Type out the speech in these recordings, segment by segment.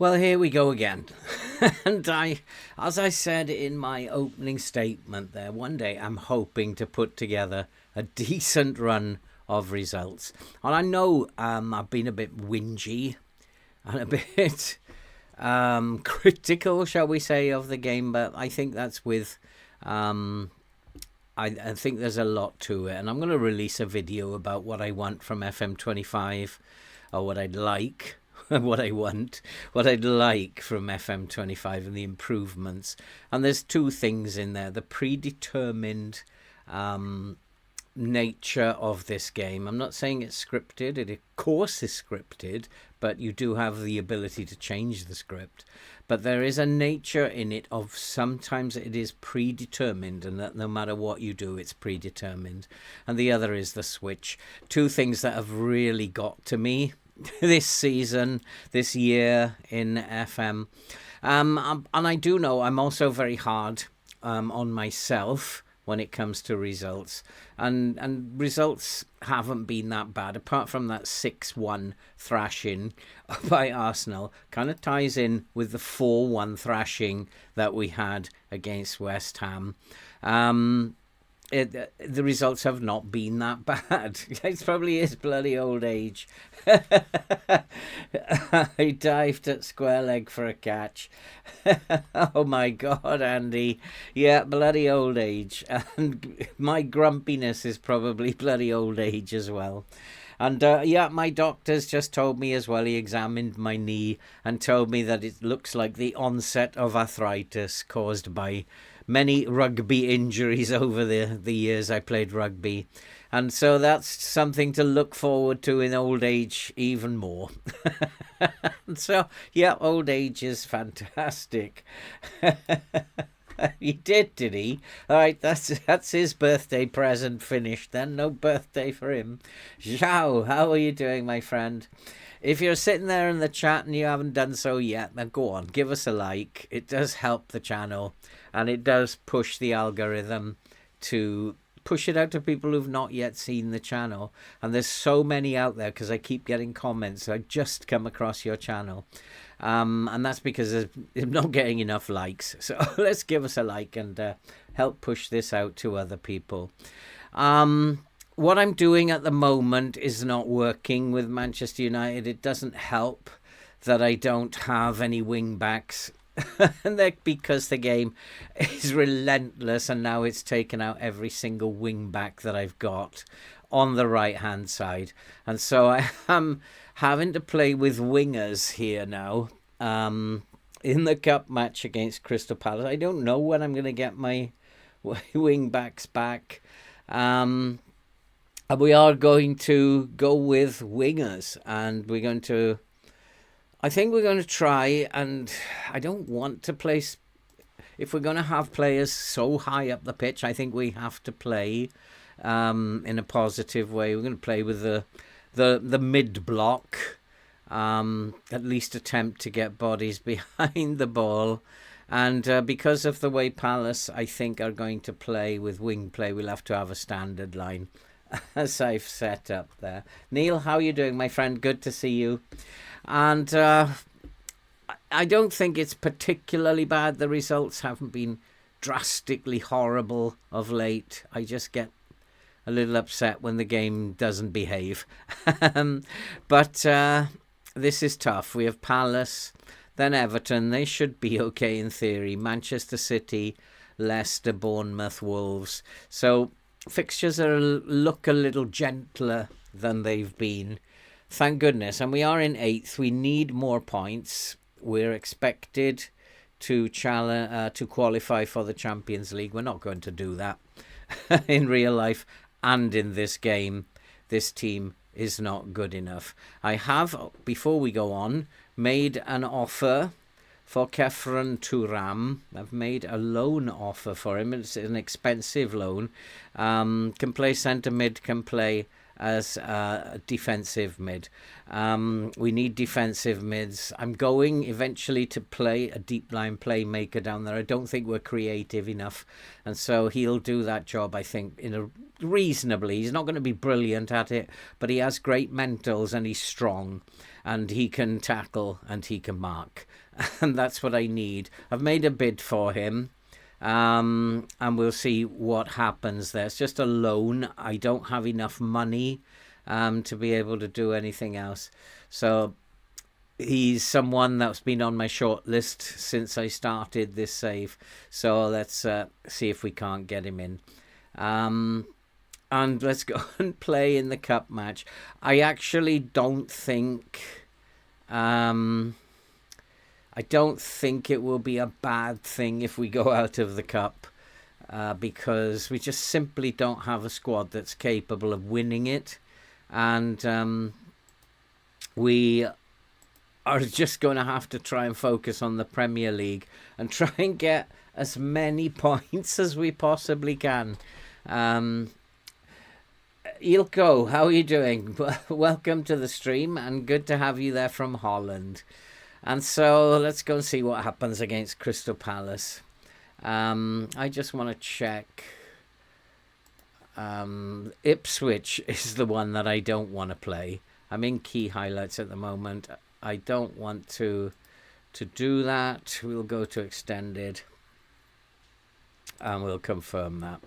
Well, here we go again. And as I said in my opening statement there, one day I'm hoping to put together a decent run of results. And I know I've been a bit whingy and a bit critical, shall we say, of the game, but I think that's with... I think there's a lot to it, and I'm going to release a video about what I want from FM25, or what I'd like, what I'd like from FM25 and the improvements. And there's two things in there: the predetermined nature of this game. I'm not saying it's scripted. It, of course, is scripted, but you do have the ability to change the script. But there is a nature in it of sometimes it is predetermined, and that no matter what you do, it's predetermined. And the other is the switch. Two things that have really got to me this season, this year in FM. And I do know I'm also very hard on myself when it comes to results. And results haven't been that bad, apart from that 6-1 thrashing by Arsenal. Kind of ties in with the 4-1 thrashing that we had against West Ham. The results have not been that bad. It probably is bloody old age. I dived at square leg for a catch. Oh my God, Andy. Yeah, bloody old age. And my grumpiness is probably bloody old age as well. And yeah, my doctor's just told me as well, he examined my knee and told me that it looks like the onset of arthritis caused by many rugby injuries over the years I played rugby. And so that's something to look forward to in old age even more. So, yeah, old age is fantastic. He did he? All right, that's his birthday present finished then. No birthday for him. Zhao, how are you doing, my friend? If you're sitting there in the chat and you haven't done so yet, then go on, give us a like. It does help the channel, and it does push the algorithm to push it out to people who've not yet seen the channel. And there's so many out there because I keep getting comments. I just come across your channel. And that's because I'm not getting enough likes. So let's give us a like and help push this out to other people. What I'm doing at the moment is not working with Manchester United. It doesn't help that I don't have any wing backs. And because the game is relentless, and now it's taken out every single wing back that I've got on the right hand side. And so I am having to play with wingers here now in the cup match against Crystal Palace. I don't know when I'm going to get my wing backs back. And we are going to go with wingers, and we're going to, I think we're going to try, and I don't want to place, if we're going to have players so high up the pitch, I think we have to play in a positive way. We're going to play with the mid block, at least attempt to get bodies behind the ball. And because of the way Palace, I think, are going to play with wing play, we'll have to have a standard line as I've set up there. Neil, how are you doing, my friend? Good to see you. And I don't think it's particularly bad. The results haven't been drastically horrible of late. I just get a little upset when the game doesn't behave. But this is tough. We have Palace, then Everton. They should be okay in theory. Manchester City, Leicester, Bournemouth, Wolves. So fixtures look a little gentler than they've been. Thank goodness. And we are in 8th. We need more points. We're expected to qualify for the Champions League. We're not going to do that in real life. And in this game, this team is not good enough. I have, before we go on, made an offer for Kefren Turam. I've made a loan offer for him. It's an expensive loan. Can play centre mid, can play as a defensive mid. We need defensive mids. I'm going eventually to play a deep line playmaker down there. I don't think we're creative enough, and so he'll do that job, I think, in a reasonably. He's not going to be brilliant at it, but he has great mentals and he's strong and he can tackle and he can mark. and that's what I need. I've made a bid for him, and we'll see what happens there. It's just a loan. I don't have enough money to be able to do anything else. So he's someone that's been on my short list since I started this save. So let's see if we can't get him in. And let's go and play in the cup match. I actually don't think... I don't think it will be a bad thing if we go out of the cup, because we just simply don't have a squad that's capable of winning it. And we are just going to have to try and focus on the Premier League and try and get as many points as we possibly can. Ilko, how are you doing? Welcome to the stream, and good to have you there from Holland. And so let's go and see what happens against Crystal Palace. I just want to check. Ipswich is the one that I don't want to play. I'm in key highlights at the moment. I don't want to do that. We'll go to extended, and we'll confirm that.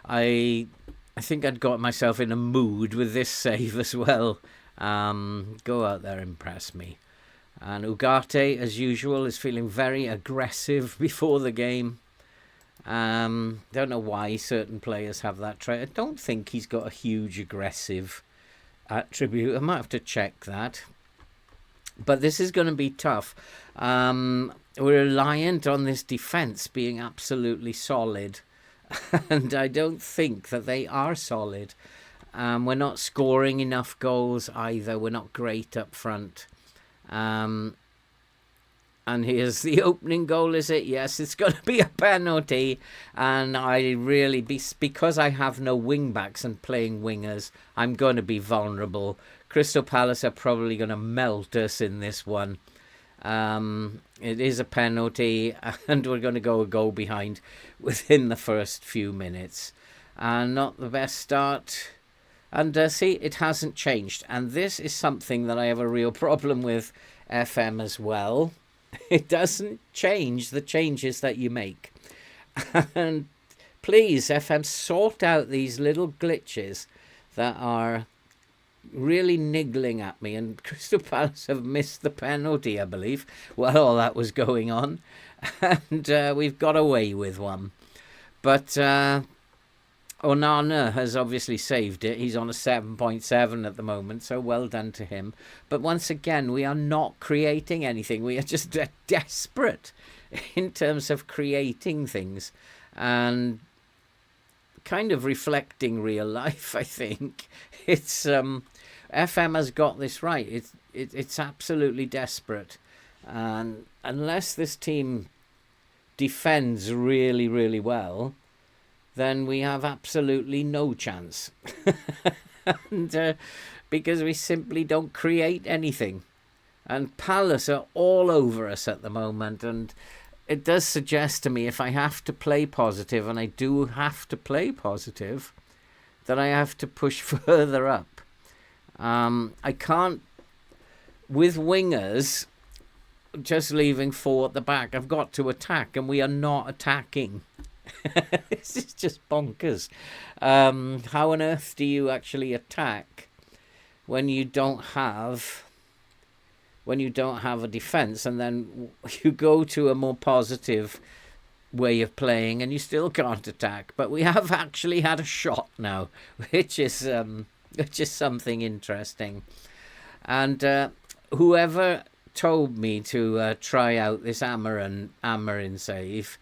I think I'd got myself in a mood with this save as well. Go out there, impress me. And Ugarte, as usual, is feeling very aggressive before the game. Don't know why certain players have that trait. I don't think he's got a huge aggressive attribute. I might have to check that. But this is going to be tough. We're reliant on this defence being absolutely solid. And I don't think that they are solid. We're not scoring enough goals either. We're not great up front. And here's the opening goal, is it? Yes, it's going to be a penalty. And I really, because I have no wing-backs and playing wingers, I'm going to be vulnerable. Crystal Palace are probably going to melt us in this one. It is a penalty, and we're going to go a goal behind within the first few minutes. And not the best start. And see, it hasn't changed. And this is something that I have a real problem with FM as well. It doesn't change the changes that you make. And please, FM, sort out these little glitches that are really niggling at me. And Crystal Palace have missed the penalty, I believe, while all that was going on. And we've got away with one. But Onana has obviously saved it. He's on a 7.7 at the moment, so well done to him. But once again, we are not creating anything. We are just desperate in terms of creating things and kind of reflecting real life, I think. It's FM has got this right. It's absolutely desperate. And unless this team defends really, really well, then we have absolutely no chance. And because we simply don't create anything. And Palace are all over us at the moment. And it does suggest to me, if I have to play positive, and I do have to play positive, that I have to push further up. I can't, with wingers, just leaving four at the back. I've got to attack, and we are not attacking. This is just bonkers. How on earth do you actually attack when you don't have a defense, and then you go to a more positive way of playing and you still can't attack? But we have actually had a shot now, which is something interesting. And whoever told me to try out this Amorim save,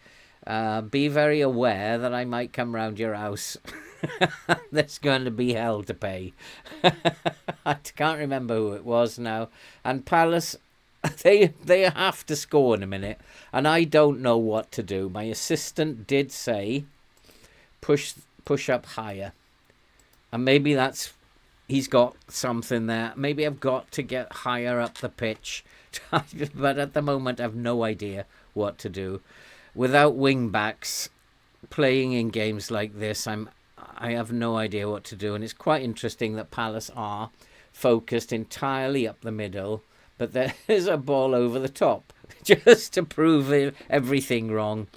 be very aware that I might come round your house. There's going to be hell to pay. I can't remember who it was now. And Palace, they have to score in a minute, and I don't know what to do. My assistant did say push up higher, and maybe he's got something there. Maybe I've got to get higher up the pitch. But at the moment I've no idea what to do. Without wing backs playing in games like this, I have no idea what to do. And it's quite interesting that Palace are focused entirely up the middle, but there is a ball over the top. just to prove everything wrong.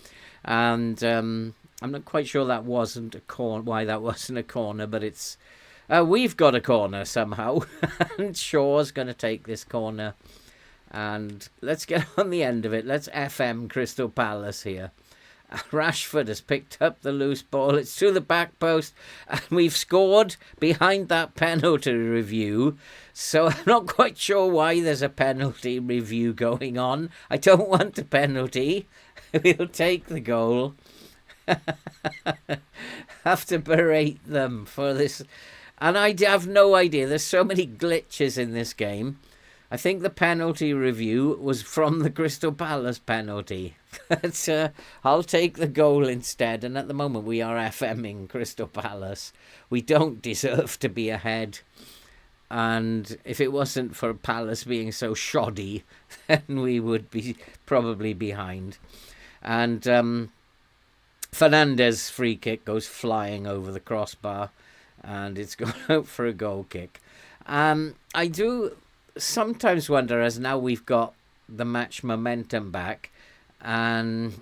And I'm not quite sure that wasn't a corner, why that wasn't a corner, but it's we've got a corner somehow, and Shaw's going to take this corner. And let's get on the end of it. Let's FM Crystal Palace here. Rashford has picked up the loose ball. It's to the back post, and we've scored behind that penalty review. So I'm not quite sure why there's a penalty review going on. I don't want a penalty. We'll take the goal. Have to berate them for this. And I have no idea. There's so many glitches in this game. I think the penalty review was from the Crystal Palace penalty. But I'll take the goal instead. And at the moment we are FMing Crystal Palace. We don't deserve to be ahead. And if it wasn't for Palace being so shoddy, then we would be probably behind. And Fernandes' free kick goes flying over the crossbar. And it's gone out for a goal kick. I do sometimes wonder, as now we've got the match momentum back, and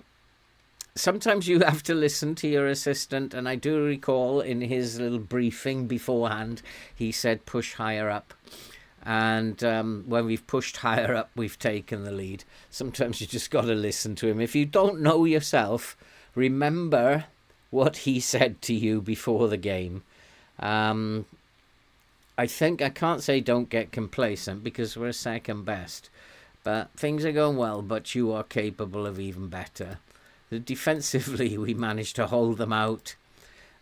sometimes you have to listen to your assistant, and I do recall in his little briefing beforehand he said push higher up, and when we've pushed higher up we've taken the lead. Sometimes you just got to listen to him. If you don't know yourself, remember what he said to you before the game. I think I can't say don't get complacent because we're second best, but things are going well, but you are capable of even better. Defensively, we managed to hold them out,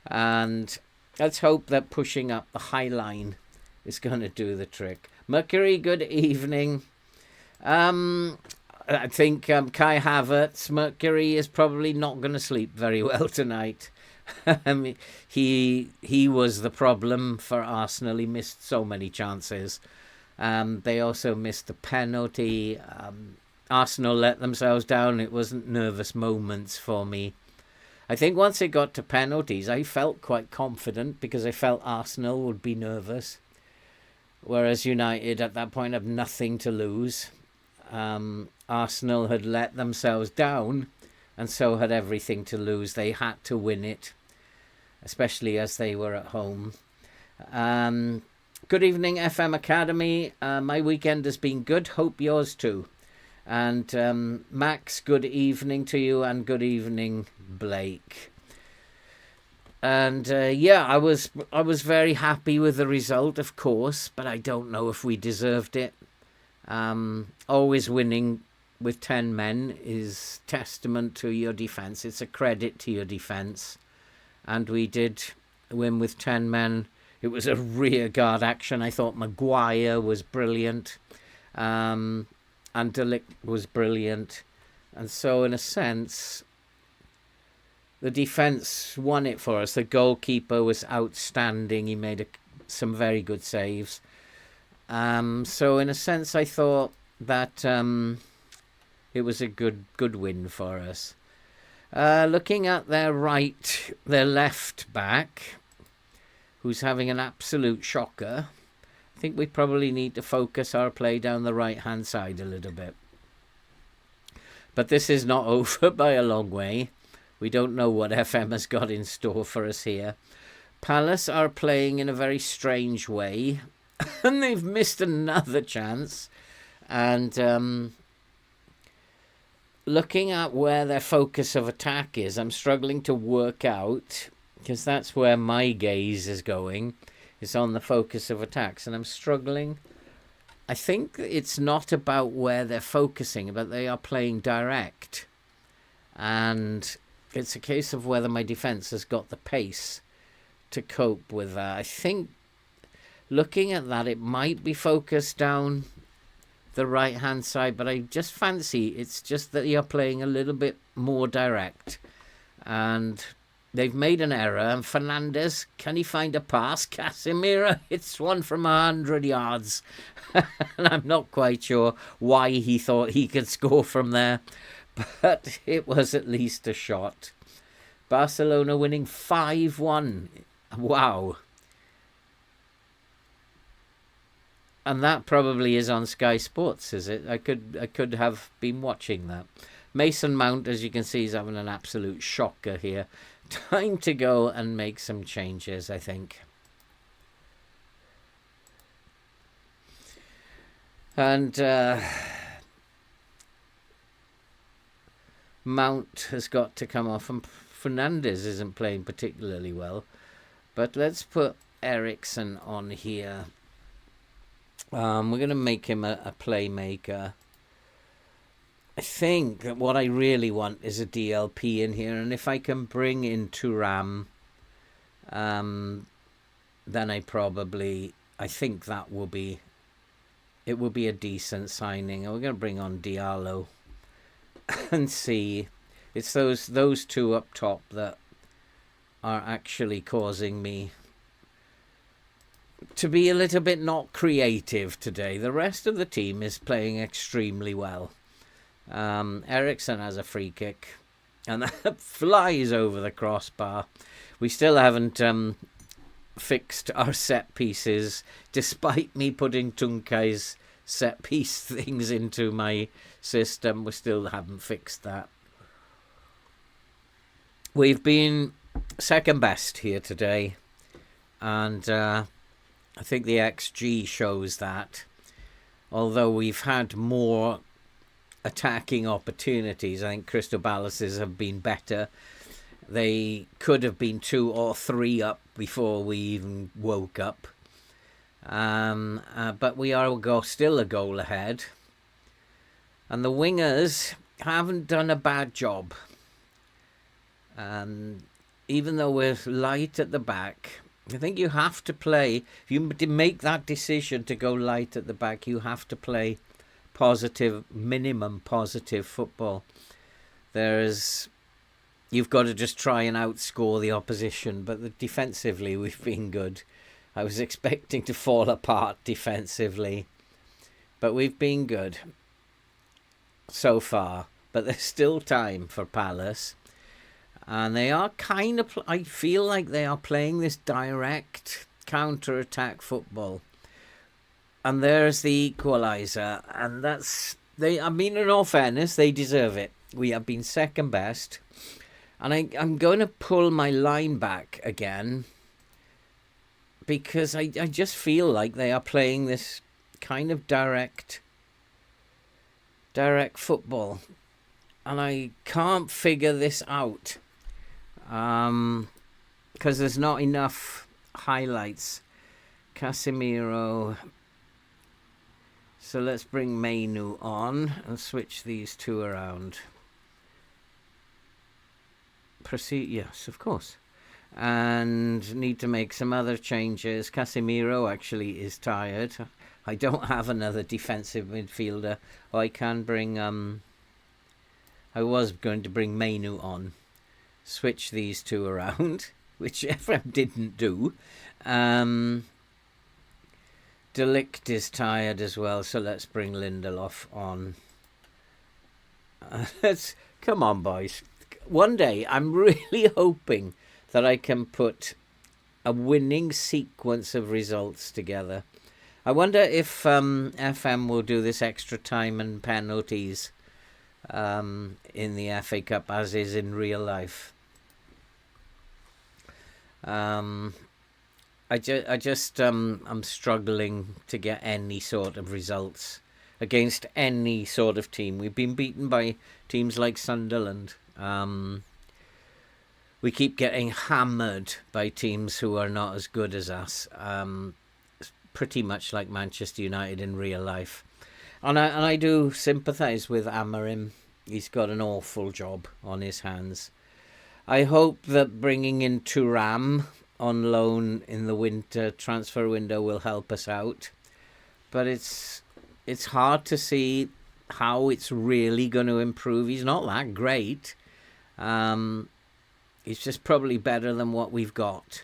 and let's hope that pushing up the high line is going to do the trick. Mercury, good evening. I think Kai Havertz, Mercury, is probably not going to sleep very well tonight. I mean, he was the problem for Arsenal. He missed so many chances. They also missed the penalty. Arsenal let themselves down. It wasn't nervous moments for me. I think once it got to penalties, I felt quite confident because I felt Arsenal would be nervous. Whereas United at that point have nothing to lose. Arsenal had let themselves down, and so had everything to lose. They had to win it, especially as they were at home. Good evening, FM Academy. My weekend has been good. Hope yours too. And Max, good evening to you, and good evening, Blake. And yeah, I was very happy with the result, of course, but I don't know if we deserved it. Always winning with 10 men is testament to your defence. It's a credit to your defence. And we did win with 10 men. It was a rear guard action. I thought Maguire was brilliant. And De Ligt was brilliant. And so, in a sense, the defence won it for us. The goalkeeper was outstanding. He made some very good saves. So, in a sense, I thought that it was a good win for us. Looking at their left back, who's having an absolute shocker, I think we probably need to focus our play down the right-hand side a little bit. But this is not over by a long way. We don't know what FM has got in store for us here. Palace are playing in a very strange way, and they've missed another chance. And looking at where their focus of attack is, I'm struggling to work out, because that's where my gaze is going. It's on the focus of attacks, and I'm struggling. I think it's not about where they're focusing, but they are playing direct. And it's a case of whether my defence has got the pace to cope with that. I think looking at that, it might be focused down the right-hand side, but I just fancy it's just that you're playing a little bit more direct. And they've made an error, and Fernandes, can he find a pass? Casemiro, it's one from 100 yards. And I'm not quite sure why he thought he could score from there, but it was at least a shot. Barcelona winning 5-1. Wow. And that probably is on Sky Sports, is it? I could have been watching that. Mason Mount, as you can see, is having an absolute shocker here. Time to go and make some changes, I think. And Mount has got to come off, and Fernandes isn't playing particularly well. But let's put Eriksen on here. We're going to make him a playmaker. I think that what I really want is a DLP in here, and if I can bring in Thuram, then I think that will be, it will be a decent signing. We're going to bring on Diallo and see. It's those two up top that are actually causing me to be a little bit not creative today. The rest of the team is playing extremely well. Eriksen has a free kick, and that flies over the crossbar. We still haven't fixed our set pieces, despite me putting Tunkai's set piece things into my system. We still haven't fixed that. We've been second best here today, and I think the XG shows that. Although we've had more attacking opportunities, I think Crystal Palace's have been better. They could have been 2 or 3 up before we even woke up. But we are still a goal ahead. And the wingers haven't done a bad job. Even though we're light at the back, I think you have to play. If you make that decision to go light at the back, you have to play minimum positive football. You've got to just try and outscore the opposition, but defensively we've been good. I was expecting to fall apart defensively, but we've been good so far. But there's still time for Palace, and they are kind of, I feel like they are playing this direct counter-attack football. And there's the equaliser, and I mean, in all fairness, they deserve it. We have been second best, and I'm going to pull my line back again, because I just feel like they are playing this kind of direct football, and I can't figure this out, because there's not enough highlights. Casemiro. So let's bring Mainu on and switch these two around. Proceed, yes, of course. And need to make some other changes. Casemiro actually is tired. I don't have another defensive midfielder. I can bring, I was going to bring Mainu on. Switch these two around, which FM didn't do. De Ligt is tired as well, so let's bring Lindelof on. Come on, boys. One day, I'm really hoping that I can put a winning sequence of results together. I wonder if FM will do this extra time and penalties in the FA Cup as is in real life. I'm struggling to get any sort of results against any sort of team. We've been beaten by teams like Sunderland. We keep getting hammered by teams who are not as good as us. Pretty much like Manchester United in real life. And I do sympathise with Amorim. He's got an awful job on his hands. I hope that bringing in Thuram on loan in the winter transfer window will help us out, but it's hard to see how it's really going to improve. He's not that great. He's just probably better than what we've got,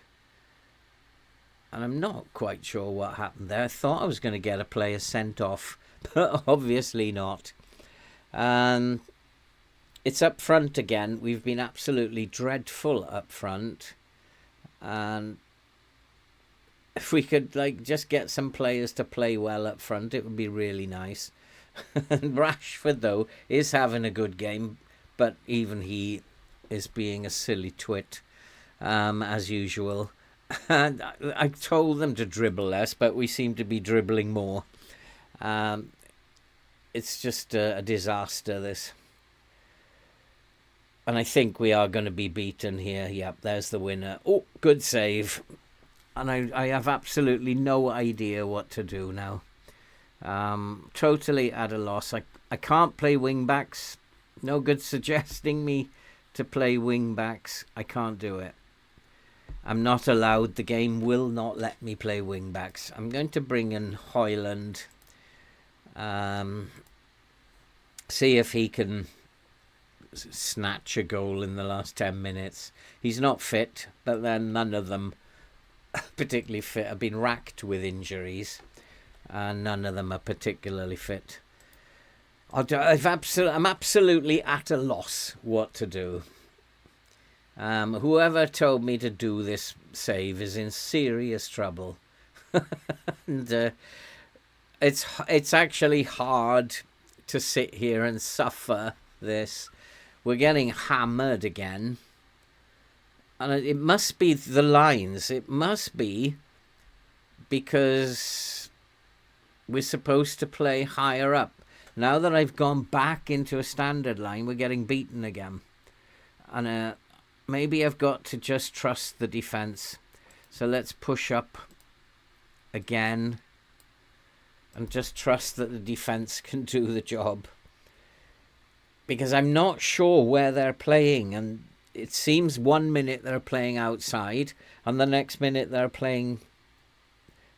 and I'm not quite sure what happened there. I thought I was going to get a player sent off, but obviously not. It's up front again. We've been absolutely dreadful up front. And if we could just get some players to play well up front, it would be really nice. And Rashford, though, is having a good game, but even he is being a silly twit, as usual. And I told them to dribble less, but we seem to be dribbling more. It's just a disaster, this. And I think we are going to be beaten here. Yep, there's the winner. Oh, good save. And I have absolutely no idea what to do now. Totally at a loss. I can't play wing-backs. No good suggesting me to play wing-backs. I can't do it. I'm not allowed. The game will not let me play wing-backs. I'm going to bring in Højlund. See if he can snatch a goal in the last 10 minutes. He's not fit, but then none of them particularly fit. I've been racked with injuries, and none of them are particularly fit. I'm absolutely at a loss what to do. Whoever told me to do this save is in serious trouble. And it's actually hard to sit here and suffer this. We're getting hammered again. And it must be the lines. It must be because we're supposed to play higher up. Now that I've gone back into a standard line, we're getting beaten again. And maybe I've got to just trust the defence. So let's push up again and just trust that the defence can do the job. Because I'm not sure where they're playing, and it seems 1 minute they're playing outside and the next minute they're playing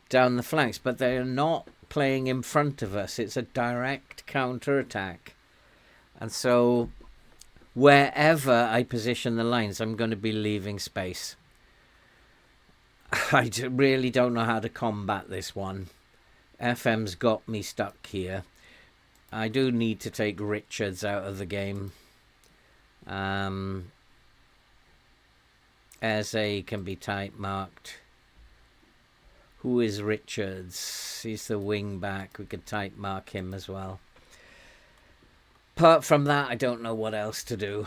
down the flanks, but they're not playing in front of us. It's a direct counter-attack. And so wherever I position the lines, I'm going to be leaving space. I really don't know how to combat this one. FM's got me stuck here. I do need to take Richards out of the game. Eze can be tight marked. Who is Richards? He's the wing back. We could tight mark him as well. Apart from that, I don't know what else to do.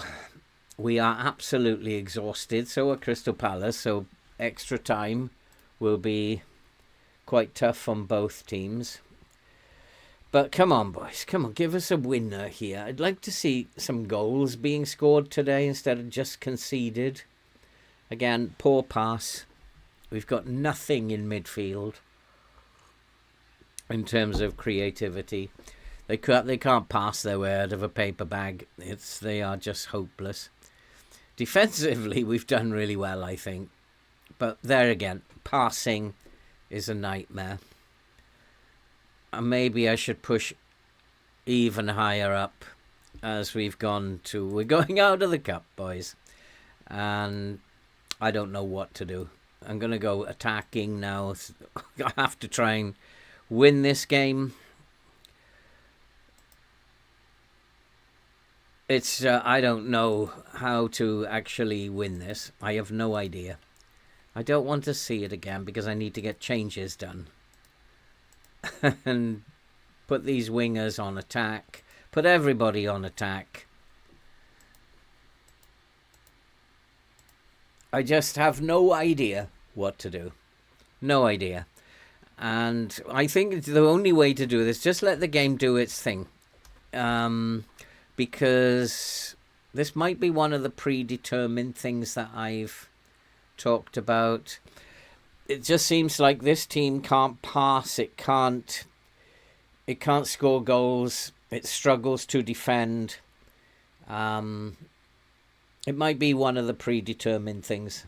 We are absolutely exhausted. So are Crystal Palace. So extra time will be quite tough on both teams. But come on, boys. Come on, give us a winner here. I'd like to see some goals being scored today instead of just conceded. Again, poor pass. We've got nothing in midfield in terms of creativity. They can't pass their way out of a paper bag. They are just hopeless. Defensively, we've done really well, I think. But there again, passing is a nightmare. And maybe I should push even higher up as we're going out of the cup, boys. And I don't know what to do. I'm going to go attacking now. I have to try and win this game. I don't know how to actually win this. I have no idea. I don't want to see it again because I need to get changes done. And put these wingers on attack. Put everybody on attack. I just have no idea what to do. No idea. And I think the only way to do this, just let the game do its thing. Because this might be one of the predetermined things that I've talked about. It just seems like this team can't pass. It can't score goals. It struggles to defend. It might be one of the predetermined things,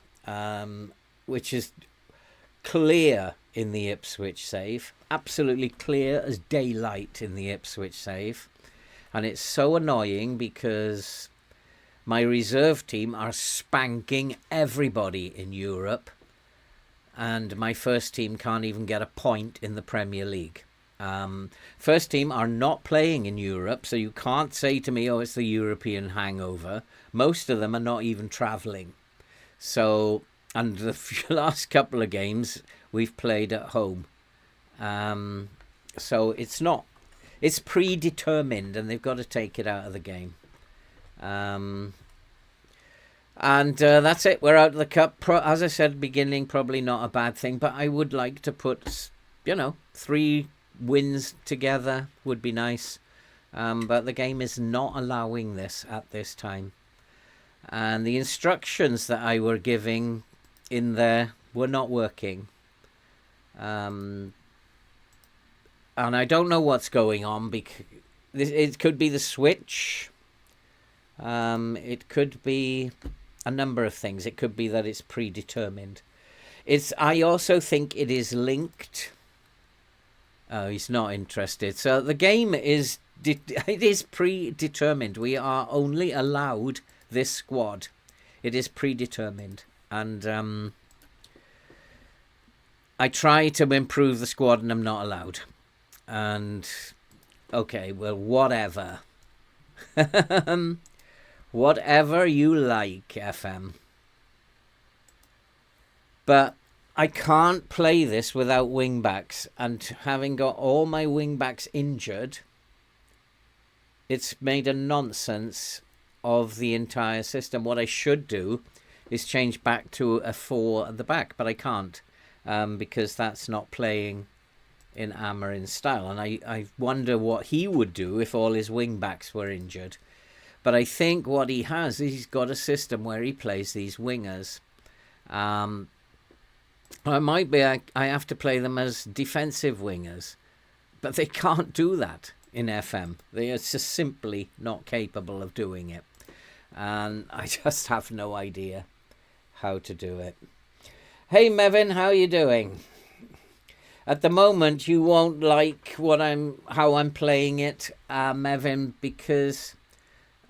which is clear in the Ipswich save. Absolutely clear as daylight in the Ipswich save. And it's so annoying because my reserve team are spanking everybody in Europe. And my first team can't even get a point in the Premier League. First team are not playing in Europe, so you can't say to me, oh, it's the European hangover. Most of them are not even travelling. So, and the last couple of games, we've played at home. So it's predetermined, and they've got to take it out of the game. And that's it. We're out of the cup. As I said at the beginning, probably not a bad thing, but I would like to put, 3 wins together would be nice. But the game is not allowing this at this time. And the instructions that I were giving in there were not working. And I don't know what's going on, because it could be the switch. It could be a number of things. It could be that it's predetermined. I also think it is linked. Oh, he's not interested. So the game is predetermined. We are only allowed this squad. It is predetermined. And I try to improve the squad and I'm not allowed. And okay, well, whatever. Whatever you like, FM. But I can't play this without wingbacks, and having got all my wingbacks injured, it's made a nonsense of the entire system. What I should do is change back to a 4 at the back, but I can't, because that's not playing in Amorim's style. And I wonder what he would do if all his wingbacks were injured. But I think what he has is he's got a system where he plays these wingers. It might be I have to play them as defensive wingers, but they can't do that in FM. They are just simply not capable of doing it. And I just have no idea how to do it. Hey, Mevin, how are you doing? At the moment, you won't like how I'm playing it, Mevin, because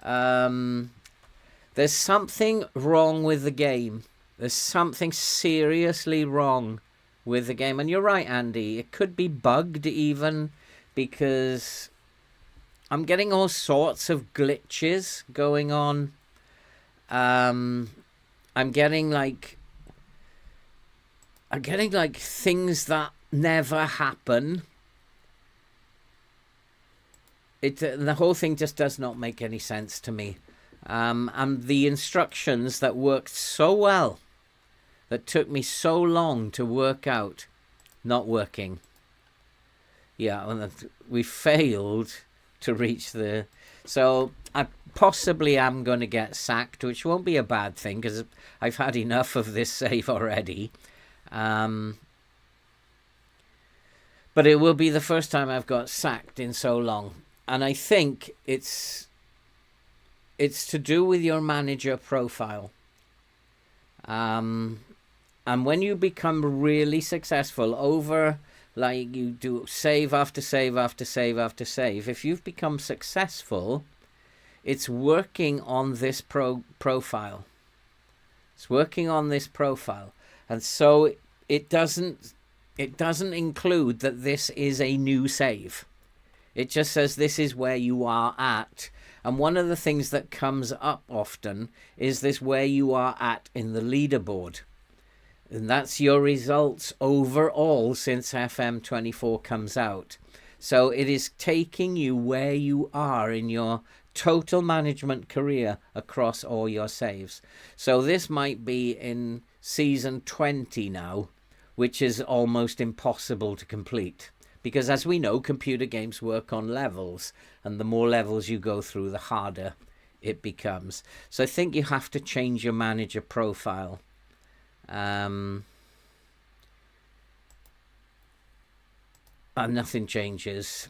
there's something wrong with the game. There's something seriously wrong with the game. And you're right, Andy. It could be bugged even, because I'm getting all sorts of glitches going on. I'm getting like things that never happen. The whole thing just does not make any sense to me. And the instructions that worked so well, that took me so long to work out, not working. Yeah, and we failed to reach the... So I possibly am going to get sacked, which won't be a bad thing, because I've had enough of this save already. But it will be the first time I've got sacked in so long. And I think it's to do with your manager profile. And when you become really successful over, like you do save after save after save after save, if you've become successful, it's working on this profile. It's working on this profile. And so it doesn't include that this is a new save. It just says this is where you are at. And one of the things that comes up often is this where you are at in the leaderboard. And that's your results overall since FM24 comes out. So it is taking you where you are in your total management career across all your saves. So this might be in season 20 now, which is almost impossible to complete. Because as we know, computer games work on levels, and the more levels you go through, the harder it becomes. So I think you have to change your manager profile. And nothing changes.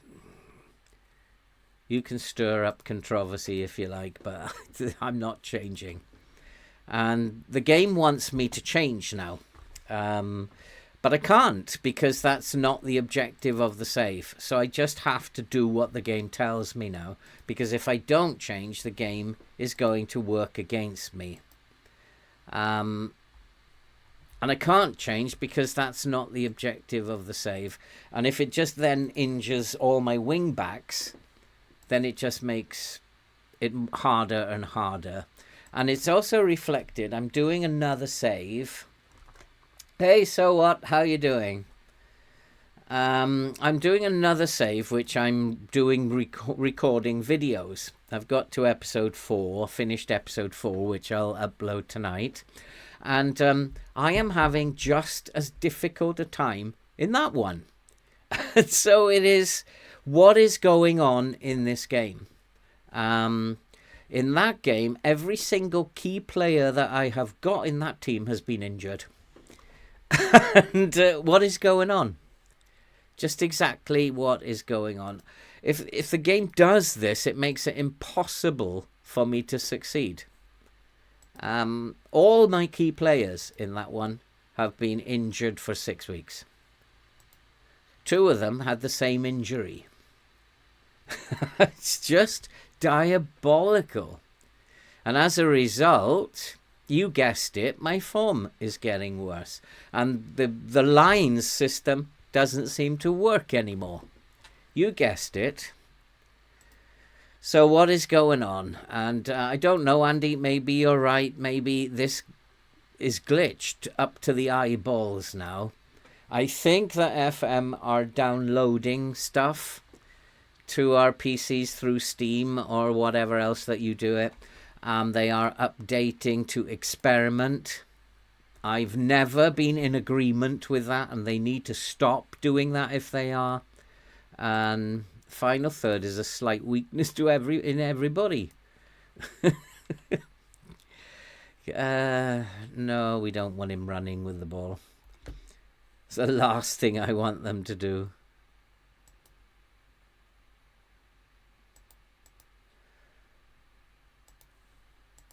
You can stir up controversy if you like, but I'm not changing. And the game wants me to change now. But I can't, because that's not the objective of the save. So I just have to do what the game tells me now. Because if I don't change, the game is going to work against me. And I can't change because that's not the objective of the save. And if it just then injures all my wing backs, then it just makes it harder and harder. And it's also reflected. I'm doing another save. Hey, so what? How you doing? I'm doing another save, which I'm doing recording videos. I've got to episode 4, finished episode 4, which I'll upload tonight. And I am having just as difficult a time in that one. So it is, what is going on in this game? In that game, every single key player that I have got in that team has been injured. And what is going on? Just exactly what is going on. If the game does this, it makes it impossible for me to succeed. All my key players in that one have been injured for 6 weeks. 2 of them had the same injury. It's just diabolical. And as a result, you guessed it, my form is getting worse. And the lines system doesn't seem to work anymore. You guessed it. So what is going on? And I don't know, Andy, maybe you're right. Maybe this is glitched up to the eyeballs now. I think that FM are downloading stuff to our PCs through Steam or whatever else that you do it. They are updating to experiment. I've never been in agreement with that, and they need to stop doing that if they are. And final third is a slight weakness to everybody. No, we don't want him running with the ball. It's the last thing I want them to do.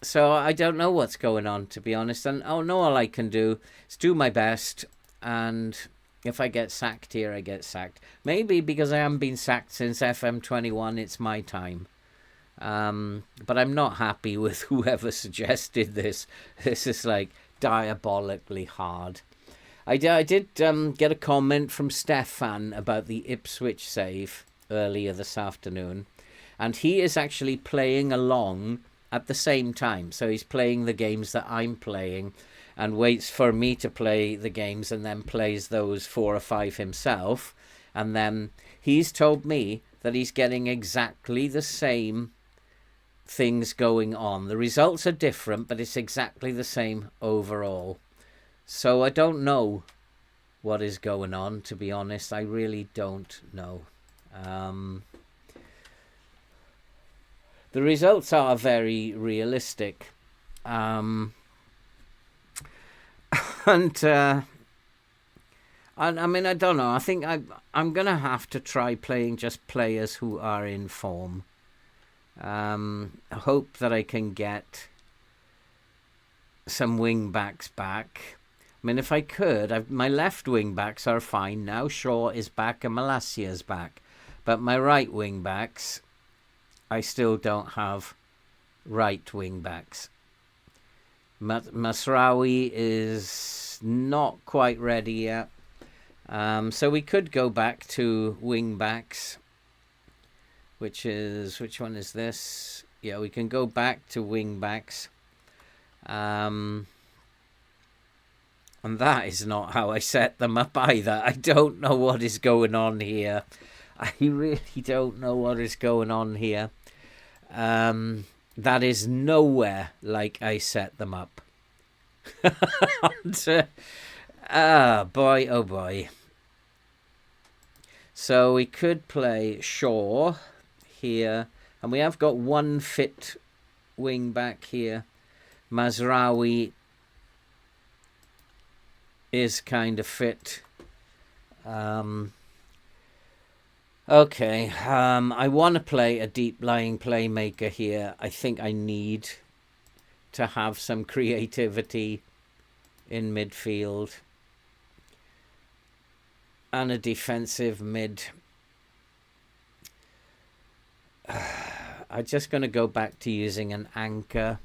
So I don't know what's going on, to be honest. And all I can do is do my best. And if I get sacked here, I get sacked. Maybe because I haven't been sacked since FM24, it's my time. But I'm not happy with whoever suggested this. This is like diabolically hard. I did get a comment from Stefan about the Ipswich save earlier this afternoon. And he is actually playing along at the same time. So he's playing the games that I'm playing and waits for me to play the games and then plays those 4 or 5 himself. And then he's told me that he's getting exactly the same things going on. The results are different, but it's exactly the same overall. So I don't know what is going on, to be honest. I really don't know. The results are very realistic. And I mean, I don't know. I think I'm going to have to try playing just players who are in form. I hope that I can get some wing backs back. I mean, if I could, my left wing backs are fine now. Shaw is back and Malacia is back. But my right wing backs, I still don't have right wing backs. Masraoui is not quite ready yet. So we could go back to wing backs, which one is this? Yeah, we can go back to wing backs. And that is not how I set them up either. I don't know what is going on here. I really don't know what is going on here. That is nowhere like I set them up. Boy, oh boy. So we could play Shaw here, and we have got one fit wing back here. Masraoui is kind of fit. Okay, I want to play a deep-lying playmaker here. I think I need to have some creativity in midfield. And a defensive mid. I'm just going to go back to using an anchor.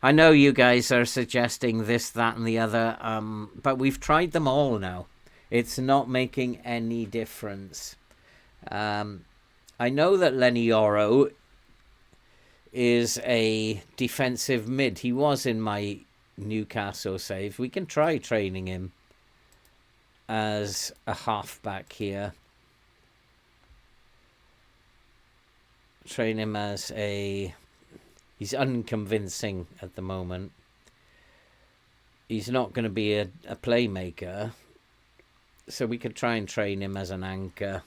I know you guys are suggesting this, that, and the other, but we've tried them all now. It's not making any difference. I know that Lenny Yoro is a defensive mid. He was in my Newcastle save. We can try training him as a halfback here. Train him as a... He's unconvincing at the moment. He's not going to be a playmaker. So we could try and train him as an anchor.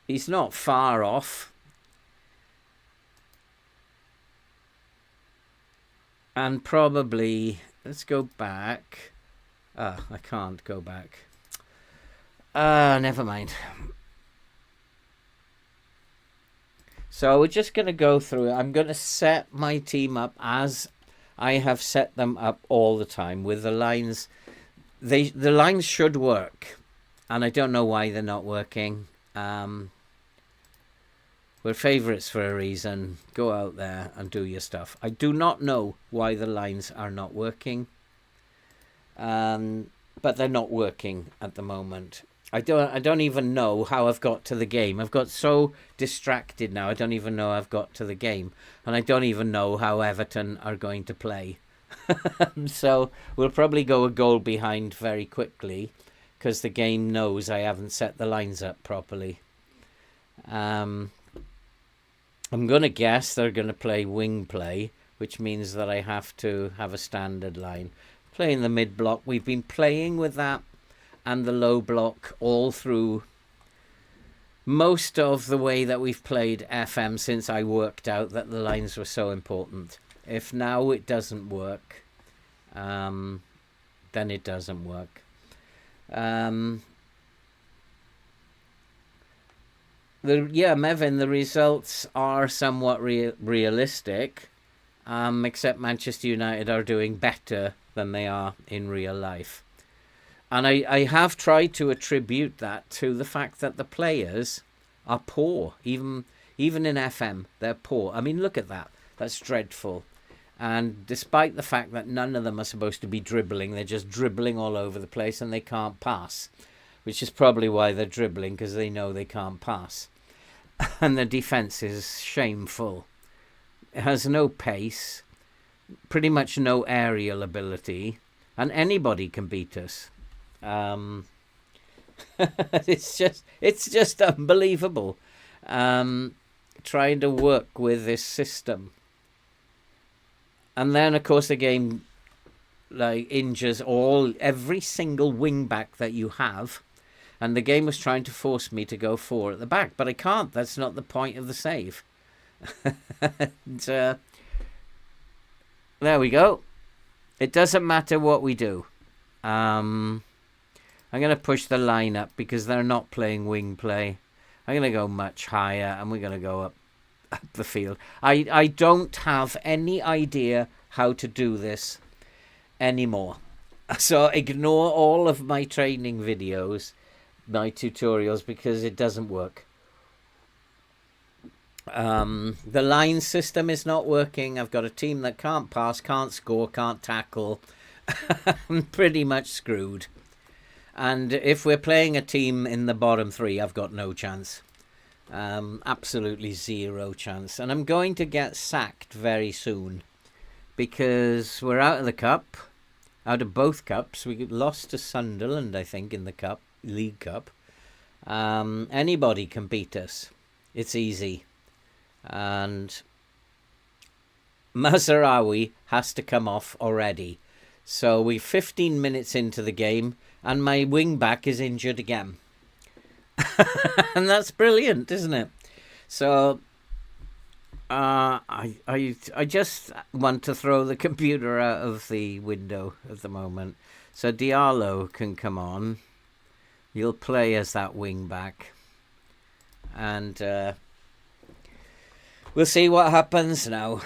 He's not far off. And probably... Let's go back. I can't go back. Never mind. So we're just going to go through it. I'm going to set my team up as I have set them up all the time with the lines. The lines should work. And I don't know why they're not working. We're favourites for a reason. Go out there and do your stuff. I do not know why the lines are not working. But they're not working at the moment. I don't even know how I've got to the game. I've got so distracted now. I don't even know I've got to the game. And I don't even know how Everton are going to play. So we'll probably go a goal behind very quickly because the game knows I haven't set the lines up properly. I'm going to guess they're going to play wing play, which means that I have to have a standard line. Playing the mid block. We've been playing with that and the low block all through most of the way that we've played FM since I worked out that the lines were so important. If now it doesn't work, then it doesn't work. Mevin, the results are somewhat realistic, except Manchester United are doing better than they are in real life. And I have tried to attribute that to the fact that the players are poor. Even in FM, they're poor. I mean, look at that. That's dreadful. And despite the fact that none of them are supposed to be dribbling, they're just dribbling all over the place and they can't pass. Which is probably why they're dribbling, because they know they can't pass. And the defence is shameful. It has no pace, pretty much no aerial ability, and anybody can beat us. It's just unbelievable. Trying to work with this system. And then, of course, the game injures every single wing back that you have. And the game was trying to force me to go 4 at the back. But I can't. That's not the point of the save. And, there we go. It doesn't matter what we do. I'm going to push the line up because they're not playing wing play. I'm going to go much higher and we're going to go up the field. I don't have any idea how to do this anymore. So ignore all of my training videos, my tutorials, because it doesn't work. The line system is not working. I've got a team that can't pass, can't score, can't tackle. I'm pretty much screwed. And if we're playing a team in the bottom 3, I've got no chance. Absolutely zero chance. And I'm going to get sacked very soon. Because we're out of the cup. Out of both cups. We lost to Sunderland, I think, in the League Cup. Anybody can beat us. It's easy. And Mazraoui has to come off already. So we're 15 minutes into the game. And my wing back is injured again. And that's brilliant, isn't it? So I just want to throw the computer out of the window at the moment. So Diallo can come on. You'll play as that wing back. And we'll see what happens now.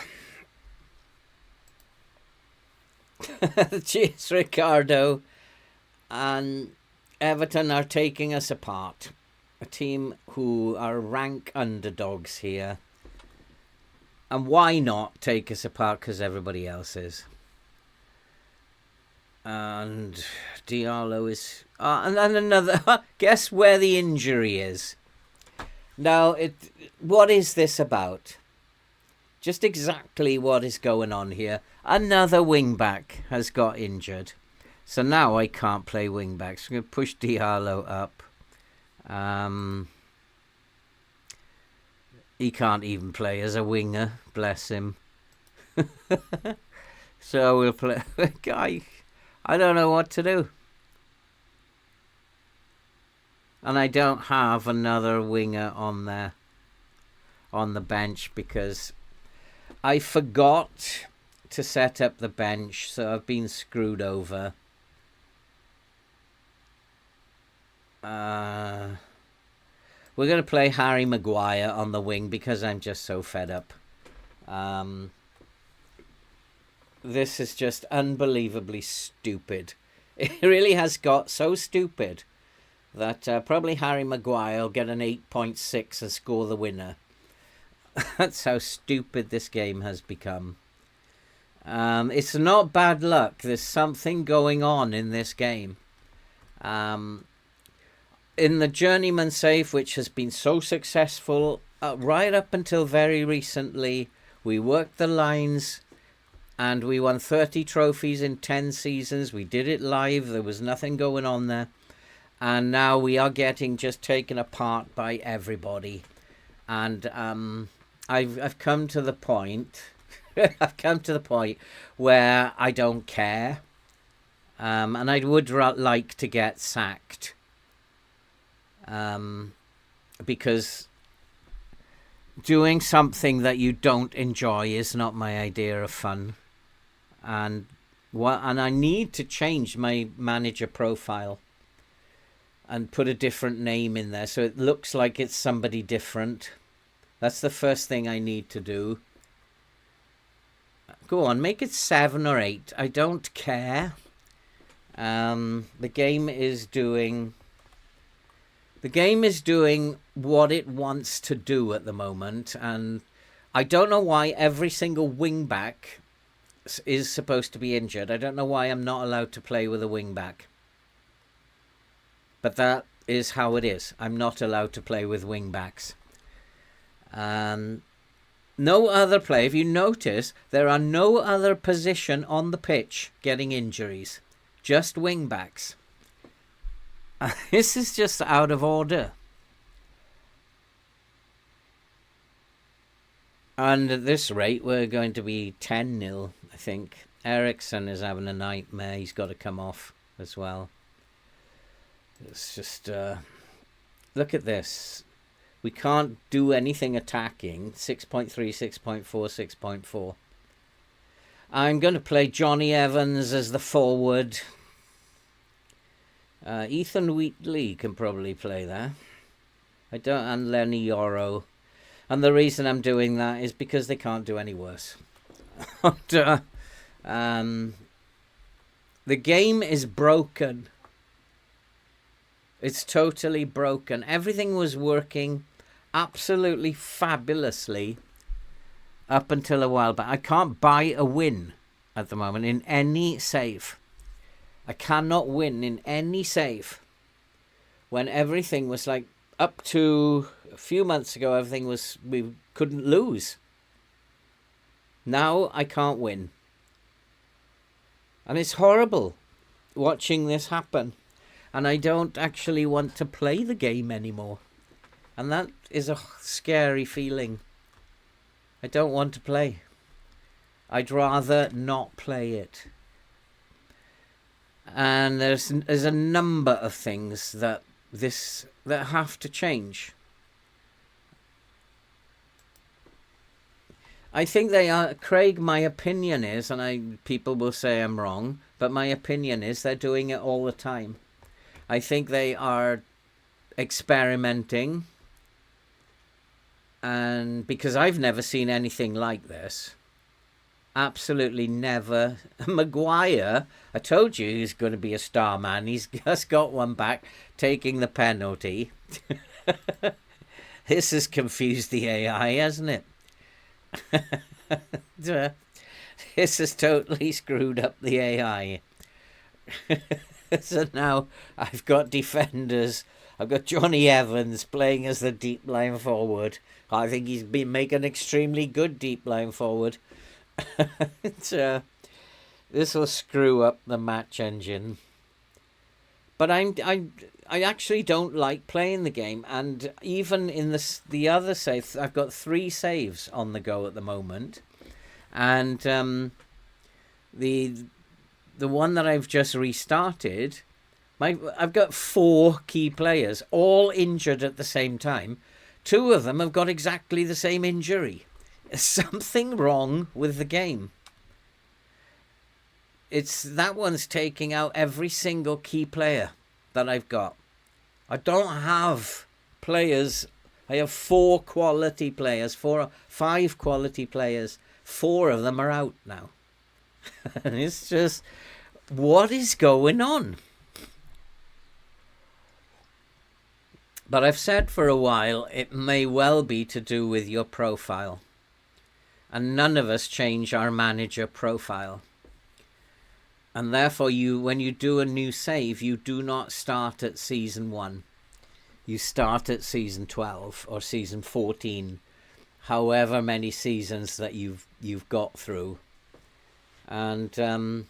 Cheers, Ricardo. And Everton are taking us apart. A team who are rank underdogs here. And why not take us apart? Because everybody else is. And Diallo is... and then another... Guess where the injury is. Now, what is this about? just exactly what is going on here. Another wing-back has got injured. So now I can't play wing-backs. I'm going to push Diallo up. He can't even play as a winger. Bless him. So we'll play... I don't know what to do. And I don't have another winger on there. On the bench because I forgot to set up the bench, so I've been screwed over. We're going to play Harry Maguire on the wing because I'm just so fed up. This is just unbelievably stupid. It really has got so stupid that probably Harry Maguire will get an 8.6 and score the winner. That's how stupid this game has become. It's not bad luck. There's something going on in this game. In the journeyman save, which has been so successful right up until very recently, we worked the lines and we won 30 trophies in 10 seasons. We did it live. There was nothing going on there. And now we are getting just taken apart by everybody. And I've come to the point where I don't care, and I would like to get sacked, because doing something that you don't enjoy is not my idea of fun, and I need to change my manager profile and put a different name in there so it looks like it's somebody different. That's the first thing I need to do. Go on, make it 7 or 8. I don't care. The game is doing what it wants to do at the moment, and I don't know why every single wing back is supposed to be injured. I don't know why I'm not allowed to play with a wing back. But that is how it is. I'm not allowed to play with wing backs. No other player, if you notice, there are no other position on the pitch getting injuries. Just wing backs. This is just out of order. And at this rate, we're going to be 10-0, I think. Ericsson is having a nightmare. He's got to come off as well. It's just... look at this. We can't do anything attacking. 6.3, 6.4, 6.4. I'm going to play Johnny Evans as the forward. Ethan Wheatley can probably play there. And Lenny Yoro. And the reason I'm doing that is because they can't do any worse. The game is broken. It's totally broken. Everything was working absolutely fabulously up until a while back. I can't buy a win at the moment in any save. I cannot win in any save. When everything was like, up to a few months ago, everything was, we couldn't lose. Now I can't win. And it's horrible watching this happen. And I don't actually want to play the game anymore. And that is a scary feeling. I don't want to play. I'd rather not play it. And there's a number of things that have to change. I think they are, Craig, my opinion is, and people will say I'm wrong, but my opinion is they're doing it all the time. I think they are experimenting, and because I've never seen anything like this. Absolutely never. Maguire, I told you he's going to be a star man. He's just got one back, taking the penalty. This has confused the AI, hasn't it? This has totally screwed up the AI. So now I've got defenders I've got Johnny Evans playing as the deep line forward. I think he's been making an extremely good deep line forward. This will screw up the match engine. But I actually don't like playing the game, and even in the other saves, I've got 3 saves on the go at the moment, and the one that I've just restarted, I've got 4 key players all injured at the same time. 2 of them have got exactly the same injury. There's something wrong with the game. That one's taking out every single key player that I've got. I don't have players. I have 4 quality players, 5 quality players. 4 of them are out now. And it's just, what is going on? But I've said for a while, it may well be to do with your profile. And none of us change our manager profile. And therefore, when you do a new save, you do not start at season 1. You start at season 12 or season 14, however many seasons that you've got through. And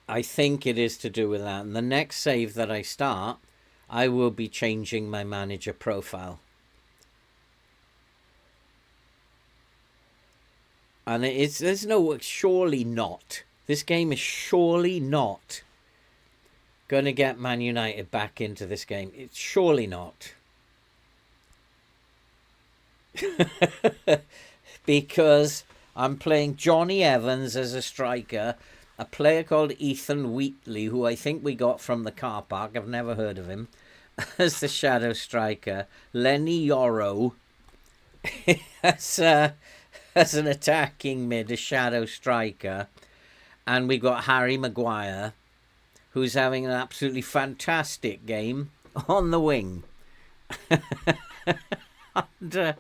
I think it is to do with that. And the next save that I start, I will be changing my manager profile. And surely not. This game is surely not going to get Man United back into this game. It's surely not. Because I'm playing Johnny Evans as a striker, a player called Ethan Wheatley, who I think we got from the car park, I've never heard of him, as the shadow striker, Lenny Yoro as an attacking mid, a shadow striker, and we got Harry Maguire, who's having an absolutely fantastic game on the wing. And,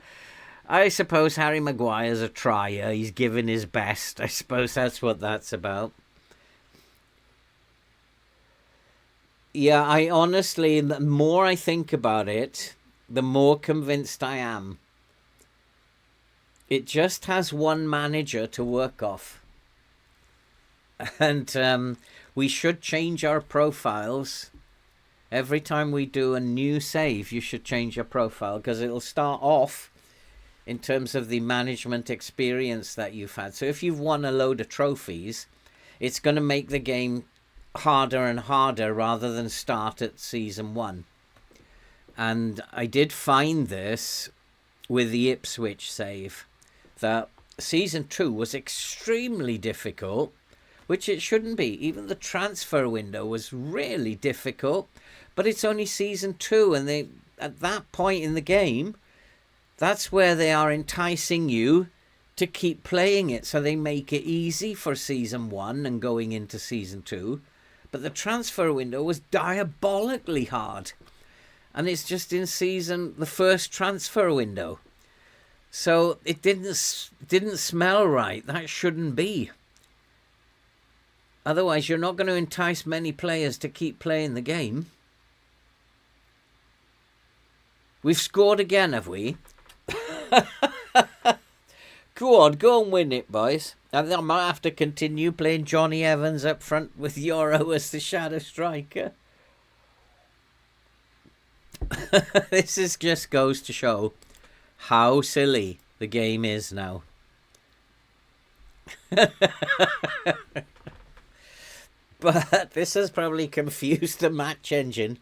I suppose Harry Maguire's a trier. He's giving his best. I suppose that's what that's about. Yeah, I honestly, the more I think about it, the more convinced I am. It just has one manager to work off. And we should change our profiles. Every time we do a new save, you should change your profile, because it'll start off in terms of the management experience that you've had. So if you've won a load of trophies, it's going to make the game harder and harder rather than start at season 1. And I did find this with the Ipswich save, that season 2 was extremely difficult, which it shouldn't be. Even the transfer window was really difficult, but it's only season 2, and they, at that point in the game, that's where they are enticing you to keep playing it, so they make it easy for season 1 and going into season 2. But the transfer window was diabolically hard, and it's just in the first transfer window. So it didn't smell right. That shouldn't be. Otherwise, you're not going to entice many players to keep playing the game. We've scored again, have we? Go on, go and win it, boys. And I might have to continue playing Johnny Evans up front with Yoro as the shadow striker. This just goes to show how silly the game is now. But this has probably confused the match engine.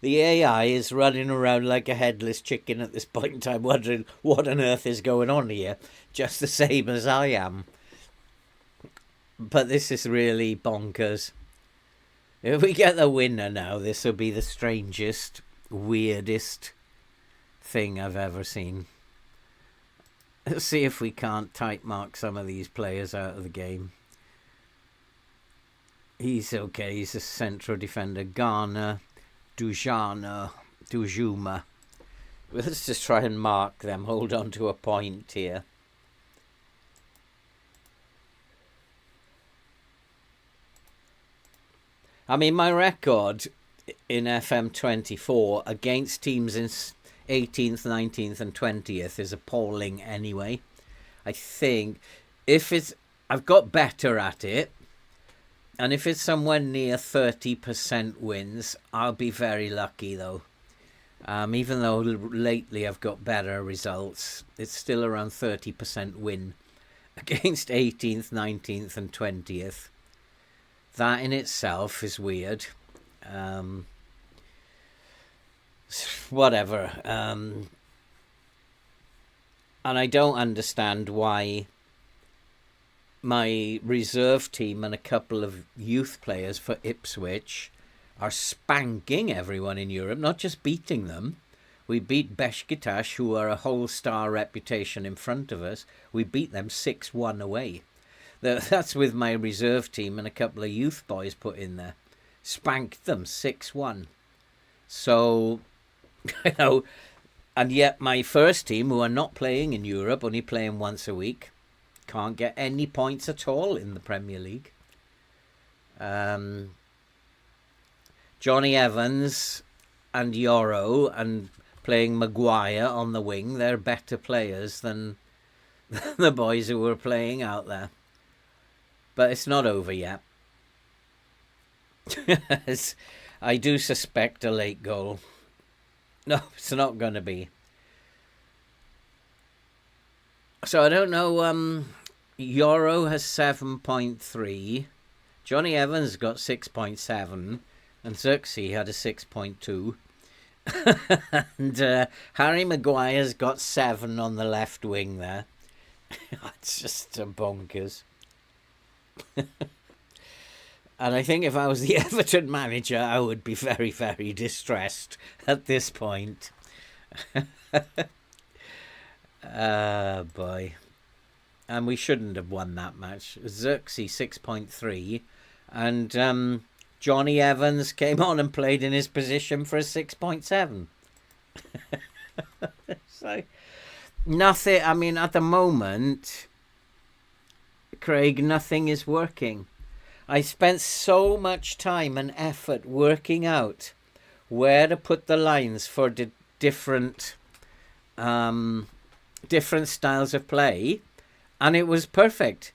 The AI is running around like a headless chicken at this point in time, wondering what on earth is going on here, just the same as I am. But this is really bonkers. If we get the winner now, this will be the strangest, weirdest thing I've ever seen. Let's see if we can't type mark some of these players out of the game. He's okay, he's a central defender. Garner, Dujana, Dujuma. Let's just try and mark them, hold on to a point here. I mean, my record in FM24 against teams in 18th, 19th and 20th is appalling anyway. I think if it's... I've got better at it, and if it's somewhere near 30% wins, I'll be very lucky though. Even though lately I've got better results, it's still around 30% win against 18th, 19th and 20th. That in itself is weird. Whatever. And I don't understand why my reserve team and a couple of youth players for Ipswich are spanking everyone in Europe, not just beating them. We beat Beşiktaş, who are a whole star reputation in front of us. We beat them 6-1 away. That's with my reserve team and a couple of youth boys put in there. Spanked them 6-1. So, you know, and yet my first team, who are not playing in Europe, only playing once a week, can't get any points at all in the Premier League. Johnny Evans and Yoro and playing Maguire on the wing, they're better players than the boys who were playing out there. But it's not over yet. I do suspect a late goal. No, it's not going to be. So I don't know. Yoro has 7.3. Johnny Evans got 6.7. And Xerxes had a 6.2. And Harry Maguire's got 7 on the left wing there. It's just bonkers. And I think if I was the Everton manager, I would be very, very distressed at this point. Boy. And we shouldn't have won that match. Xerxes 6.3. And Johnny Evans came on and played in his position for a 6.7. So, nothing, I mean, at the moment, Craig, nothing is working. I spent so much time and effort working out where to put the lines for the different styles of play, and it was perfect.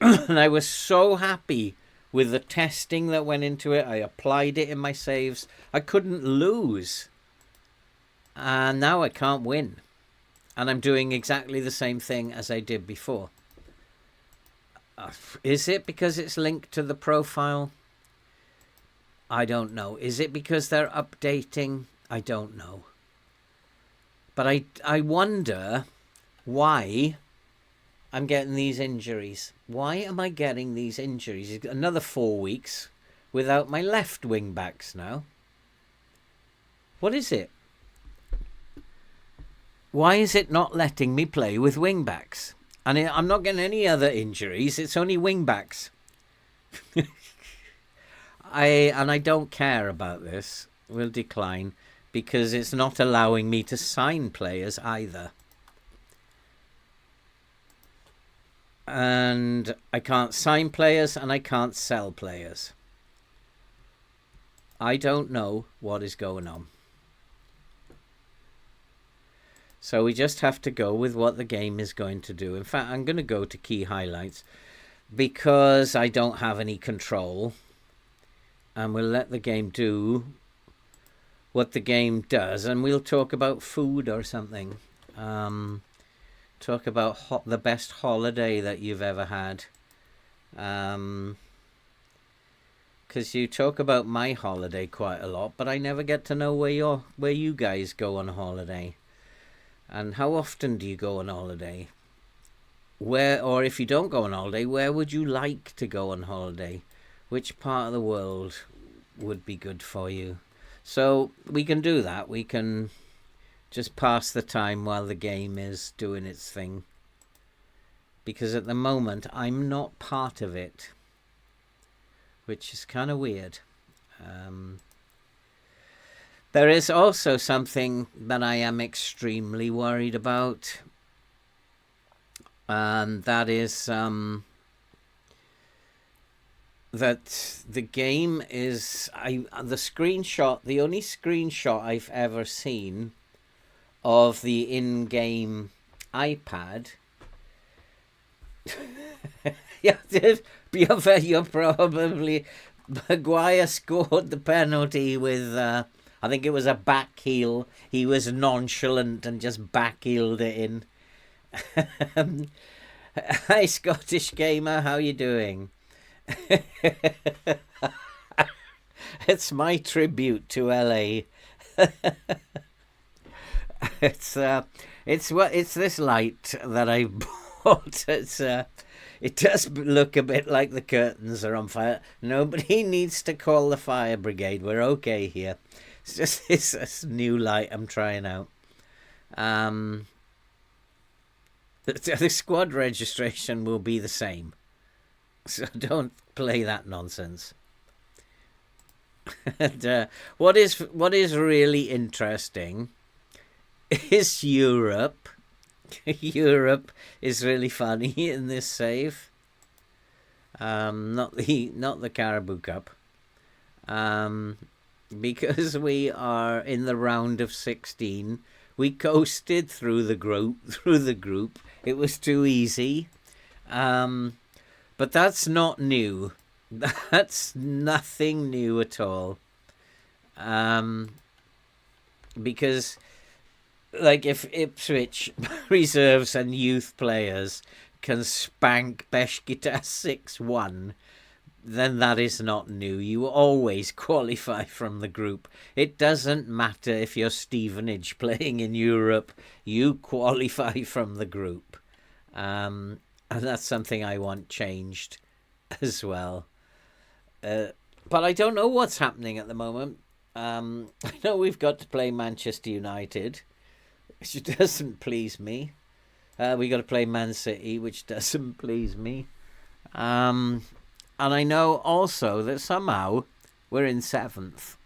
And I was so happy with the testing that went into it. I applied it in my saves. I couldn't lose. And now I can't win. And I'm doing exactly the same thing as I did before. Is it because it's linked to the profile? I don't know. Is it because they're updating? I don't know. But I wonder why I'm getting these injuries. Why am I getting these injuries? Another 4 weeks without my left wing backs now. What is it? Why is it not letting me play with wing backs? And I'm not getting any other injuries. It's only wing backs. I don't care about this. We'll decline because it's not allowing me to sign players either. And I can't sign players and I can't sell players. I don't know what is going on. So we just have to go with what the game is going to do. In fact, I'm going to go to key highlights because I don't have any control. And we'll let the game do what the game does. And we'll talk about food or something. Talk about the best holiday that you've ever had. Because you talk about my holiday quite a lot, but I never get to know where you guys go on holiday. And how often do you go on holiday? Where, or if you don't go on holiday, where would you like to go on holiday? Which part of the world would be good for you? So we can do that. We can just pass the time while the game is doing its thing. Because at the moment, I'm not part of it. Which is kind of weird. There is also something that I am extremely worried about. And that is that the game is the only screenshot I've ever seen of the in-game iPad. Yeah, you're probably Maguire scored the penalty with I think it was a back heel. He was nonchalant and just back heeled it in. Hi, Scottish Gamer, how you doing? It's my tribute to LA. It's this light that I bought. It does look a bit like the curtains are on fire. Nobody needs to call the fire brigade. We're okay here. It's just this new light I'm trying out. The squad registration will be the same, so don't play that nonsense. And what is really interesting is Europe. Europe is really funny in this save. Not the Carabao Cup. Because we are in the round of 16. We coasted through the group. It was too easy. But that's not new. That's nothing new at all. Because, like, if Ipswich reserves and youth players can spank Beşiktaş 6-1, then that is not new. You always qualify from the group. It doesn't matter if you're Stevenage playing in Europe. You qualify from the group. And that's something I want changed as well. But I don't know what's happening at the moment. I know we've got to play Manchester United, which doesn't please me. We got to play Man City, which doesn't please me. And I know also that somehow we're in 7th.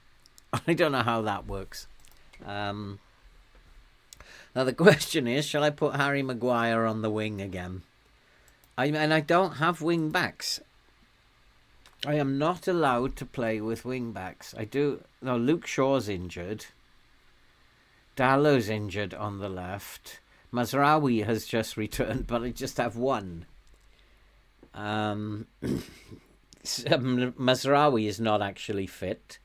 I don't know how that works. Now the question is, shall I put Harry Maguire on the wing again? And I don't have wing backs. I am not allowed to play with wing backs. I do. No, Luke Shaw's injured. Dallow's injured on the left. Mazraoui has just returned, but I just have one. Mazraoui is not actually fit.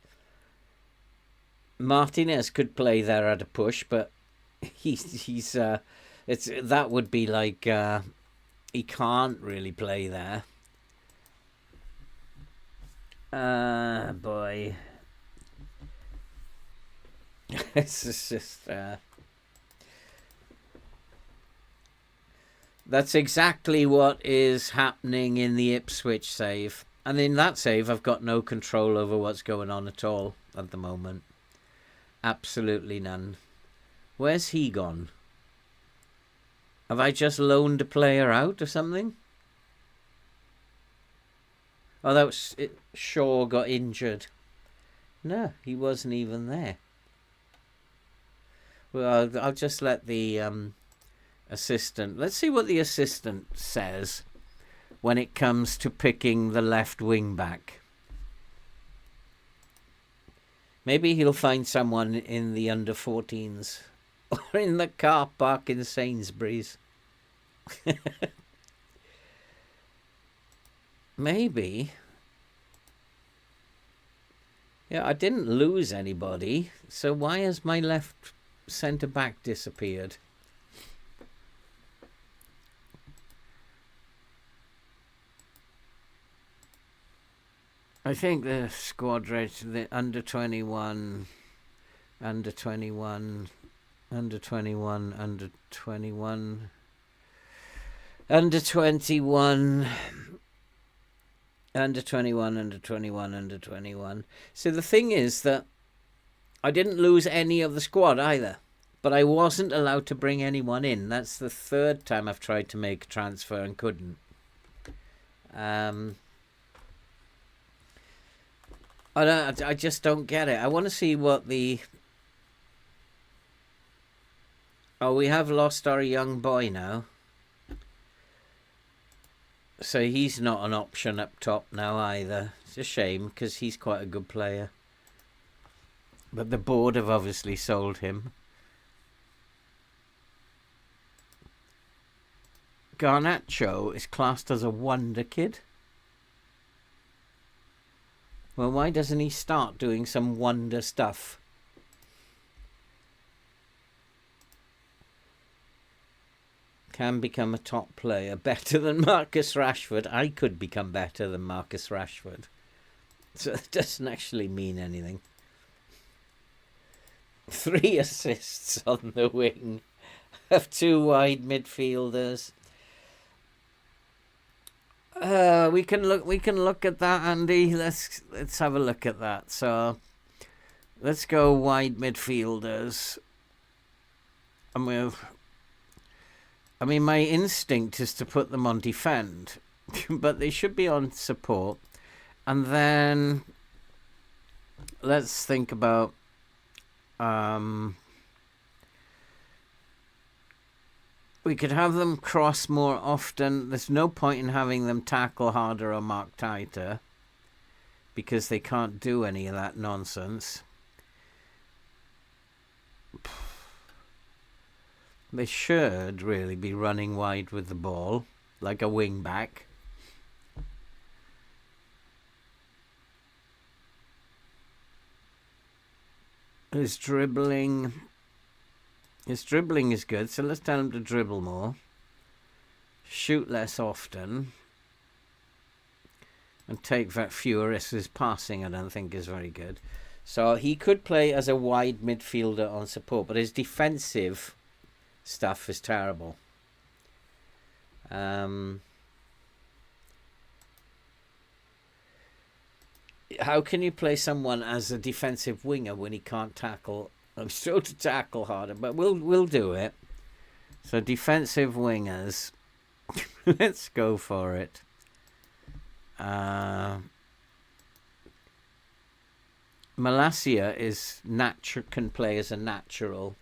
Martinez could play there at a push, but that would be like he can't really play there. Boy. It's just that's exactly what is happening in the Ipswich save. And in that save, I've got no control over what's going on at all at the moment. Absolutely none. Where's he gone? Have I just loaned a player out or something? Oh, that was it. Shaw got injured. No, he wasn't even there. Well, I'll just let the assistant... Let's see what the assistant says when it comes to picking the left wing back. Maybe he'll find someone in the under-14s or in the car park in Sainsbury's. Maybe. Yeah, I didn't lose anybody, so why has my left centre-back disappeared? I think the squad rate, the under-21, under-21, under-21, under-21, under-21... Under-21, under-21, under-21. So the thing is that I didn't lose any of the squad either. But I wasn't allowed to bring anyone in. That's the third time I've tried to make a transfer and couldn't. I just don't get it. I want to see what the... Oh, we have lost our young boy now. So he's not an option up top now either. It's a shame because he's quite a good player. But the board have obviously sold him. Garnacho is classed as a wonder kid. Well, why doesn't he start doing some wonder stuff? Can become a top player, better than Marcus Rashford. I could become better than Marcus Rashford. So it doesn't actually mean anything. 3 assists on the wing of 2 wide midfielders. We can look at that, Andy. Let's have a look at that. So let's go wide midfielders. I mean, my instinct is to put them on defend, but they should be on support. And then let's think about we could have them cross more often. There's no point in having them tackle harder or mark tighter because they can't do any of that nonsense. They should really be running wide with the ball, like a wing back. His dribbling is good, so let's tell him to dribble more. Shoot less often. And take fewer risks. His passing, I don't think, is very good. So he could play as a wide midfielder on support, but his defensive stuff is terrible. How can you play someone as a defensive winger when he can't tackle? I'm still to tackle harder, but we'll do it. So defensive wingers, let's go for it. Malacia can play as a natural,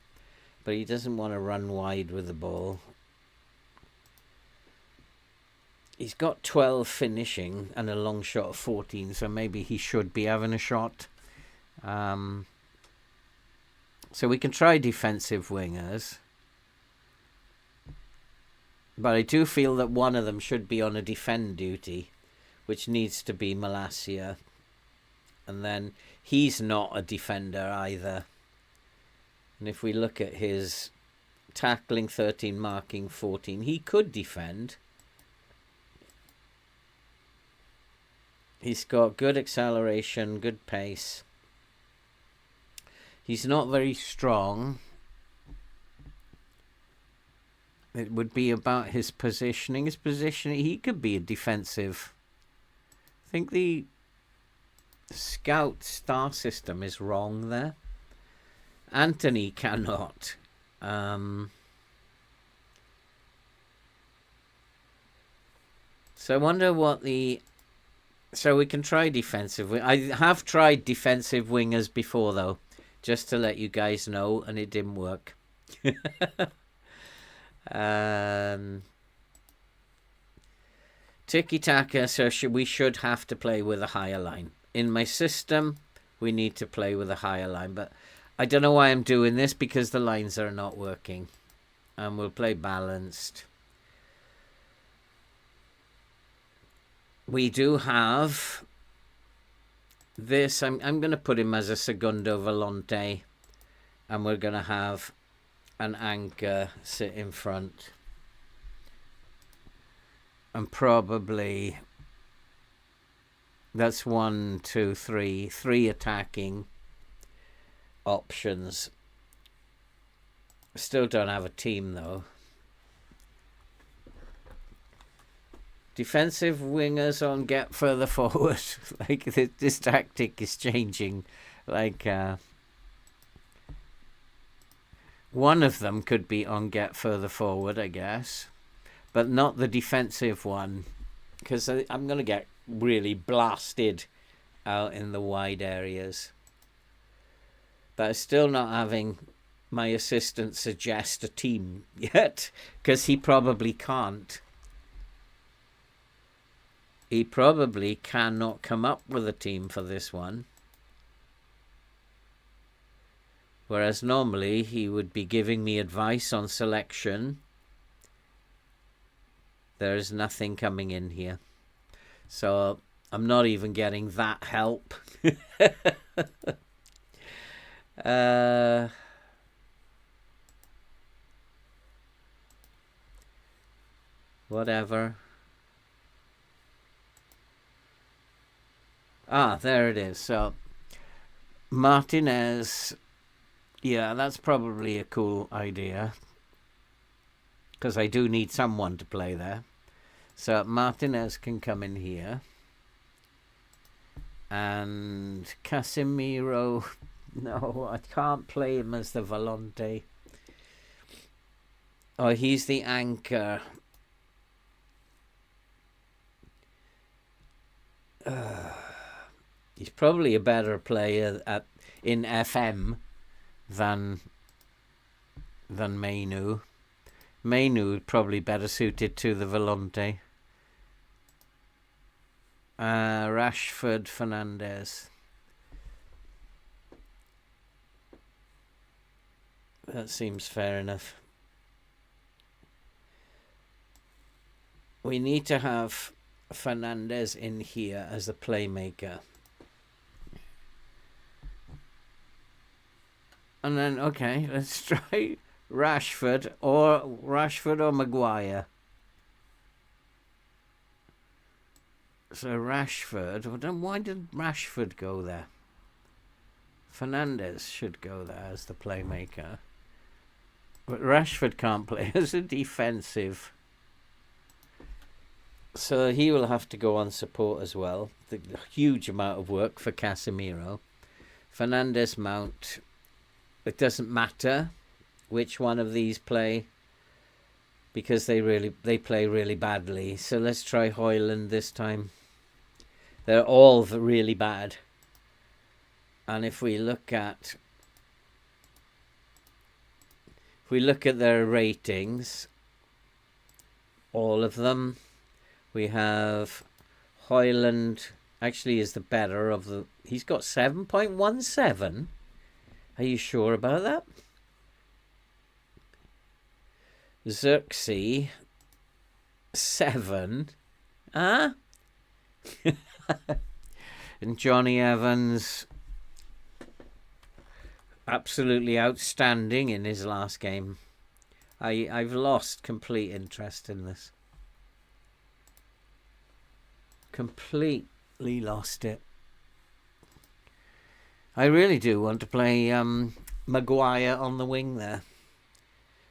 but he doesn't want to run wide with the ball. He's got 12 finishing and a long shot of 14, so maybe he should be having a shot. So we can try defensive wingers. But I do feel that one of them should be on a defend duty, which needs to be Malacia. And then he's not a defender either. And if we look at his tackling 13, marking 14, he could defend. He's got good acceleration, good pace. He's not very strong. It would be about his positioning. He could be a defensive. I think the scout star system is wrong there. Anthony cannot. So I wonder what the... So we can try defensive. I have tried defensive wingers before, though, just to let you guys know, and it didn't work. Tiki-taka, so we should have to play with a higher line. In my system, we need to play with a higher line, but I don't know why I'm doing this, because the lines are not working. And we'll play balanced. We do have this. I'm going to put him as a segundo volante, and we're going to have an anchor sit in front, and probably that's 3 attacking options. Still don't have a team though. Defensive wingers on get further forward. Like this tactic is changing. Like one of them could be on get further forward, I guess, but not the defensive one, because I'm going to get really blasted out in the wide areas. But I'm still not having my assistant suggest a team yet, because he probably can't. he probably cannot come up with a team for this one. Whereas normally he would be giving me advice on selection. There is nothing coming in here. So I'm not even getting that help. Whatever. Ah, there it is. So Martinez, yeah, that's probably a cool idea, because I do need someone to play there. So Martinez can come in here. And Casemiro, no, I can't play him as the volante. Oh, he's the anchor. He's probably a better player in FM than Mainu. Mainu probably better suited to the volante. Rashford, Fernandez. That seems fair enough. We need to have Fernandez in here as the playmaker. And then, okay, let's try Rashford or Maguire. So Rashford, well, then why did Rashford go there? Fernandez should go there as the playmaker. But Rashford can't play as a defensive. So he will have to go on support as well. The huge amount of work for Casemiro. Fernandez, Mount. It doesn't matter which one of these play, because they play really badly. So let's try Højlund this time. They're all really bad. And if we look at their ratings, all of them, we have Højlund actually is the better of the. He's got 7.17. Are you sure about that? Xerxes 7. Huh? And Johnny Evans, absolutely outstanding in his last game. I've lost complete interest in this. Completely lost it. I really do want to play Maguire on the wing there.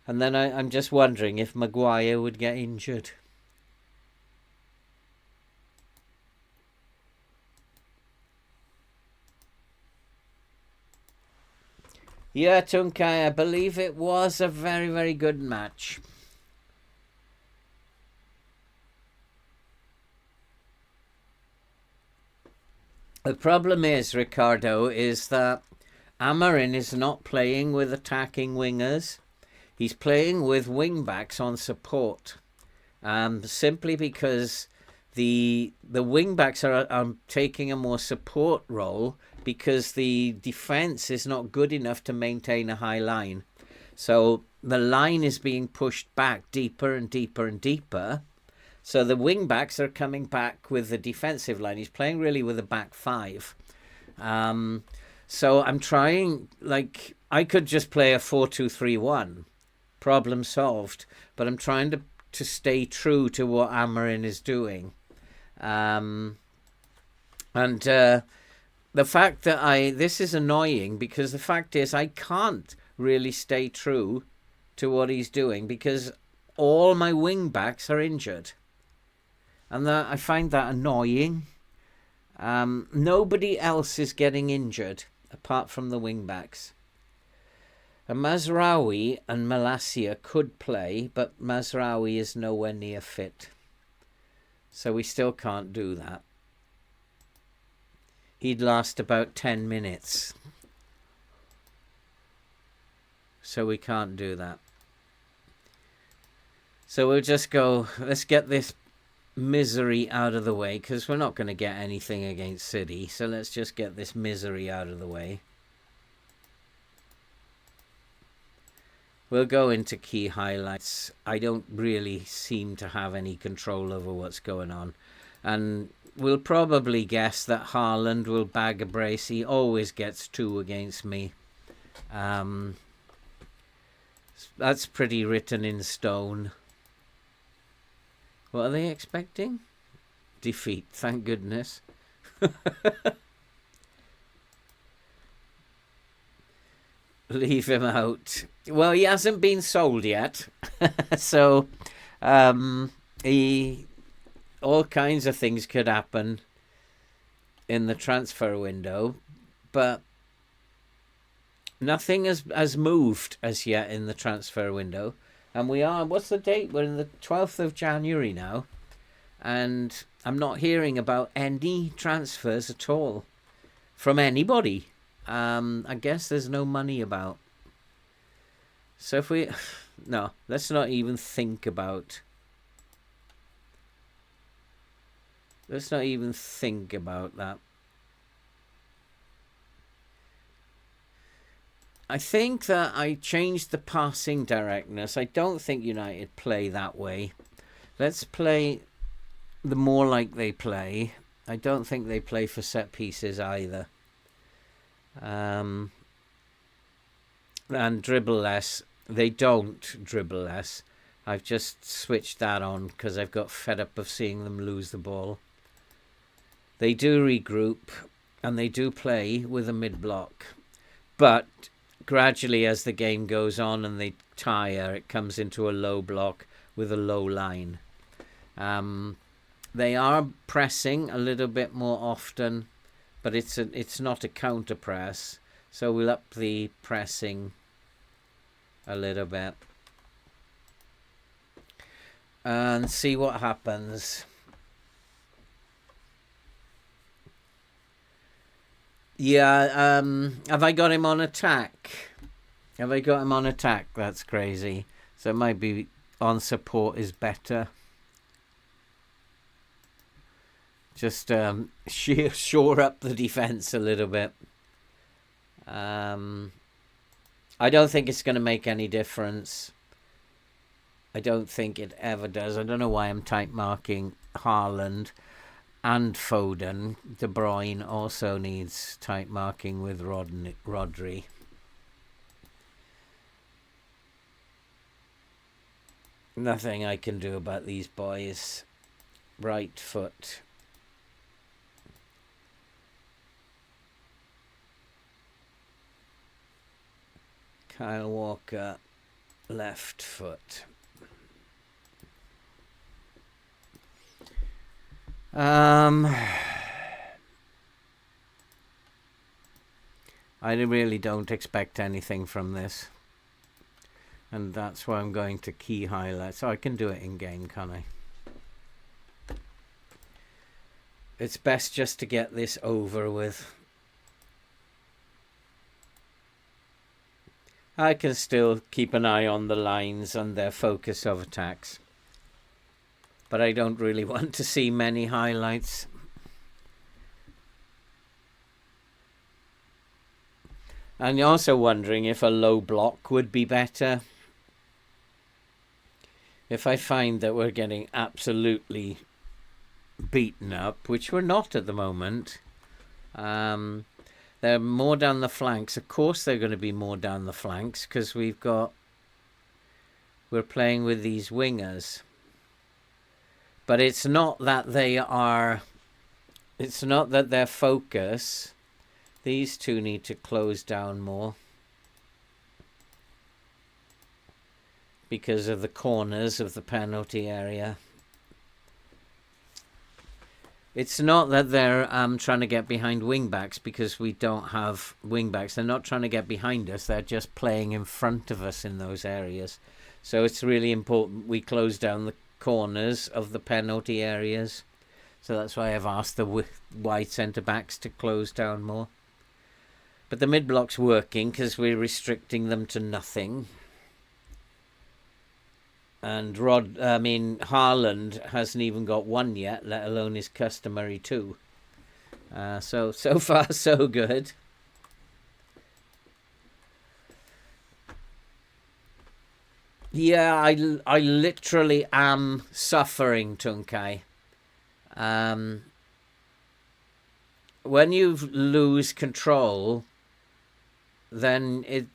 And then I'm just wondering if Maguire would get injured. Yeah, Tunkai, I believe it was a very, very good match. The problem is, Ricardo, is that Amorim is not playing with attacking wingers. He's playing with wing-backs on support. Simply because the wing-backs are taking a more support role, because the defense is not good enough to maintain a high line. So the line is being pushed back deeper and deeper and deeper. So the wing-backs are coming back with the defensive line. He's playing really with a back five. So I'm trying, I could just play a 4-2-3-1. Problem solved. But I'm trying to stay true to what Amorim is doing. The fact that this is annoying, because the fact is I can't really stay true to what he's doing, because all my wing backs are injured. And I find that annoying. Nobody else is getting injured apart from the wing backs. And Mazraoui and Malacia could play, but Mazraoui is nowhere near fit. So we still can't do that. He'd last about 10 minutes. So we can't do that. So we'll just go, let's get this misery out of the way, because we're not going to get anything against City. So let's just get this misery out of the way. We'll go into key highlights. I don't really seem to have any control over what's going on. And we'll probably guess that Haaland will bag a brace. He always gets 2 against me. That's pretty written in stone. What are they expecting? Defeat, thank goodness. Leave him out. Well, he hasn't been sold yet. So, all kinds of things could happen in the transfer window. But nothing has moved as yet in the transfer window. And we are, what's the date? We're in the 12th of January now. And I'm not hearing about any transfers at all from anybody. I guess there's no money about. So if we... No, let's not even think about... Let's not even think about that. I think that I changed the passing directness. I don't think United play that way. Let's play the more like they play. I don't think they play for set pieces either. And dribble less. They don't dribble less. I've just switched that on because I've got fed up of seeing them lose the ball. They do regroup and they do play with a mid-block. But gradually as the game goes on and they tire, it comes into a low block with a low line. They are pressing a little bit more often, but it's not a counter press. So we'll up the pressing a little bit and see what happens. Yeah, have I got him on attack? Have I got him on attack? That's crazy. So it might be on support is better. Just shore up the defense a little bit. I don't think it's going to make any difference. I don't think it ever does. I don't know why I'm type marking Haaland and Foden. De Bruyne also needs type marking with Rodri. Nothing I can do about these boys. Right foot. Kyle Walker, left foot. I really don't expect anything from this. And that's why I'm going to key highlights. So I can do it in game, can't I? It's best just to get this over with. I can still keep an eye on the lines and their focus of attacks. But I don't really want to see many highlights. And you're also wondering if a low block would be better. If I find that we're getting absolutely beaten up, which we're not at the moment, they're more down the flanks. Of course they're going to be more down the flanks because we're playing with these wingers. But it's not that it's not that their focus. These two need to close down more because of the corners of the penalty area. It's not that they're trying to get behind wing-backs because we don't have wing-backs. They're not trying to get behind us. They're just playing in front of us in those areas. So it's really important we close down the corners of the penalty areas. So that's why I've asked the wide centre-backs to close down more. But the mid-block's working because we're restricting them to nothing. And Haaland hasn't even got one yet, let alone his customary two. So far so good. Yeah, I literally am suffering, Tunkai. When you lose control, then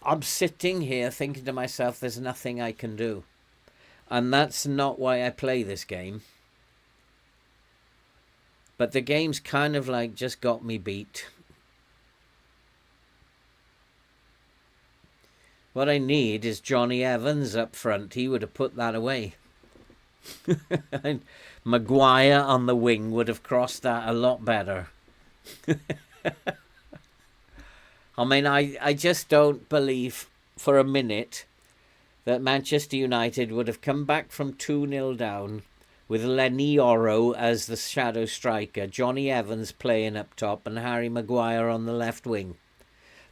I'm sitting here thinking to myself, there's nothing I can do. And that's not why I play this game. But the game's kind of like just got me beat. What I need is Johnny Evans up front. He would have put that away. Maguire on the wing would have crossed that a lot better. I mean, I just don't believe for a minute that Manchester United would have come back from 2-0 down with Lenny Oro as the shadow striker, Johnny Evans playing up top and Harry Maguire on the left wing.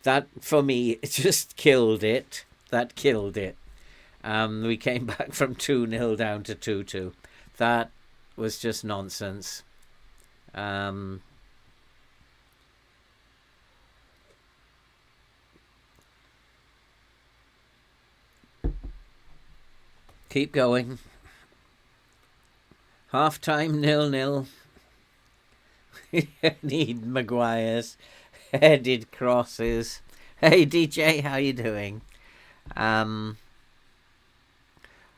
That, for me, it just killed it. That killed it. We came back from 2-0 down to 2-2. That was just nonsense. Keep going. Half-time 0-0. Need Maguire's headed crosses. Hey DJ, how you doing? I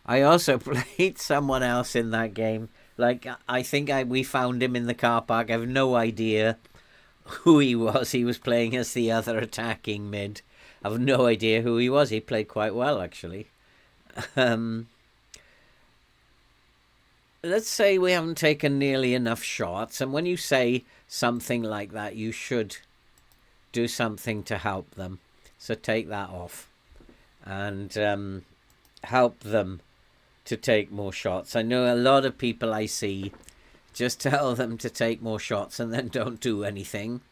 also played someone else in that game. Like, I think we found him in the car park. I have no idea who he was. He was playing as the other attacking mid. I have no idea who he was. He played quite well, actually. Let's say we haven't taken nearly enough shots. And when you say something like that, you should do something to help them. So take that off and help them to take more shots. I know a lot of people I see just tell them to take more shots and then don't do anything.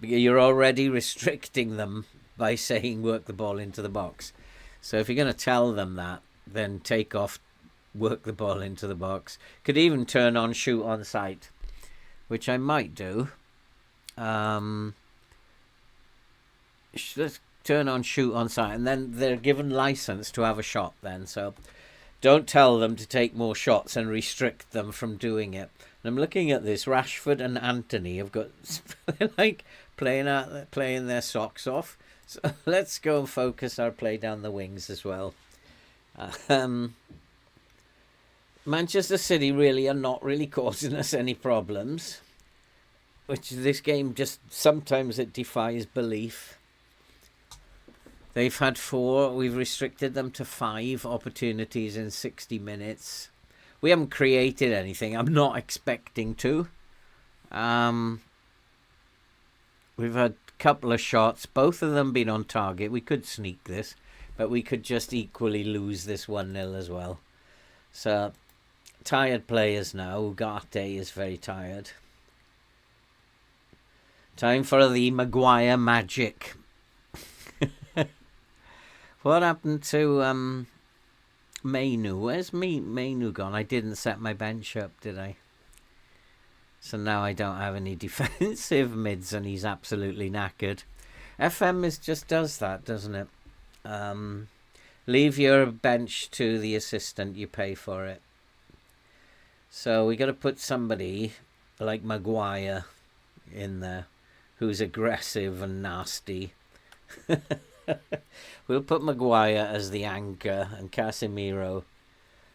You're already restricting them by saying work the ball into the box. So if you're going to tell them that, then take off, work the ball into the box. Could even turn on shoot on sight, which I might do. Let's turn on shoot on sight, and then they're given license to have a shot then. So don't tell them to take more shots and restrict them from doing it. And I'm looking at this. Rashford and Anthony have got like playing their socks off. So let's go and focus our play down the wings as well. Manchester City really are not really causing us any problems, which this game just sometimes it defies belief. They've had 4. We've restricted them to 5 opportunities in 60 minutes. We haven't created anything. I'm not expecting to. We've had a couple of shots. Both of them been on target. We could sneak this, but we could just equally lose this 1-0 as well. So, tired players now. Ugarte is very tired. Time for the Maguire magic. What happened to Mainu? Where's Mainu gone? I didn't set my bench up, did I? So now I don't have any defensive mids and he's absolutely knackered. FM just does that, doesn't it? Leave your bench to the assistant, you pay for it. So we got to put somebody like Maguire in there who's aggressive and nasty. We'll put Maguire as the anchor, and Casemiro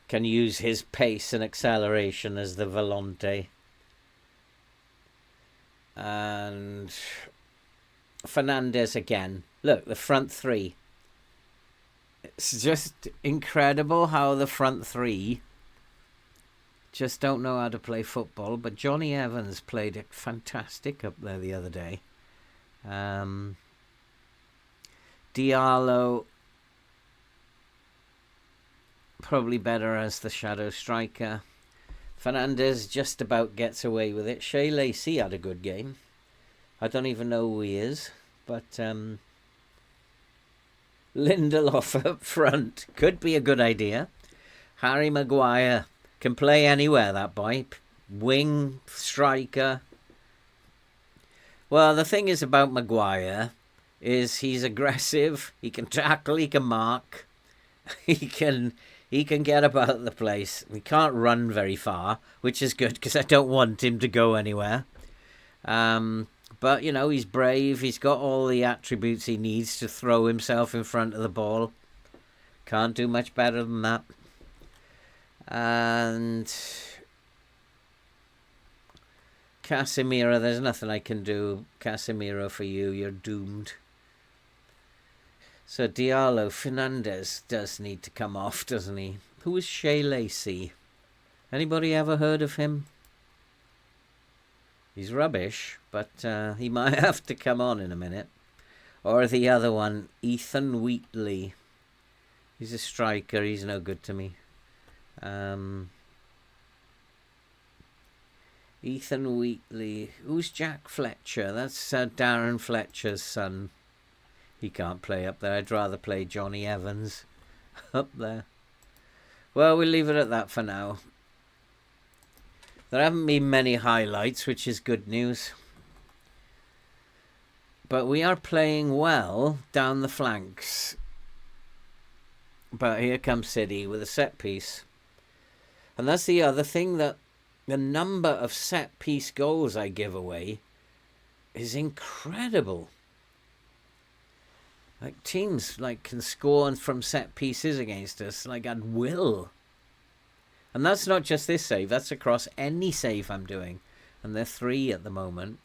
can use his pace and acceleration as the volante. And Fernandes again. Look, the front 3. It's just incredible how the front 3 just don't know how to play football. But Johnny Evans played it fantastic up there the other day. Diallo probably better as the shadow striker. Fernandes just about gets away with it. Shea Lacey had a good game. I don't even know who he is, but Lindelof up front could be a good idea. Harry Maguire can play anywhere, that boy. Wing, striker. Well, the thing is about Maguire is he's aggressive, he can tackle, he can mark, he can get about the place. He can't run very far, which is good because I don't want him to go anywhere. But, you know, he's brave. He's got all the attributes he needs to throw himself in front of the ball. Can't do much better than that. And Casemiro, there's nothing I can do. Casemiro, for you, you're doomed. So Diallo, Fernandes does need to come off, doesn't he? Who is Shea Lacey? Anybody ever heard of him? He's rubbish, but he might have to come on in a minute. Or the other one, Ethan Wheatley. He's a striker, he's no good to me. Ethan Wheatley. Who's Jack Fletcher? That's Darren Fletcher's son. He can't play up there. I'd rather play Johnny Evans up there. Well, we'll leave it at that for now. There haven't been many highlights, which is good news. But we are playing well down the flanks. But here comes City with a set piece. And that's the other thing, that the number of set piece goals I give away is incredible. Like, teams can score from set pieces against us at will. And that's not just this save, that's across any save I'm doing. And they're 3 at the moment.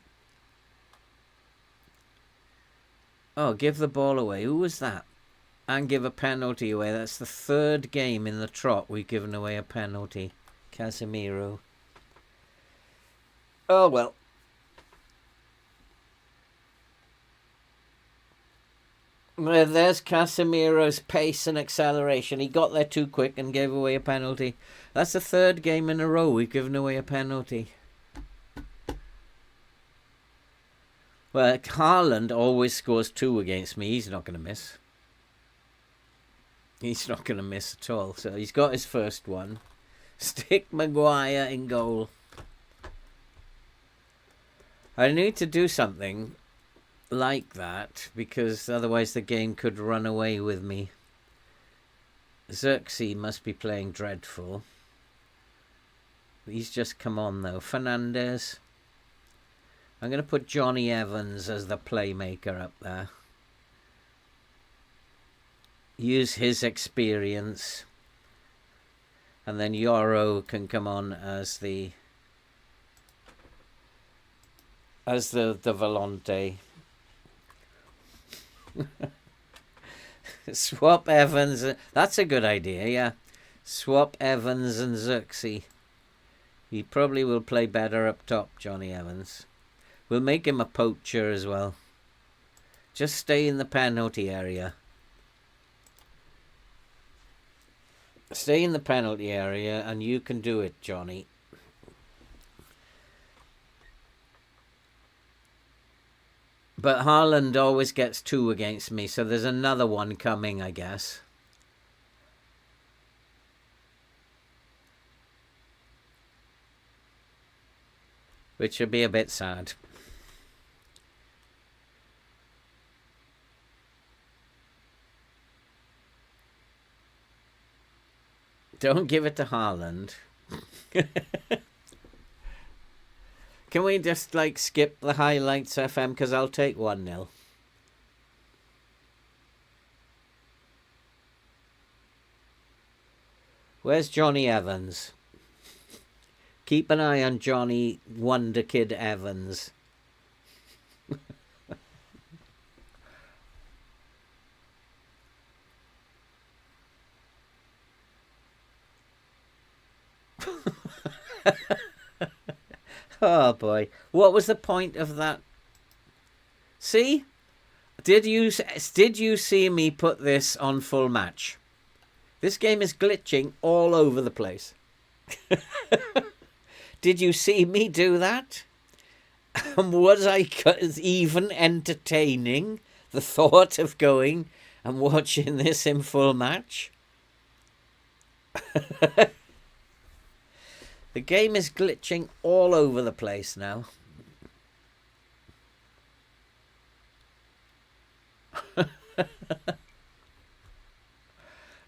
Oh, give the ball away. Who was that? And give a penalty away. That's the 3rd game in the trot we've given away a penalty. Casemiro. Oh, well. There's Casemiro's pace and acceleration. He got there too quick and gave away a penalty. That's the 3rd game in a row we've given away a penalty. Well, Haaland always scores 2 against me. He's not going to miss. He's not going to miss at all. So he's got his first one. Stick Maguire in goal. I need to do something like that, because otherwise the game could run away with me. Xerxes must be playing dreadful. He's just come on though. Fernandes. I'm going to put Johnny Evans as the playmaker up there. Use his experience. And then Yoro can come on as the volante. Swap Evans. That's a good idea, yeah. Swap Evans and Xerxes. He probably will play better up top, Johnny Evans. We'll make him a poacher as well. Just stay in the penalty area. Stay in the penalty area and you can do it, Johnny. But Haaland always gets 2 against me, so there's another one coming, I guess. Which would be a bit sad. Don't give it to Haaland. Can we just skip the highlights, FM? Because I'll take 1-0. Where's Johnny Evans? Keep an eye on Johnny Wonder Kid Evans. Oh boy, what was the point of that? See, did you see me put this on full match? This game is glitching all over the place. Did you see me do that? And was I even entertaining the thought of going and watching this in full match? The game is glitching all over the place now.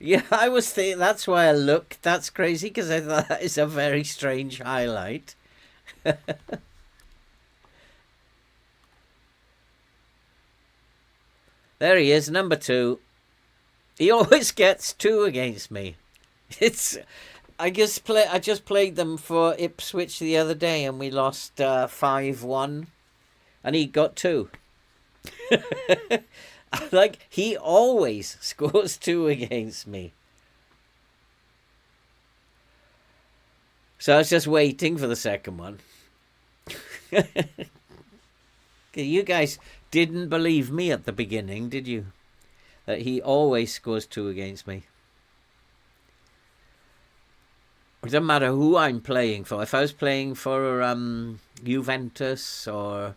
Yeah, I was thinking, that's why I looked. That's crazy, because I thought that is a very strange highlight. There he is, number 2. He always gets 2 against me. I just played them for Ipswich the other day, and we lost 5-1, and he got 2. Like, he always scores 2 against me. So I was just waiting for the second one. You guys didn't believe me at the beginning, did you? That he always scores 2 against me. It doesn't matter who I'm playing for. If I was playing for Juventus or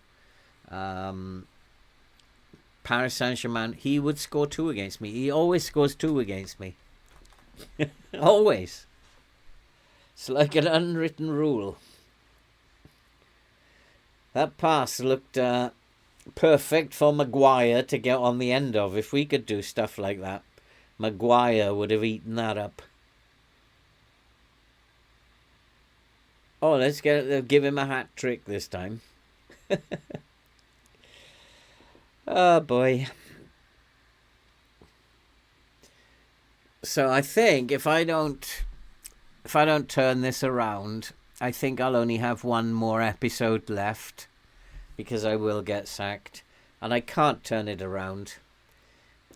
Paris Saint-Germain, he would score 2 against me. He always scores 2 against me. Always. It's like an unwritten rule. That pass looked perfect for Maguire to get on the end of. If we could do stuff like that, Maguire would have eaten that up. Oh, let's give him a hat trick this time. Oh boy. So I think if I don't turn this around, I think I'll only have one more episode left, because I will get sacked, and I can't turn it around.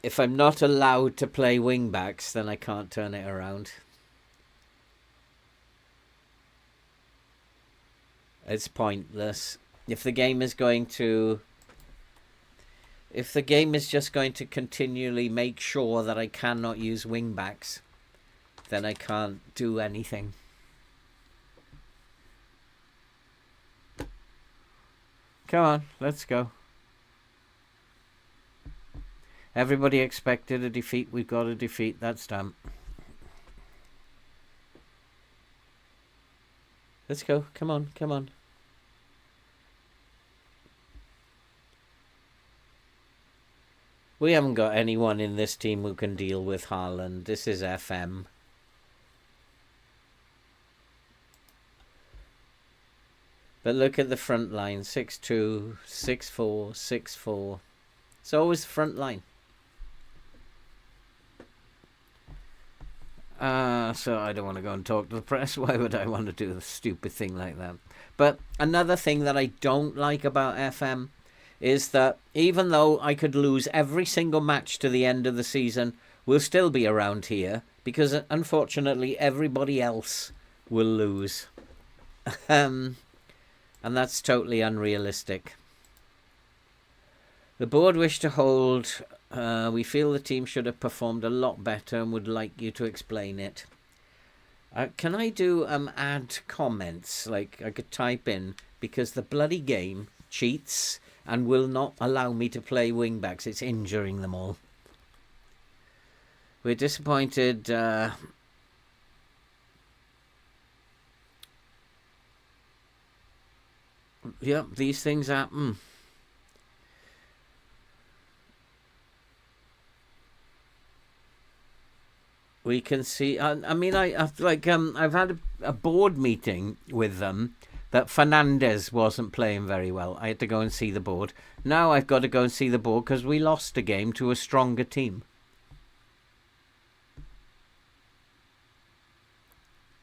If I'm not allowed to play wing backs, then I can't turn it around. It's pointless. If the game is just going to continually make sure that I cannot use wing backs, then I can't do anything. Come on, let's go. Everybody expected a defeat. We've got a defeat. That's done. Let's go. Come on, come on. We haven't got anyone in this team who can deal with Haaland. This is FM. But look at the front line. 6-2, 6-4, 6-4. It's always the front line. So I don't want to go and talk to the press. Why would I want to do a stupid thing like that? But another thing that I don't like about FM is that even though I could lose every single match to the end of the season, we'll still be around here, because unfortunately everybody else will lose. And that's totally unrealistic. The board wish to hold. We feel the team should have performed a lot better and would like you to explain it. Can I do add comments? Like, I could type in, because the bloody game cheats and will not allow me to play wingbacks. It's injuring them all. We're disappointed. Yeah, these things happen. We can see. I mean, I've had a board meeting with them that Fernandez wasn't playing very well. I had to go and see the board. Now I've got to go and see the board because we lost a game to a stronger team.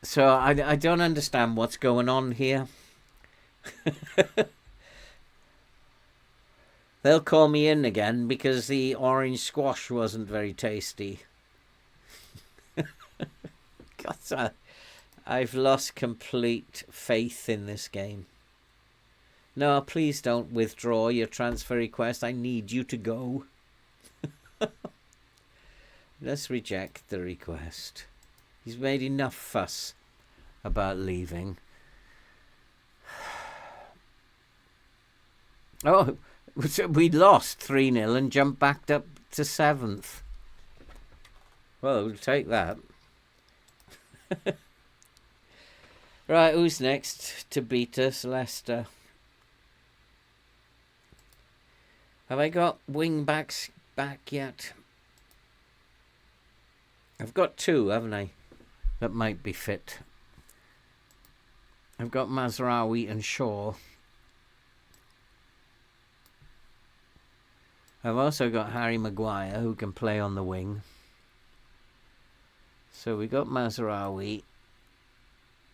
So I don't understand what's going on here. They'll call me in again because the orange squash wasn't very tasty. God, I've lost complete faith in this game. No, please don't withdraw your transfer request. I need you to go. Let's reject the request. He's made enough fuss about leaving. Oh, we lost 3-0 and jumped back up to 7th. Well, we'll take that. Right, who's next to beat us? Leicester. Have I got wing backs back yet? I've got two, haven't I? That might be fit. I've got Mazraoui and Shaw. I've also got Harry Maguire, who can play on the wing. So we got Mazraoui.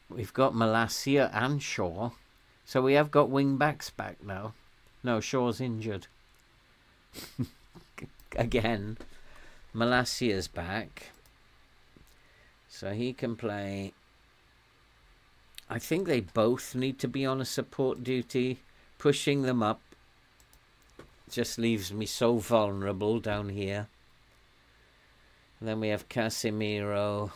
We've got Malacia and Shaw. So we have got wing backs back now. No, Shaw's injured. Again, Malacia's back. So he can play. I think they both need to be on a support duty. Pushing them up just leaves me so vulnerable down here. And then we have Casemiro.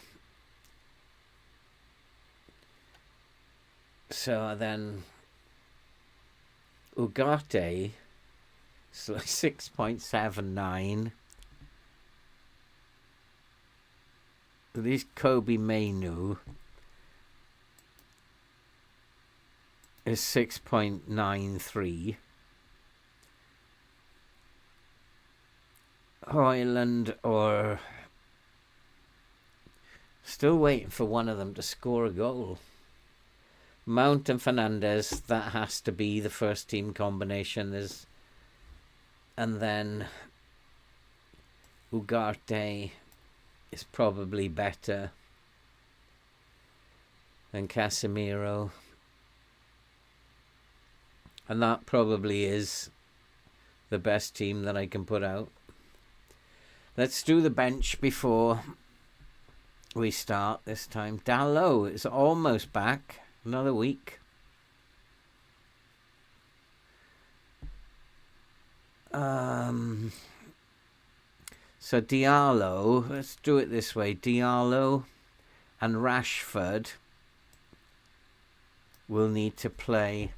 So then Ugarte is like 6.79. This Kobe Mainu is 6.93. Hoyland or... Still waiting for one of them to score a goal. Mount and Fernandez, that has to be the first team combination. And then Ugarte is probably better than Casemiro. And that probably is the best team that I can put out. Let's do the bench before we start this time. Dalot is almost back. Another week. So Diallo, let's do it this way. Diallo and Rashford will need to play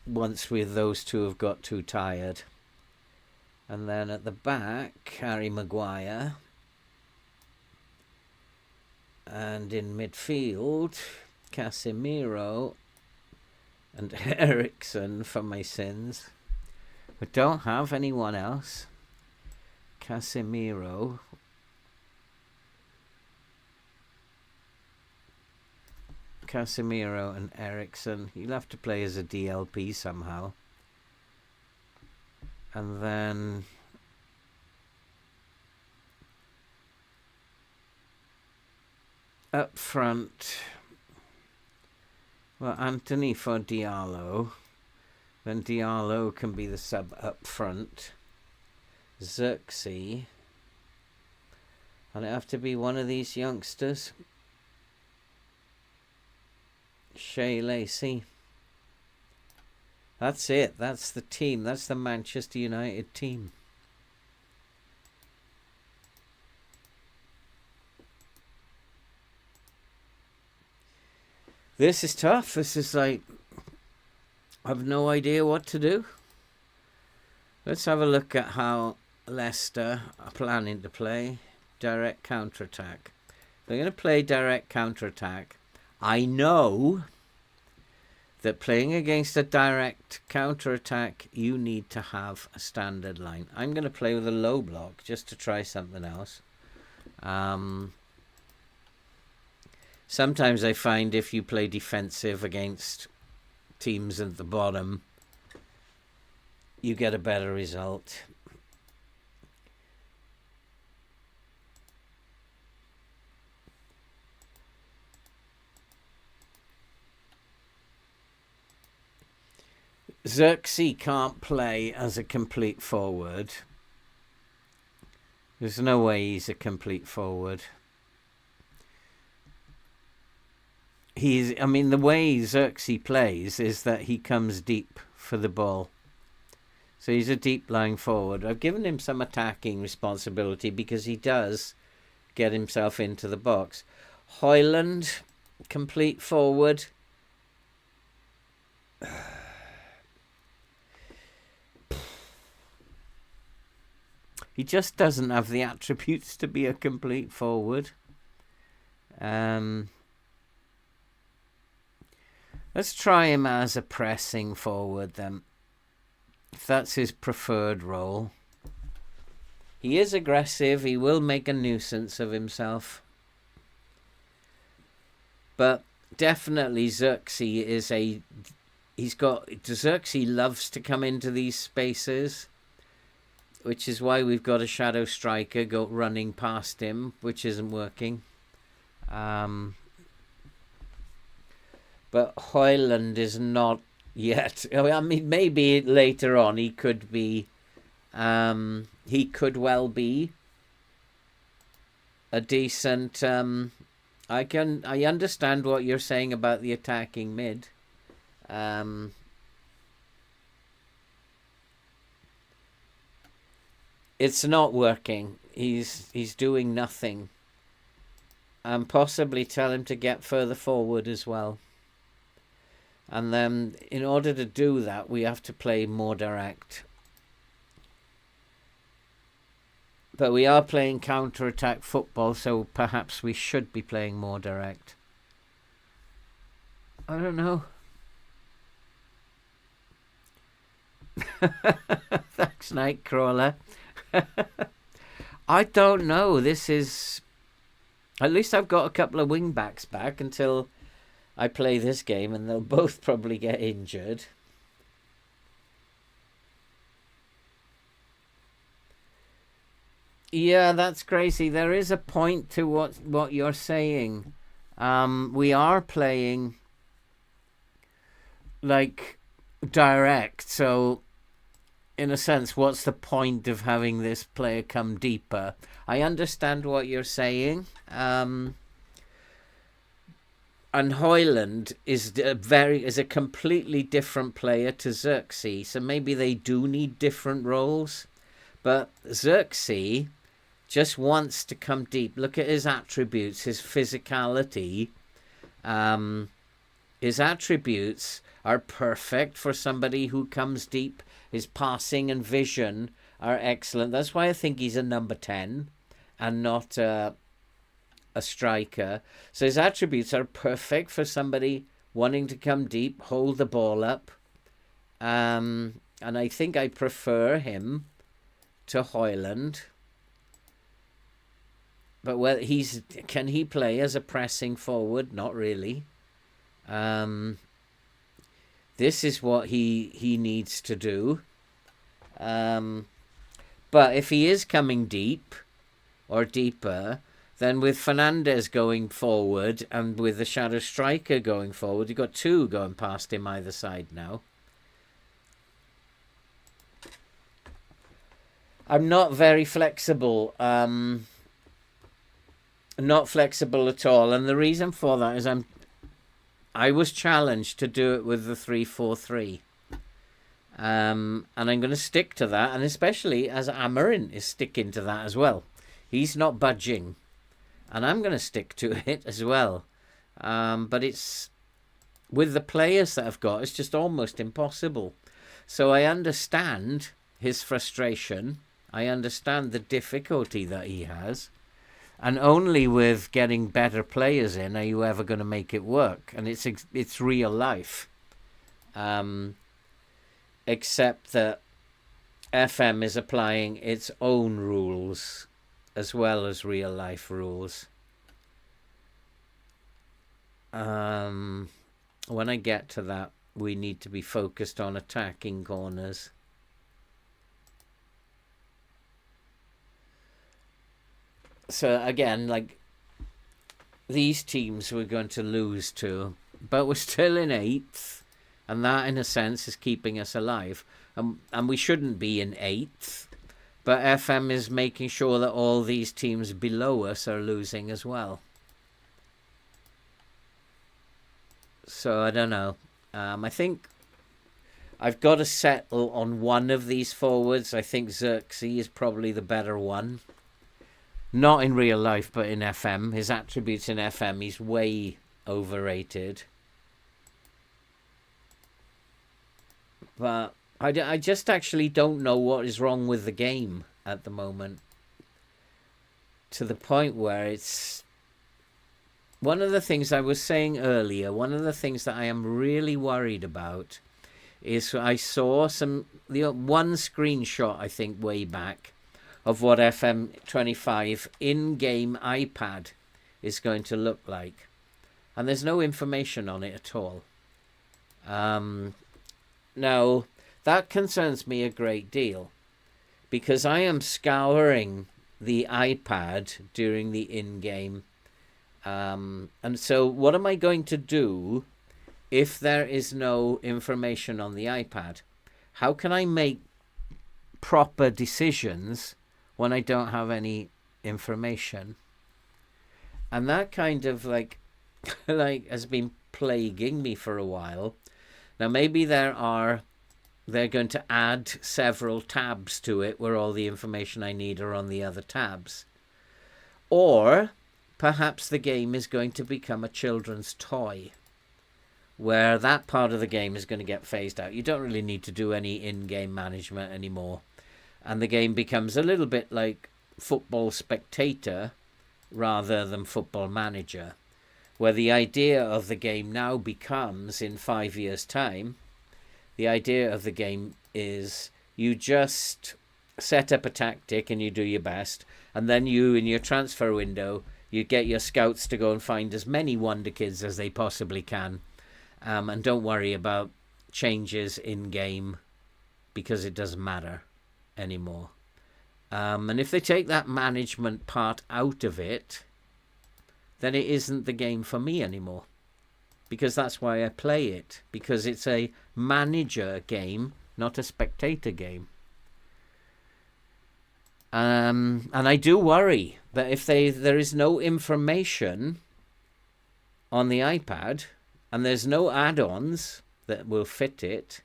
once those two have got too tired. And then at the back, Harry Maguire. And in midfield, Casemiro and Eriksen for my sins. I don't have anyone else. Casemiro. And Eriksen. He'll have to play as a DLP somehow. And then up front, well, Anthony for Diallo. Then Diallo can be the sub up front. Xerxes. And it have to be one of these youngsters. Shea Lacey. That's it. That's the team. That's the Manchester United team. This is tough. This is like, I have no idea what to do. Let's have a look at how Leicester are planning to play. Direct counter-attack. They're going to play direct counter-attack. I know that playing against a direct counter-attack, you need to have a standard line. I'm going to play with a low block just to try something else. Sometimes I find if you play defensive against teams at the bottom, you get a better result. Xerxes can't play as a complete forward. There's no way he's a complete forward. The way Xerxes plays is that he comes deep for the ball. So he's a deep lying forward. I've given him some attacking responsibility because he does get himself into the box. Hoyland, complete forward. He just doesn't have the attributes to be a complete forward. Let's try him as a pressing forward then. If that's his preferred role. He is aggressive. He will make a nuisance of himself. But definitely Xerxes is a... Xerxes loves to come into these spaces, which is why we've got a shadow striker running past him, which isn't working. But Højlund is not yet. I mean, maybe later on he could be... he could well be a decent... I understand what you're saying about the attacking mid. It's not working. He's doing nothing. And possibly tell him to get further forward as well. And then in order to do that, we have to play more direct. But we are playing counter-attack football, so perhaps we should be playing more direct. I don't know. Thanks, Nightcrawler. I don't know. This is... At least I've got a couple of wing-backs back until I play this game, and they'll both probably get injured. Yeah, that's crazy. There is a point to what you're saying. We are playing like direct, so in a sense, what's the point of having this player come deeper? I understand what you're saying. And Højlund is a completely different player to Xerxes, so maybe they do need different roles. But Xerxes just wants to come deep. Look at his attributes, his physicality. His attributes are perfect for somebody who comes deep. His passing and vision are excellent. That's why I think he's a number 10 and not a striker. So his attributes are perfect for somebody wanting to come deep, hold the ball up. And I think I prefer him to Højlund. But can he play as a pressing forward? Not really. This is what he needs to do. But if he is coming deep or deeper, then with Fernandes going forward and with the shadow striker going forward, you've got two going past him either side now. I'm not very flexible. Not flexible at all. And the reason for that is I was challenged to do it with the 3-4-3. And I'm going to stick to that. And especially as Amorim is sticking to that as well. He's not budging. And I'm going to stick to it as well. But it's... With the players that I've got, it's just almost impossible. So I understand his frustration. I understand the difficulty that he has. And only with getting better players in are you ever going to make it work. And it's real life. Except that FM is applying its own rules as well as real life rules. When I get to that, we need to be focused on attacking corners. So again, like, these teams we're going to lose to, but we're still in 8th, and that in a sense is keeping us alive. And we shouldn't be in 8th, but FM is making sure that all these teams below us are losing as well. So I don't know. I think I've got to settle on one of these forwards. I think Xerxes is probably the better one. Not in real life, but in FM. His attributes in FM, he's way overrated. But I just actually don't know what is wrong with the game at the moment. To the point where it's... one of the things I was saying earlier, one of the things that I am really worried about is I saw one screenshot, I think, way back of what FM25 in-game iPad is going to look like. And there's no information on it at all. Now, that concerns me a great deal, because I am scouring the iPad during the in-game. And so what am I going to do if there is no information on the iPad? How can I make proper decisions when I don't have any information? And that kind of like has been plaguing me for a while. Now maybe they're going to add several tabs to it where all the information I need are on the other tabs. Or perhaps the game is going to become a children's toy, where that part of the game is going to get phased out. You don't really need to do any in-game management anymore. And the game becomes a little bit like Football Spectator rather than Football Manager, where the idea of the game now becomes, in 5 years' time, the idea of the game is you just set up a tactic and you do your best, and then you, in your transfer window, you get your scouts to go and find as many wonder kids as they possibly can, and don't worry about changes in game, because it doesn't matter anymore. And if they take that management part out of it, then it isn't the game for me anymore, because that's why I play it, because it's a manager game, not a spectator game. And I do worry that if there is no information on the iPad and there's no add-ons that will fit it,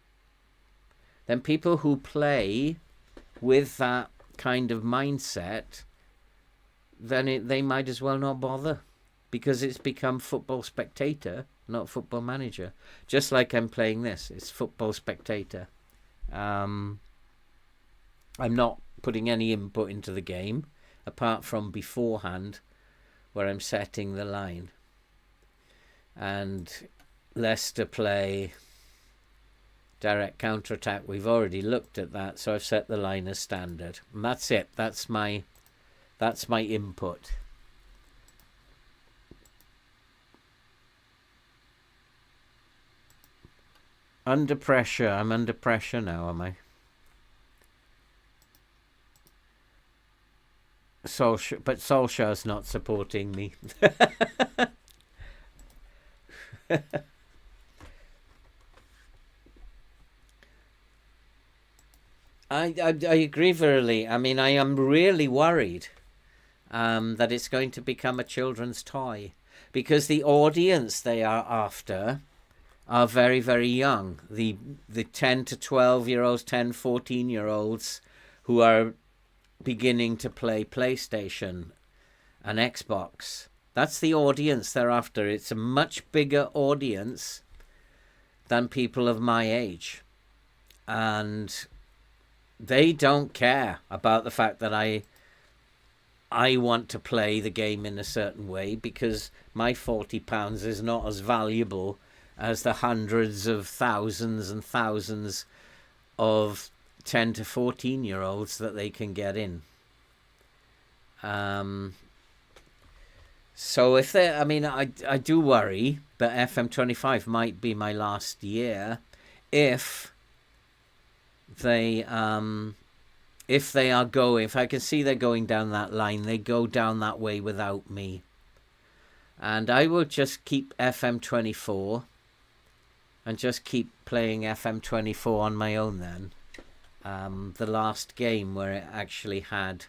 then people who play with that kind of mindset, then they might as well not bother, because it's become Football Spectator, not Football Manager. Just like I'm playing this, it's Football Spectator. I'm not putting any input into the game, apart from beforehand, where I'm setting the line. And Leicester play direct counter-attack. We've already looked at that, so I've set the line as standard. And that's it. That's my input. Under pressure. I'm under pressure now, am I? But Solskjaer's not supporting me. I agree, Verily. I mean, I am really worried that it's going to become a children's toy, because the audience they are after are very, very young. The 10 to 12-year-olds, 10, 14-year-olds who are beginning to play PlayStation and Xbox. That's the audience they're after. It's a much bigger audience than people of my age. And they don't care about the fact that I want to play the game in a certain way, because my £40 is not as valuable as the hundreds of thousands and thousands of 10 to 14-year-olds that they can get in. So if they, I mean, I do worry that FM25 might be my last year if they are going, if I can see they're going down that line, they go down that way without me. And I will just keep FM24 and just keep playing FM24 on my own then. The last game where it actually had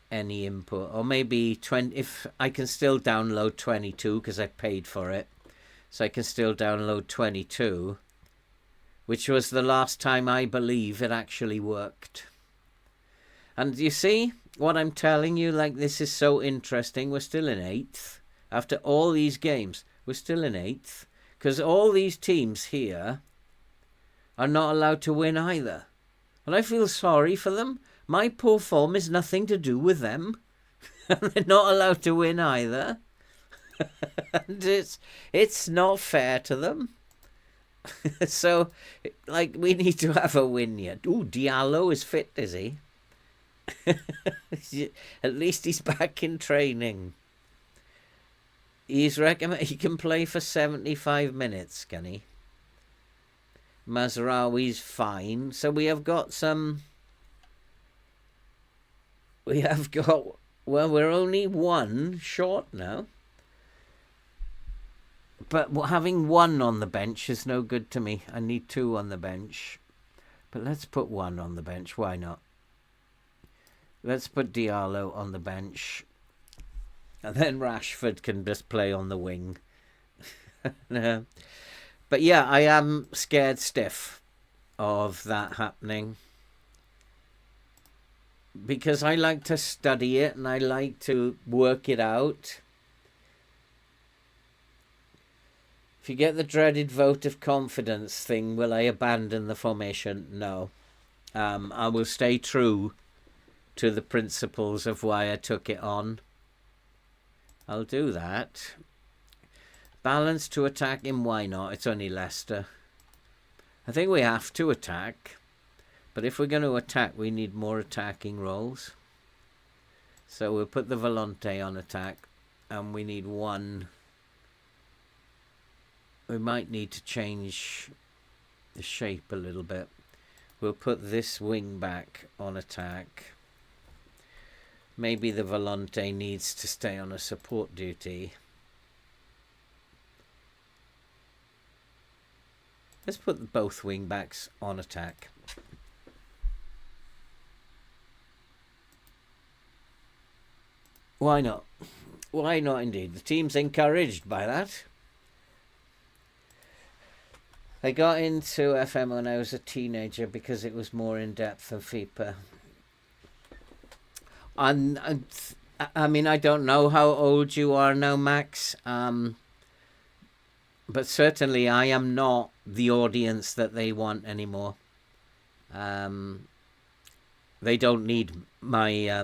any input, or maybe 20, if I can still download 22 because I paid for it, so I can still download 22, which was the last time I believe it actually worked. And you see what I'm telling you, like, this is so interesting. We're still in 8th after all these games. We're still in 8th because all these teams here are not allowed to win either, and I feel sorry for them. My poor form is nothing to do with them. They're not allowed to win either. And it's not fair to them. So, like, we need to have a win yet. Ooh, Diallo is fit, is he? At least he's back in training. He can play for 75 minutes, can he? Mazraoui's fine. So we have got some... We have got... Well, we're only one short now. But having one on the bench is no good to me. I need two on the bench. But let's put one on the bench. Why not? Let's put Diallo on the bench. And then Rashford can just play on the wing. But yeah, I am scared stiff of that happening. Because I like to study it and I like to work it out. If you get the dreaded vote of confidence thing, will I abandon the formation? No. I will stay true to the principles of why I took it on. I'll do that. Balance to attack him, why not? It's only Leicester. I think we have to attack. But if we're going to attack, we need more attacking roles. So we'll put the Volante on attack. And we need one... We might need to change the shape a little bit. We'll put this wing back on attack. Maybe the Volante needs to stay on a support duty. Let's put both wing backs on attack. Why not? Why not indeed? The team's encouraged by that. I got into FM when I was a teenager because it was more in-depth than FIFA. I mean, I don't know how old you are now, Max. But certainly I am not the audience that they want anymore. They don't need my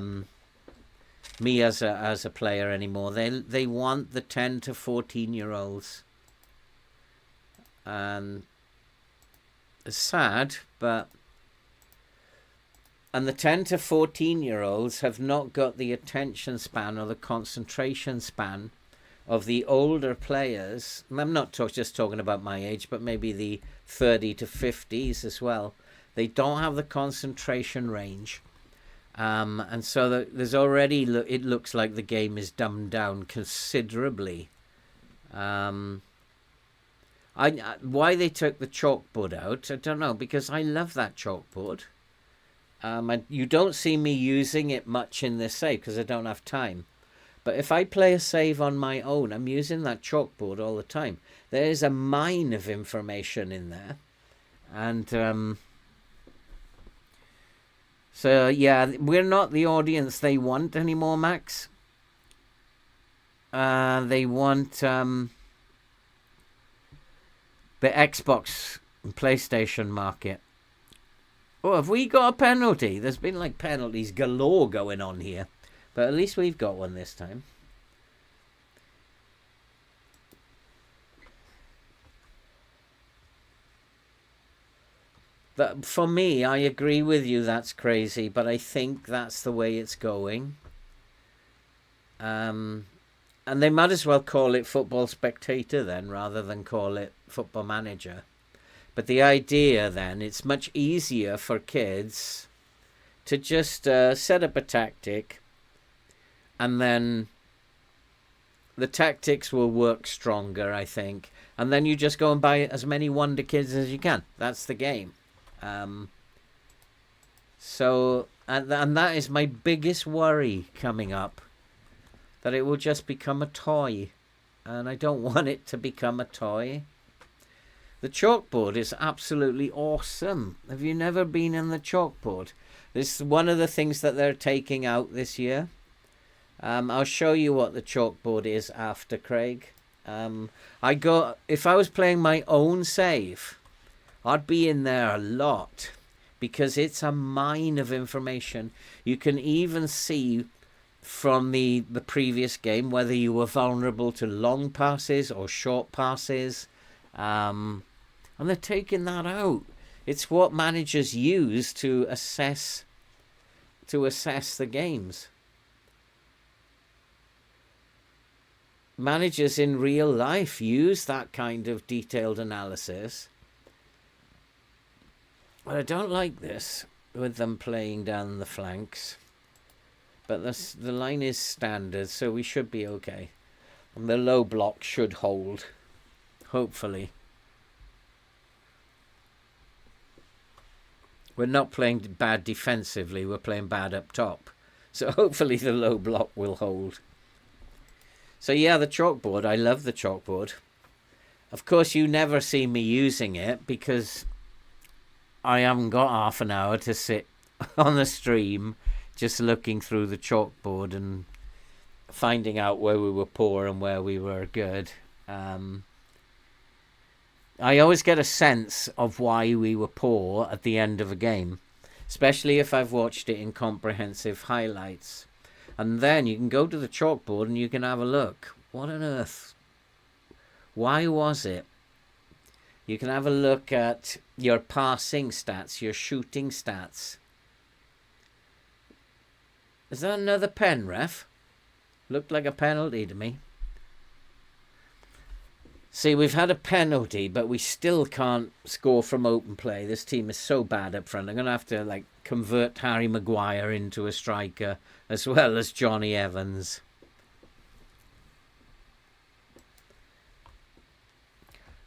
me as a player anymore. They want the 10 to 14-year-olds. It's sad, but... And the 10 to 14-year-olds have not got the attention span or the concentration span of the older players. I'm not just talking about my age, but maybe the 30 to 50s as well. They don't have the concentration range. And so there's already... It looks like the game is dumbed down considerably. Why they took the chalkboard out, I don't know, because I love that chalkboard. And you don't see me using it much in this save because I don't have time. But if I play a save on my own, I'm using that chalkboard all the time. There is a mine of information in there. And so, yeah, we're not the audience they want anymore, Max. They want... the Xbox and PlayStation market. Oh, have we got a penalty? There's been like penalties galore going on here. But at least we've got one this time. For me, I agree with you, that's crazy. But I think that's the way it's going. And they might as well call it Football Spectator then, rather than call it Football Manager. But the idea then, it's much easier for kids to just set up a tactic, and then the tactics will work stronger, I think. And then you just go and buy as many Wonder Kids as you can. That's the game. So, and that is my biggest worry coming up. That it will just become a toy. And I don't want it to become a toy. The chalkboard is absolutely awesome. Have you never been in the chalkboard? This is one of the things that they're taking out this year. I'll show you what the chalkboard is after, Craig. If I was playing my own save, I'd be in there a lot. Because it's a mine of information. You can even see from the previous game, whether you were vulnerable to long passes or short passes. And they're taking that out. It's what managers use to assess the games. Managers in real life use that kind of detailed analysis. But I don't like this with them playing down the flanks. But the line is standard, so we should be okay. And the low block should hold, hopefully. We're not playing bad defensively, we're playing bad up top. So hopefully the low block will hold. So yeah, the chalkboard, I love the chalkboard. Of course, you never see me using it because I haven't got half an hour to sit on the stream just looking through the chalkboard and finding out where we were poor and where we were good. I always get a sense of why we were poor at the end of a game, especially if I've watched it in comprehensive highlights. And then you can go to the chalkboard and you can have a look. What on earth? Why was it? You can have a look at your passing stats, your shooting stats. Is that another pen, ref? Looked like a penalty to me. See, we've had a penalty, but we still can't score from open play. This team is so bad up front. I'm going to have to convert Harry Maguire into a striker as well as Johnny Evans.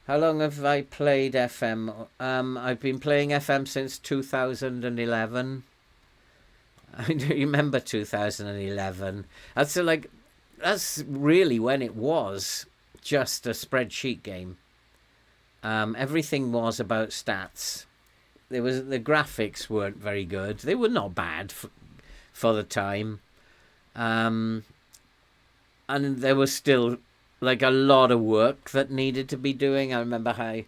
How long have I played FM? I've been playing FM since 2011. I do remember 2011. That's really when it was just a spreadsheet game. Everything was about stats. The graphics weren't very good. They were not bad for the time. And there was still a lot of work that needed to be doing. I remember how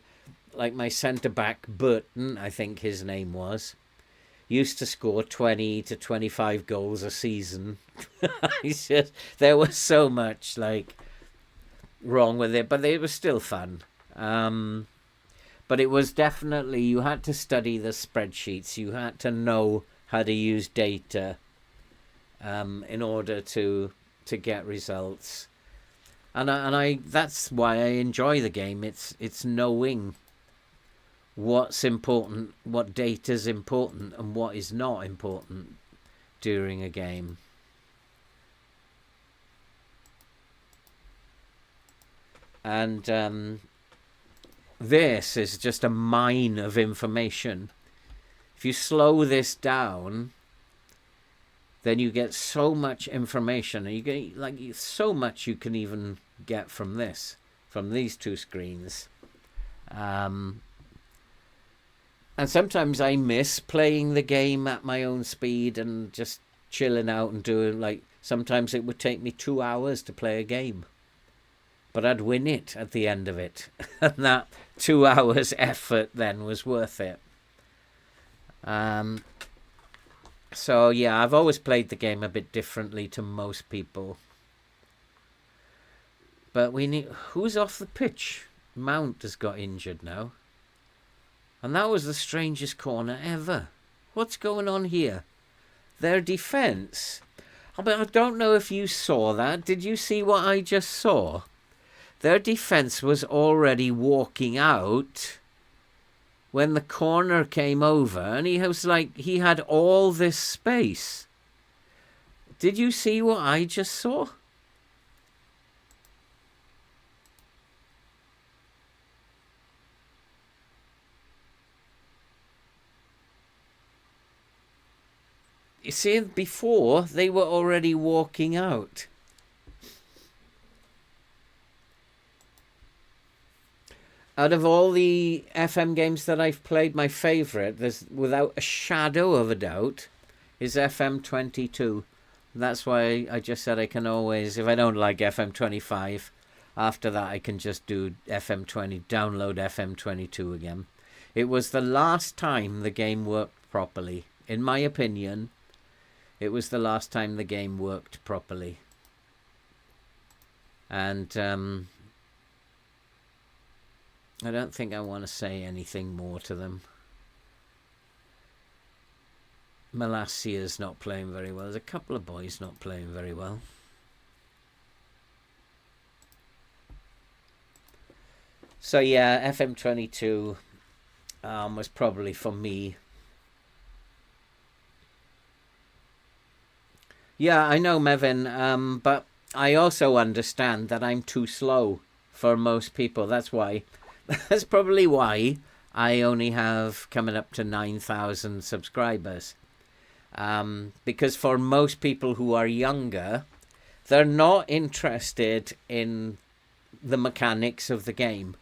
my centre back Burton, I think his name was, used to score 20 to 25 goals a season. There was so much wrong with it, but it was still fun. But it was definitely, you had to study the spreadsheets. You had to know how to use data in order to get results. And I that's why I enjoy the game. It's knowing what's important, what data's important, and what is not important during a game. And this is just a mine of information. If you slow this down, then you get so much information, and you get so much you can even get from these two screens. And sometimes I miss playing the game at my own speed and just chilling out and doing sometimes it would take me 2 hours to play a game, but I'd win it at the end of it. And that 2 hours effort then was worth it. So yeah, I've always played the game a bit differently to most people. But who's off the pitch? Mount has got injured now. And that was the strangest corner ever. What's going on here? Their defence. I don't know if you saw that. Did you see what I just saw? Their defence was already walking out when the corner came over, and he had all this space. Did you see what I just saw? You see, before they were already walking out. Out of all the FM games that I've played, my favourite, there's without a shadow of a doubt, is FM22. That's why I just said I can always, if I don't like FM25, after that I can just do FM20, download FM22 again. It was the last time the game worked properly. In my opinion, It was the last time the game worked properly. And I don't think I want to say anything more to them. Malassia's not playing very well. There's a couple of boys not playing very well. So yeah, FM22 was probably for me. Yeah, I know, Mevin, but I also understand that I'm too slow for most people. That's probably why I only have coming up to 9,000 subscribers. Because for most people who are younger, they're not interested in the mechanics of the game.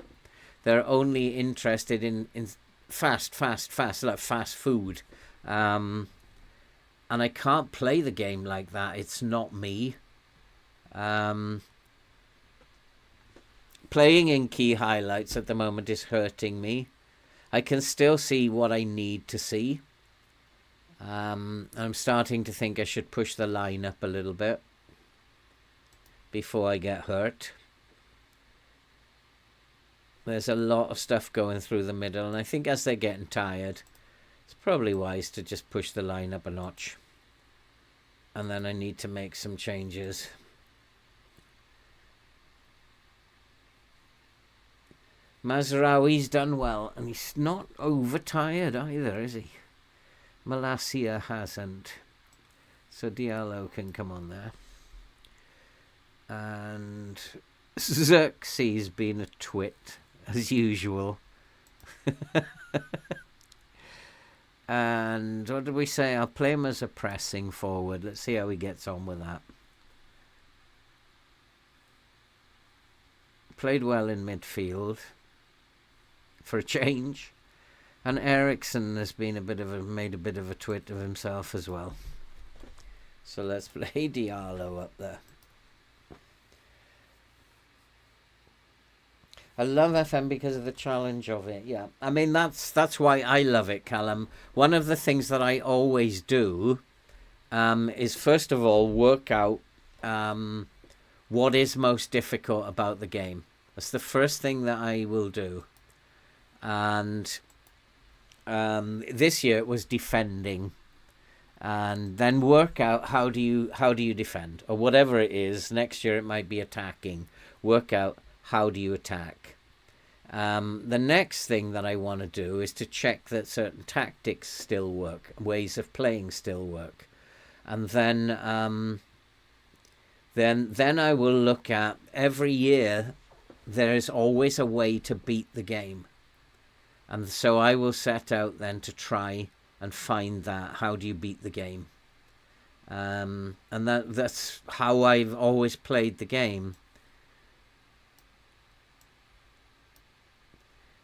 They're only interested in fast, like fast food. And I can't play the game like that. It's not me. Playing in key highlights at the moment is hurting me. I can still see what I need to see. I'm starting to think I should push the line up a little bit before I get hurt. There's a lot of stuff going through the middle, and I think as they're getting tired, it's probably wise to just push the line up a notch. And then I need to make some changes. Mazraoui's done well, and he's not overtired either, is he? Malassia hasn't. So Diallo can come on there. And Xerxes being a twit, as usual. And what did we say? I'll play him as a pressing forward. Let's see how he gets on with that. Played well in midfield for a change. And Ericsson has been made a bit of a twit of himself as well. So let's play Diallo up there. I love FM because of the challenge of it. Yeah, I mean that's why I love it, Callum. One of the things that I always do is first of all work out what is most difficult about the game. That's the first thing that I will do. And this year it was defending, and then work out how do you defend, or whatever it is. Next year it might be attacking. Work out how do you attack. The next thing that I want to do is to check that certain tactics still work, ways of playing still work, and then I will look at every year. There is always a way to beat the game. And so I will set out then to try and find that. How do you beat the game? And that's how I've always played the game.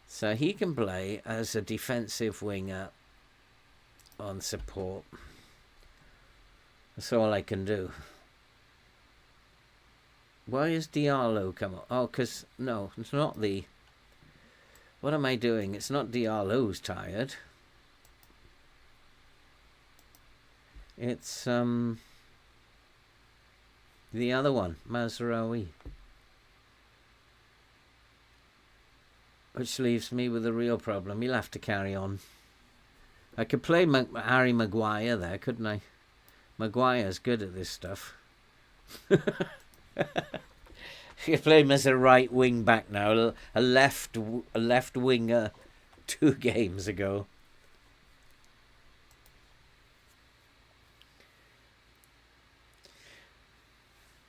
So he can play as a defensive winger on support. That's all I can do. Why is Diallo come up? Oh, because, no, it's not the... What am I doing? It's not Diallo who's tired. It's the other one, Mazraoui. Which leaves me with a real problem. He'll have to carry on. I could play Harry Maguire there, couldn't I? Maguire's good at this stuff. You play him as a right wing back now, a left winger 2 games ago.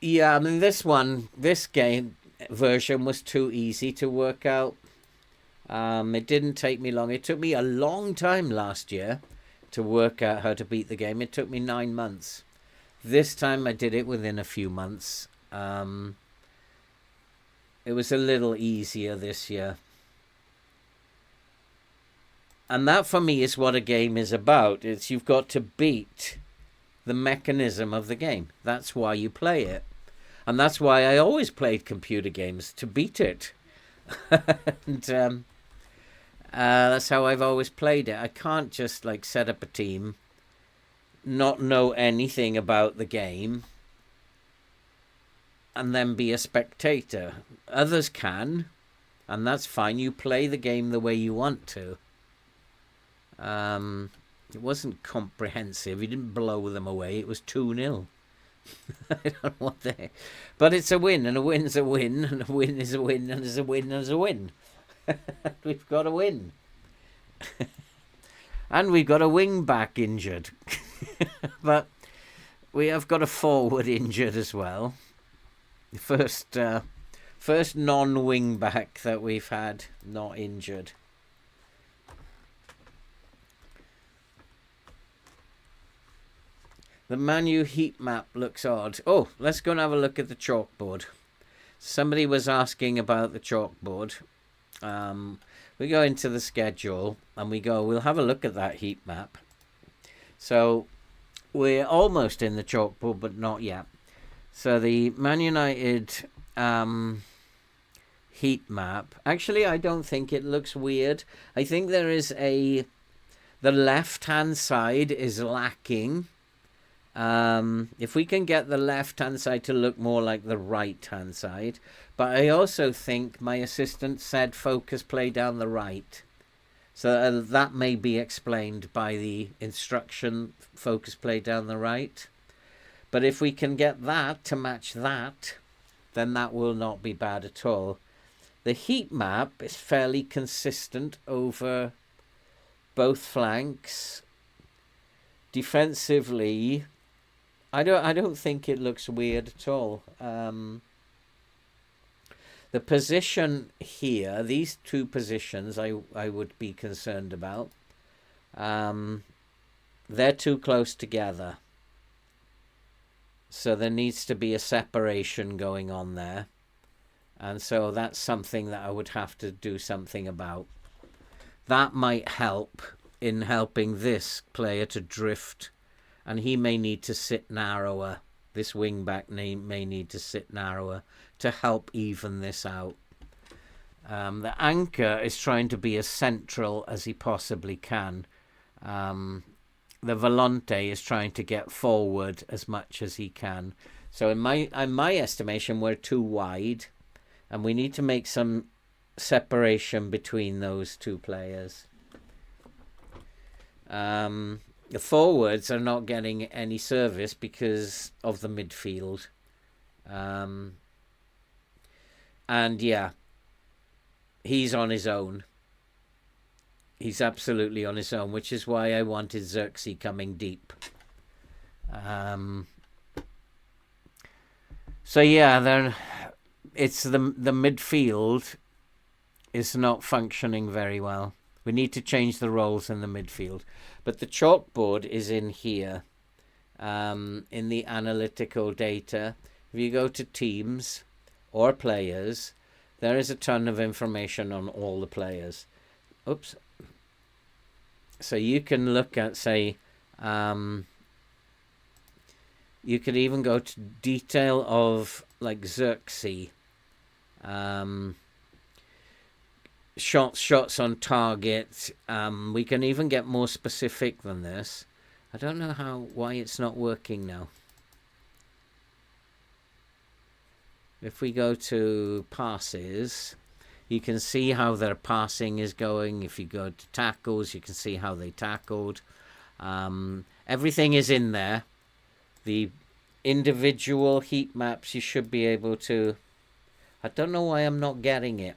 Yeah, I mean this game version was too easy to work out. It didn't take me long. It took me a long time last year to work out how to beat the game. It took me 9 months. This time I did it within a few months. It was a little easier this year. And that for me is what a game is about. It's you've got to beat the mechanism of the game. That's why you play it. And that's why I always played computer games, to beat it. And that's how I've always played it. I can't just like set up a team, not know anything about the game and then be a spectator. Others can, and that's fine. You play the game the way you want to. It wasn't comprehensive. He didn't blow them away. It was 2-0. I don't know what they... But it's a win, and a win's a win, and a win is a win, and is a win is a win. We've got a win. And we've got a wing back injured. But we have got a forward injured as well. The first non-wing back that we've had not injured. The Man U heat map looks odd. Oh, let's go and have a look at the chalkboard. Somebody was asking about the chalkboard. We go into the schedule and we'll have a look at that heat map. So we're almost in the chalkboard, but not yet. So the Man United heat map. Actually, I don't think it looks weird. I think there is the left-hand side is lacking. If we can get the left-hand side to look more like the right-hand side. But I also think my assistant said focus play down the right. So that may be explained by the instruction focus play down the right. But if we can get that to match that, then that will not be bad at all. The heat map is fairly consistent over both flanks. Defensively, I don't think it looks weird at all. The position here, these two positions, I would be concerned about. They're too close together. So there needs to be a separation going on there. And so that's something that I would have to do something about. That might help in helping this player to drift. And he may need to sit narrower. This wing-back may need to sit narrower to help even this out. The anchor is trying to be as central as he possibly can. The volante is trying to get forward as much as he can. So in my estimation, we're too wide. And we need to make some separation between those two players. The forwards are not getting any service because of the midfield. And yeah, he's on his own. He's absolutely on his own, which is why I wanted Xerxes coming deep. So yeah, it's the midfield is not functioning very well. We need to change the roles in the midfield. But the chalkboard is in here, in the analytical data. If you go to teams or players, there is a ton of information on all the players. Oops. So you can look at, say, you could even go to detail of, like, Xerxes. Shots on target. We can even get more specific than this. I don't know why it's not working now. If we go to passes, you can see how their passing is going. If you go to tackles, you can see how they tackled. Everything is in there. The individual heat maps, you should be able to... I don't know why I'm not getting it.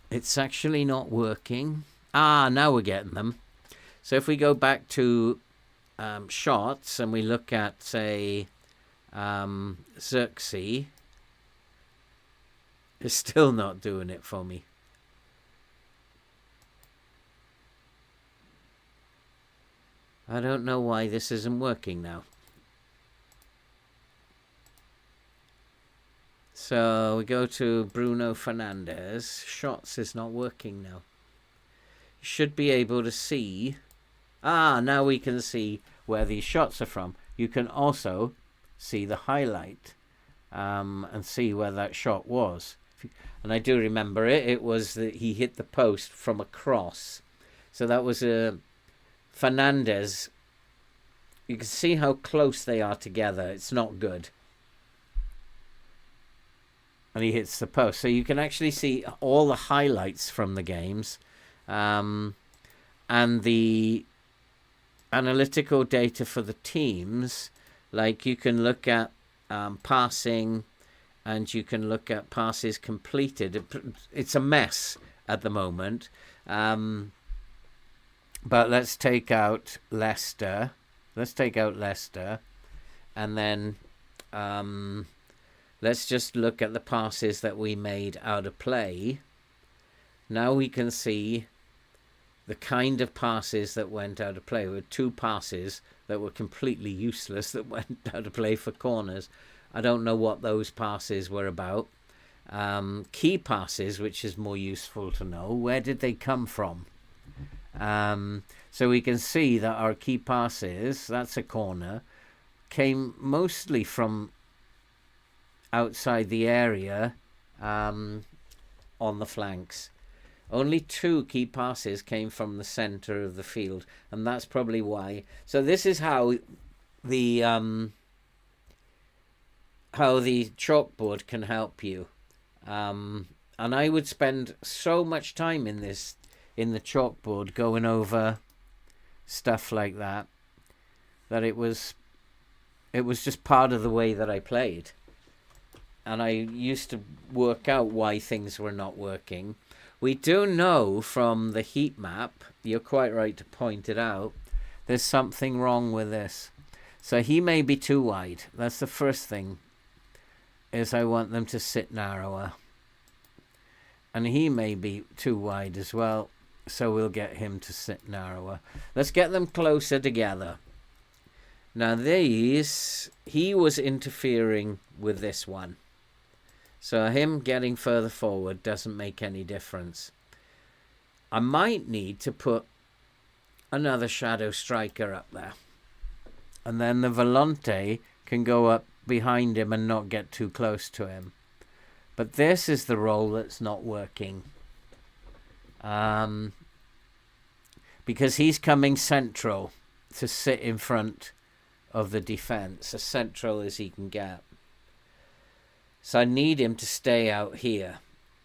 It's actually not working. Now we're getting them. So if we go back to shots and we look at, say, Xerxes, it's still not doing it for me. I don't know why this isn't working now. So we go to Bruno Fernandes. Shots is not working now. You should be able to see. Now we can see where these shots are from. You can also see the highlight and see where that shot was. And I do remember it. It was that he hit the post from across. So that was Fernandez. You can see how close they are together. It's not good. And he hits the post. So you can actually see all the highlights from the games. And the analytical data for the teams. Like you can look at passing, and you can look at passes completed. It's a mess at the moment. But let's take out Leicester. And then let's just look at the passes that we made out of play. Now we can see the kind of passes that went out of play. There were 2 passes that were completely useless that went out of play for corners. I don't know what those passes were about. Key passes, which is more useful to know. Where did they come from? So we can see that our key passes, that's a corner, came mostly from outside the area on the flanks. Only 2 key passes came from the centre of the field, and that's probably why. So this is how the chalkboard can help you. And I would spend so much time in the chalkboard going over stuff like that it was just part of the way that I played. And I used to work out why things were not working. We do know from the heat map, you're quite right to point it out, there's something wrong with this. So he may be too wide. That's the first thing, is I want them to sit narrower. And he may be too wide as well, so we'll get him to sit narrower. Let's get them closer together. Now these, he was interfering with this one. So him getting further forward doesn't make any difference. I might need to put another shadow striker up there. And then the Volante can go up behind him and not get too close to him. But this is the role that's not working. Because he's coming central to sit in front of the defence. As central as he can get. So I need him to stay out here.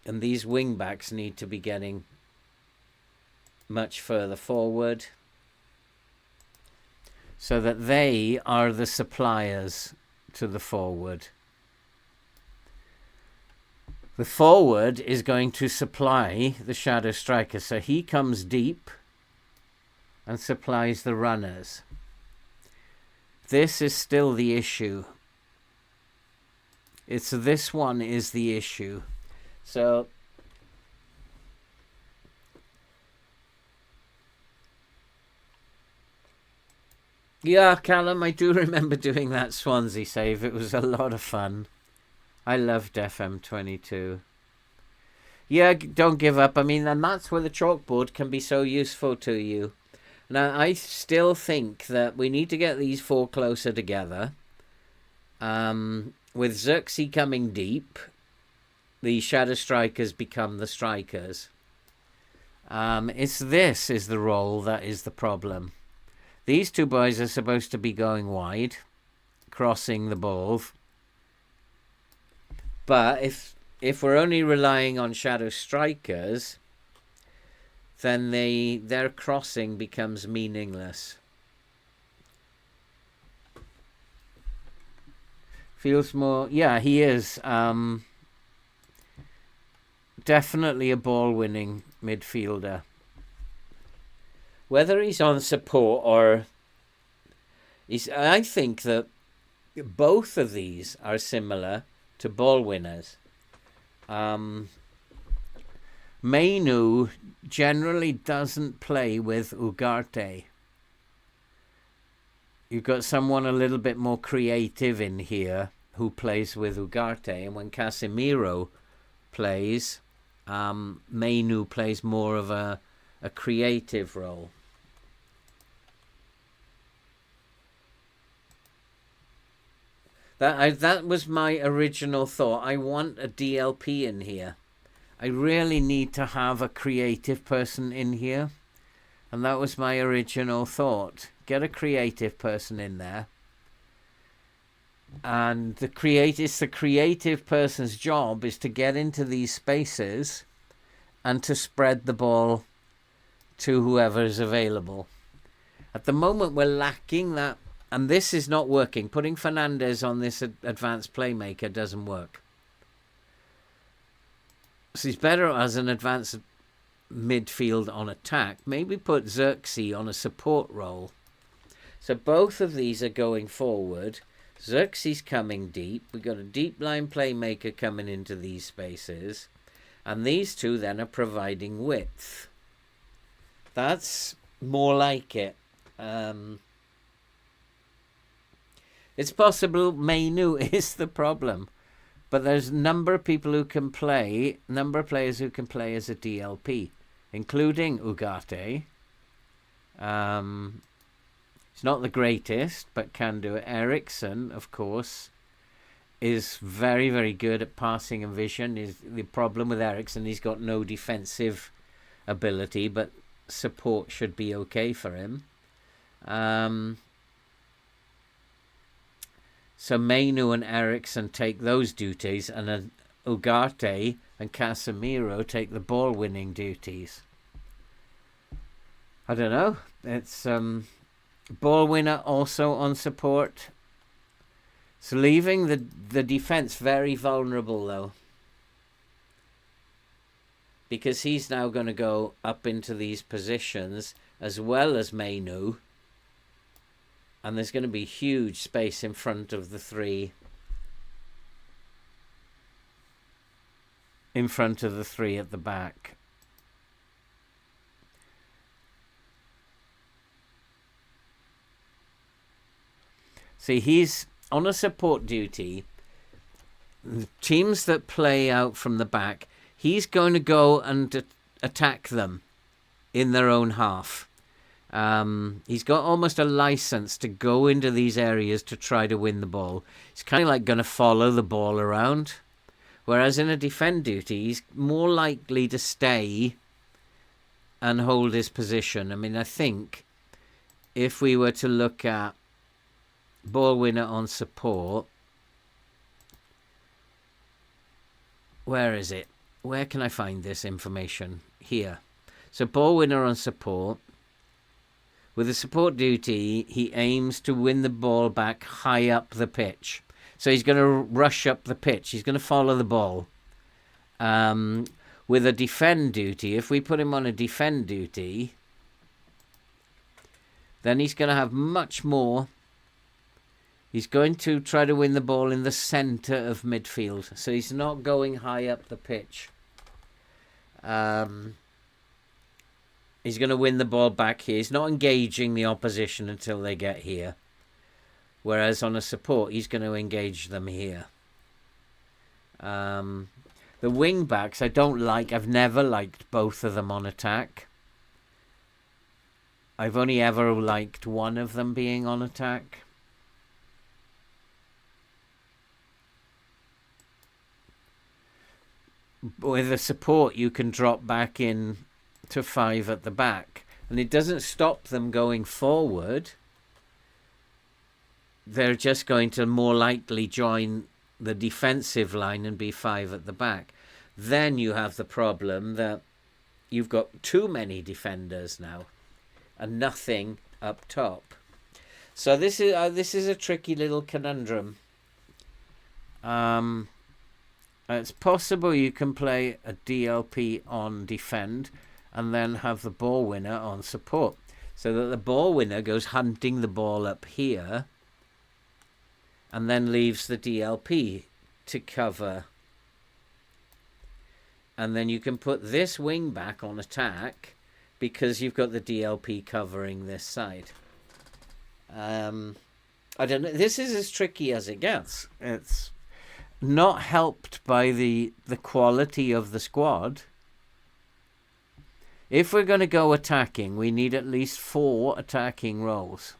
And these wing-backs need to be getting much further forward. So that they are the suppliers to the forward. The forward is going to supply the shadow striker. So he comes deep and supplies the runners. This is still the issue. It's this one is the issue. So yeah, Callum, I do remember doing that Swansea save. It was a lot of fun. I loved FM24. Yeah, don't give up. I mean, and that's where the chalkboard can be so useful to you. Now, I still think that we need to get these 4 closer together. With Xerxes coming deep, the shadow strikers become the strikers. This is the role that is the problem. These 2 boys are supposed to be going wide, crossing the ball. But if we're only relying on shadow strikers, then their crossing becomes meaningless. Feels more... Yeah, he is. Definitely a ball-winning midfielder. Whether he's on support or... I think that both of these are similar to ball winners. Mainu generally doesn't play with Ugarte. You've got someone a little bit more creative in here who plays with Ugarte. And when Casemiro plays, Mainu plays more of a creative role. That was my original thought. I want a DLP in here. I really need to have a creative person in here. And that was my original thought. Get a creative person in there. And the creative person's job is to get into these spaces and to spread the ball to whoever is available. At the moment, we're lacking that, and this is not working. Putting Fernandes on this advanced playmaker doesn't work. So he's better as an advanced midfield on attack. Maybe put Xerxes on a support role. So both of these are going forward. Xerxes coming deep. We've got a deep line playmaker coming into these spaces. And these two then are providing width. That's more like it. It's possible Menu is the problem. But there's a number of people who can play, number of players who can play as a DLP, including Ugarte. He's not the greatest, but can do it. Ericsson, of course, is very, very good at passing and vision. Is the problem with Ericsson, he's got no defensive ability, but support should be okay for him. So Menu and Ericsson take those duties, and then Ugarte and Casemiro take the ball-winning duties. I don't know. It's ball winner also on support. So leaving the defense very vulnerable, though, because he's now going to go up into these positions as well as Menu. And there's going to be huge space in front of the three. In front of the three at the back. See, he's on a support duty. The teams that play out from the back, he's going to go and attack them in their own half. He's got almost a license to go into these areas to try to win the ball. He's kind of like going to follow the ball around. Whereas in a defend duty, he's more likely to stay and hold his position. I mean, I think if we were to look at ball winner on support, where is it? Where can I find this information? Here. So ball winner on support. With a support duty, he aims to win the ball back high up the pitch. So he's going to rush up the pitch. He's going to follow the ball. With a defend duty, if we put him on a defend duty, then he's going to have much more. He's going to try to win the ball in the centre of midfield. So he's not going high up the pitch. He's going to win the ball back here. He's not engaging the opposition until they get here. Whereas on a support, he's going to engage them here. The wing backs, I don't like. I've never liked both of them on attack. I've only ever liked one of them being on attack. With a support, you can drop back in to 5 at the back, and it doesn't stop them going forward. They're just going to more likely join the defensive line and be 5 at the back. Then you have the problem that you've got too many defenders now and nothing up top. So this is a tricky little conundrum. It's possible you can play a DLP on defend and then have the ball winner on support, so that the ball winner goes hunting the ball up here and then leaves the DLP to cover. And then you can put this wing back on attack because you've got the DLP covering this side. I don't know. This is as tricky as it gets. It's not helped by the quality of the squad. If we're going to go attacking, we need at least 4 attacking roles.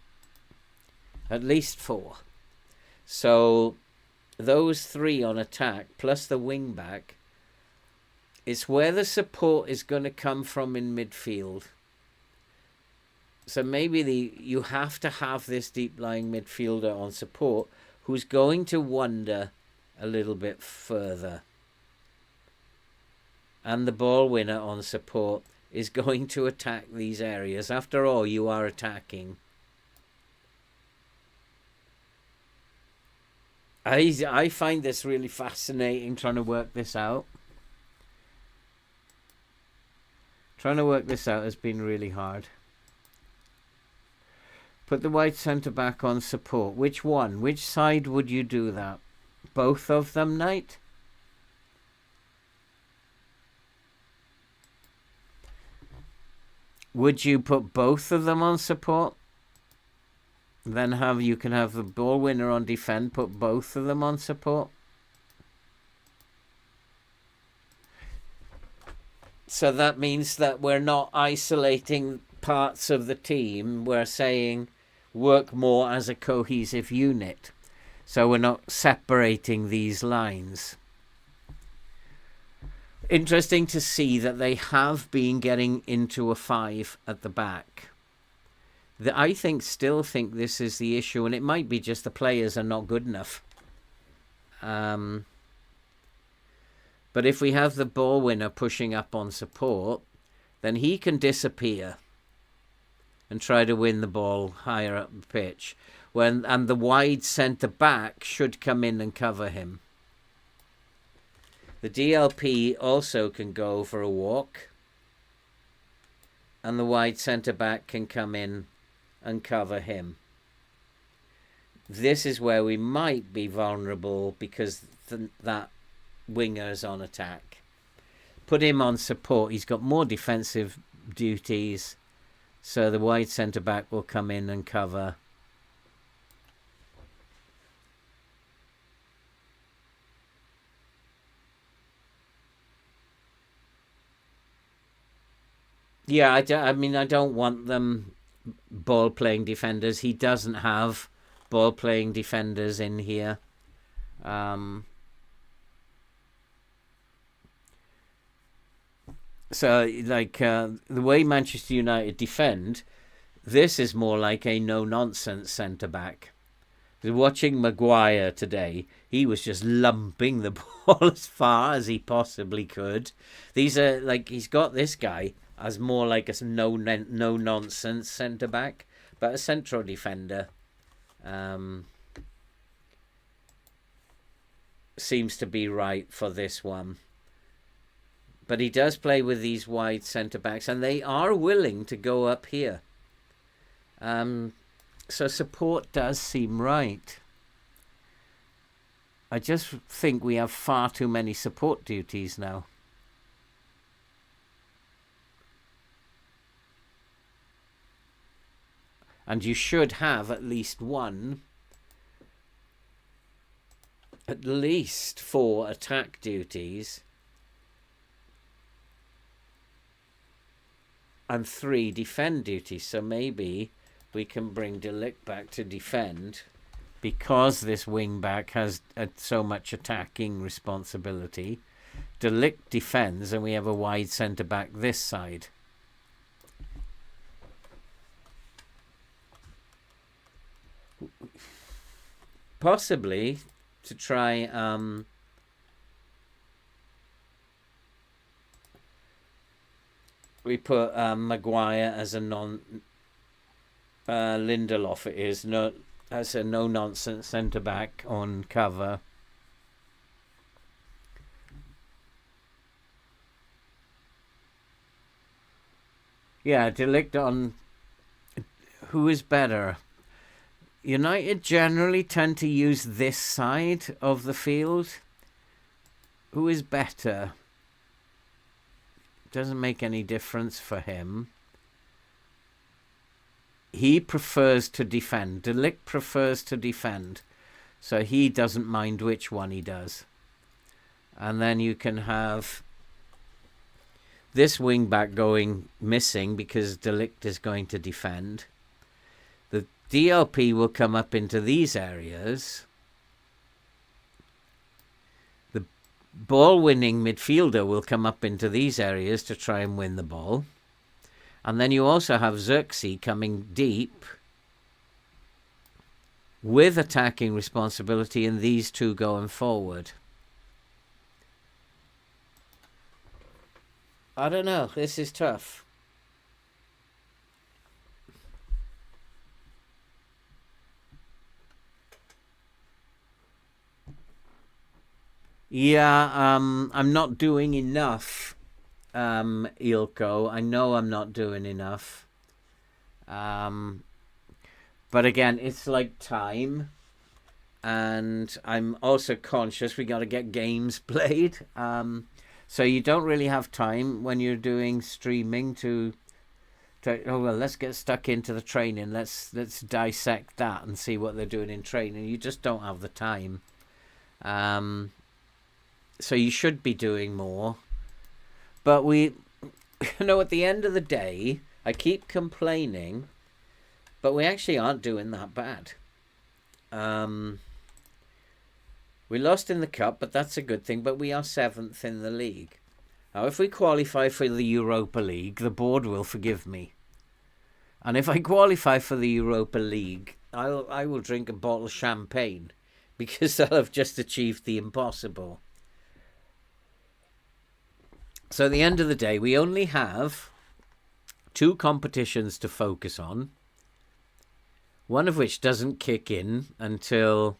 At least 4. So those 3 on attack plus the wing back, it's where the support is going to come from in midfield. So maybe you have to have this deep-lying midfielder on support who's going to wander a little bit further. And the ball winner on support is going to attack these areas. After all, you are attacking. I find this really fascinating, trying to work this out. Trying to work this out has been really hard. Put the wide centre-back on support. Which one? Which side would you do that? Both of them, Knight? Would you put both of them on support? Then you can have the ball winner on defend, put both of them on support. So that means that we're not isolating parts of the team. We're saying work more as a cohesive unit. So we're not separating these lines. Interesting to see that they have been getting into a 5 at the back. I still think this is the issue, and it might be just the players are not good enough. But if we have the ball winner pushing up on support, then he can disappear and try to win the ball higher up the pitch. And the wide centre-back should come in and cover him. The DLP also can go for a walk. And the wide centre-back can come in and cover him. This is where we might be vulnerable because that winger's on attack. Put him on support. He's got more defensive duties. So the wide centre-back will come in and cover. Yeah, I don't want them ball-playing defenders. He doesn't have ball-playing defenders in here. So, the way Manchester United defend, this is more like a no-nonsense centre-back. Watching Maguire today, he was just lumping the ball as far as he possibly could. These are, he's got this guy as more like a no-nonsense centre-back, but a central defender seems to be right for this one. But he does play with these wide centre-backs, and they are willing to go up here. So support does seem right. I just think we have far too many support duties now. And you should have at least 4 attack duties and 3 defend duties. So maybe we can bring De Ligt back to defend because this wing back has so much attacking responsibility. De Ligt defends and we have a wide centre back this side. Possibly to try we put Maguire as a Lindelof as a no-nonsense centre-back on cover. Yeah, De Ligt on... Who is better? United generally tend to use this side of the field. Who is better? Doesn't make any difference for him. He prefers to defend. De Ligt prefers to defend. So he doesn't mind which one he does. And then you can have this wing back going missing because De Ligt is going to defend. The DLP will come up into these areas. The ball-winning midfielder will come up into these areas to try and win the ball. And then you also have Xerxes coming deep with attacking responsibility, and these two going forward. I don't know. This is tough. Yeah, I'm not doing enough, Ilko. I know I'm not doing enough. But again, it's like time. And I'm also conscious we got to get games played. So you don't really have time when you're doing streaming to oh well, let's get stuck into the training. Let's dissect that and see what they're doing in training. You just don't have the time. So you should be doing more. But we, at the end of the day, I keep complaining, but we actually aren't doing that bad. We lost in the cup, but that's a good thing. But we are 7th in the league. Now, if we qualify for the Europa League, the board will forgive me. And if I qualify for the Europa League, I will drink a bottle of champagne, because I'll have just achieved the impossible. So at the end of the day, we only have 2 competitions to focus on, one of which doesn't kick in until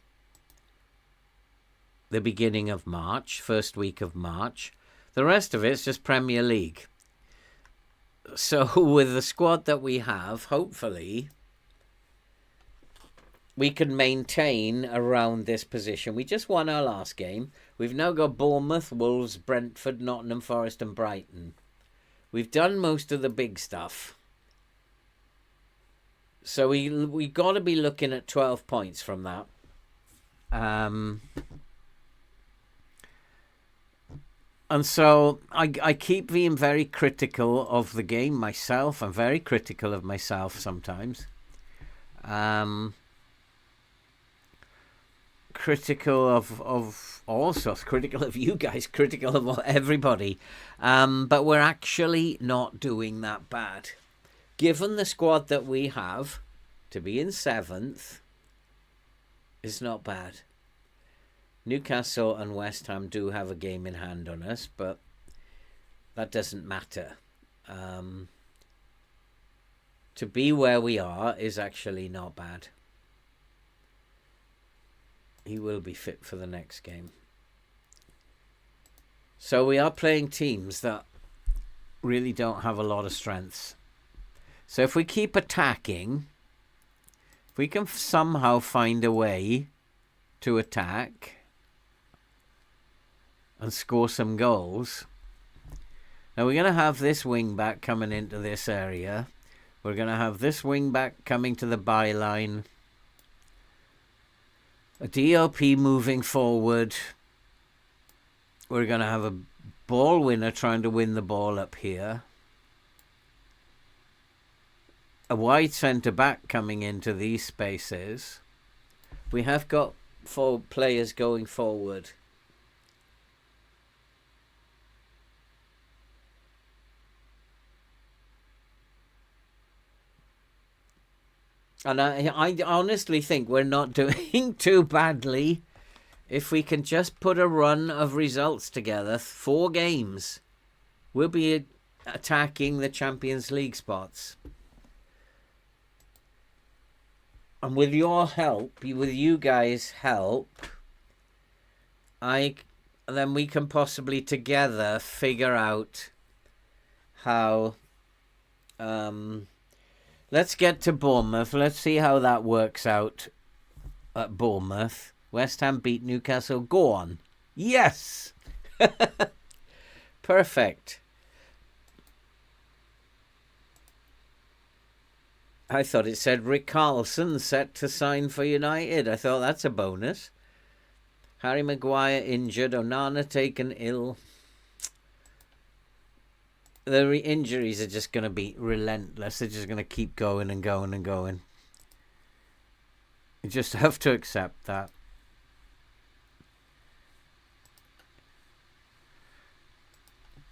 the beginning of March, first week of March. The rest of it's just Premier League. So with the squad that we have, hopefully we can maintain around this position. We just won our last game. We've now got Bournemouth, Wolves, Brentford, Nottingham Forest and Brighton. We've done most of the big stuff. So we got to be looking at 12 points from that. And so I keep being very critical of the game myself. I'm very critical of myself sometimes. Critical of all sorts, critical of you guys, critical of everybody. But we're actually not doing that bad. Given the squad that we have, to be in 7th is not bad. Newcastle and West Ham do have a game in hand on us, but that doesn't matter. To be where we are is actually not bad. He will be fit for the next game. So we are playing teams that really don't have a lot of strengths. So if we keep attacking, if we can somehow find a way to attack and score some goals. Now we're going to have this wing back coming into this area. We're going to have this wing back coming to the byline. A DLP moving forward. We're going to have a ball winner trying to win the ball up here. A wide centre back coming into these spaces. We have got 4 players going forward. And I honestly think we're not doing too badly. If we can just put a run of results together, 4 games, we'll be attacking the Champions League spots. And with your help, with you guys' help, then we can possibly together figure out how... let's get to Bournemouth. Let's see how that works out at Bournemouth. West Ham beat Newcastle. Go on. Yes! Perfect. I thought it said Rick Carlson set to sign for United. I thought that's a bonus. Harry Maguire injured. Onana taken ill. The injuries are just going to be relentless. They're just going to keep going and going and going. You just have to accept that.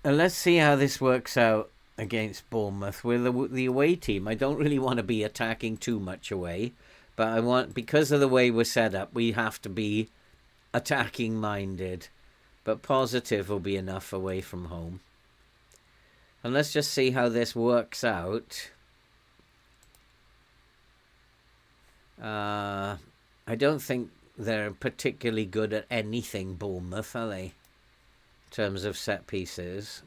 And let's see how this works out against Bournemouth. We're the away team. I don't really want to be attacking too much away, but because of the way we're set up, we have to be attacking minded. But positive will be enough away from home. And let's just see how this works out. I don't think they're particularly good at anything, Bournemouth, are they? In terms of set pieces.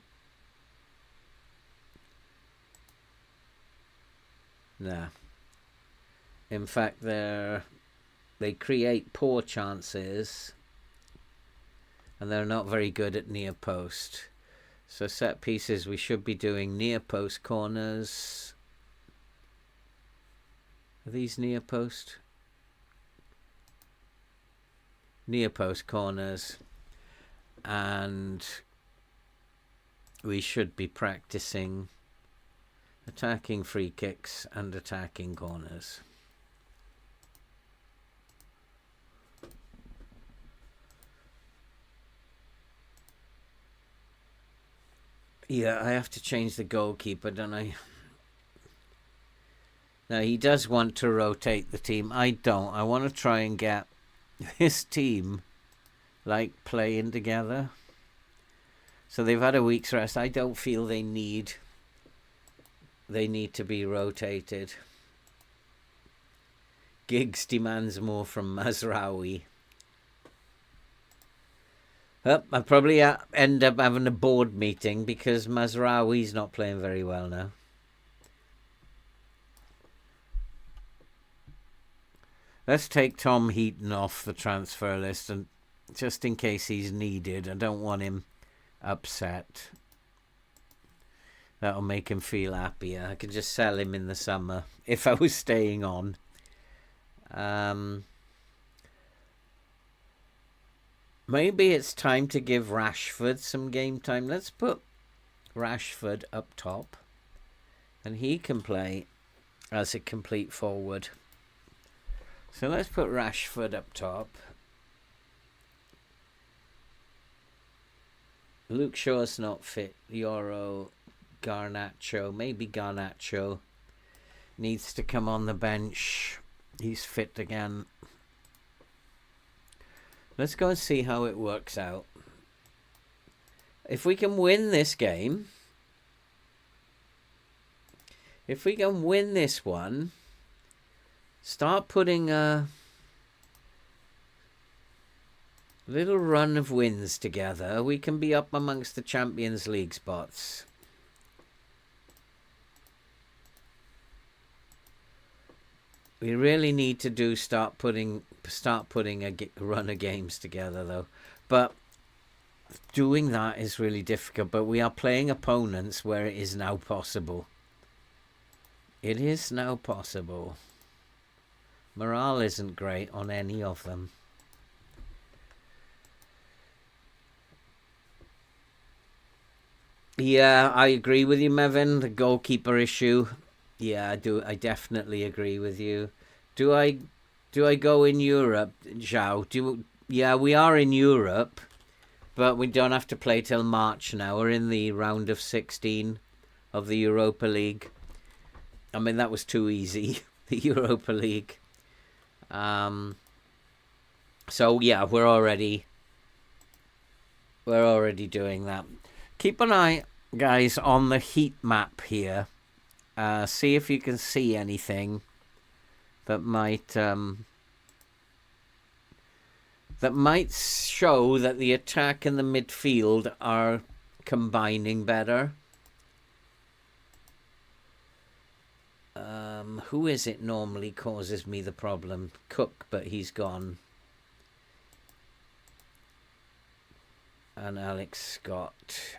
No. In fact, they create poor chances, and they're not very good at near post. So set pieces, we should be doing near post corners. Are these near post? Near post corners. And we should be practicing attacking free kicks and attacking corners. Yeah, I have to change the goalkeeper, don't I? Now, he does want to rotate the team. I don't. I want to try and get this team, like, playing together. So they've had a week's rest. I don't feel they need to be rotated. Giggs demands more from Mazraoui. I'll probably end up having a board meeting because Mazraoui's not playing very well now. Let's take Tom Heaton off the transfer list, and just in case he's needed. I don't want him upset. That'll make him feel happier. I could just sell him in the summer if I was staying on. Maybe it's time to give Rashford some game time. Let's put Rashford up top, and he can play as a complete forward. So let's put Rashford up top. Luke Shaw's not fit. Yoro, Garnacho, maybe Garnacho needs to come on the bench. He's fit again. Let's go and see how it works out. If we can win this game, if we can win this one, start putting a little run of wins together, we can be up amongst the Champions League spots. We really need to start putting a run of games together, though. But doing that is really difficult. But we are playing opponents where it is now possible. It is now possible. Morale isn't great on any of them. Yeah, I agree with you, Mevin. The goalkeeper issue. Yeah, I do. I definitely agree with you. Do I go in Europe, Zhao? Yeah, we are in Europe, but we don't have to play till March now. We're in the round of 16 of the Europa League. I mean, that was too easy, the Europa League. So yeah, we're already doing that. Keep an eye, guys, on the heat map here. See if you can see anything that might show that the attack and the midfield are combining better. Who is it normally causes me the problem? Cook, but he's gone. And Alex Scott.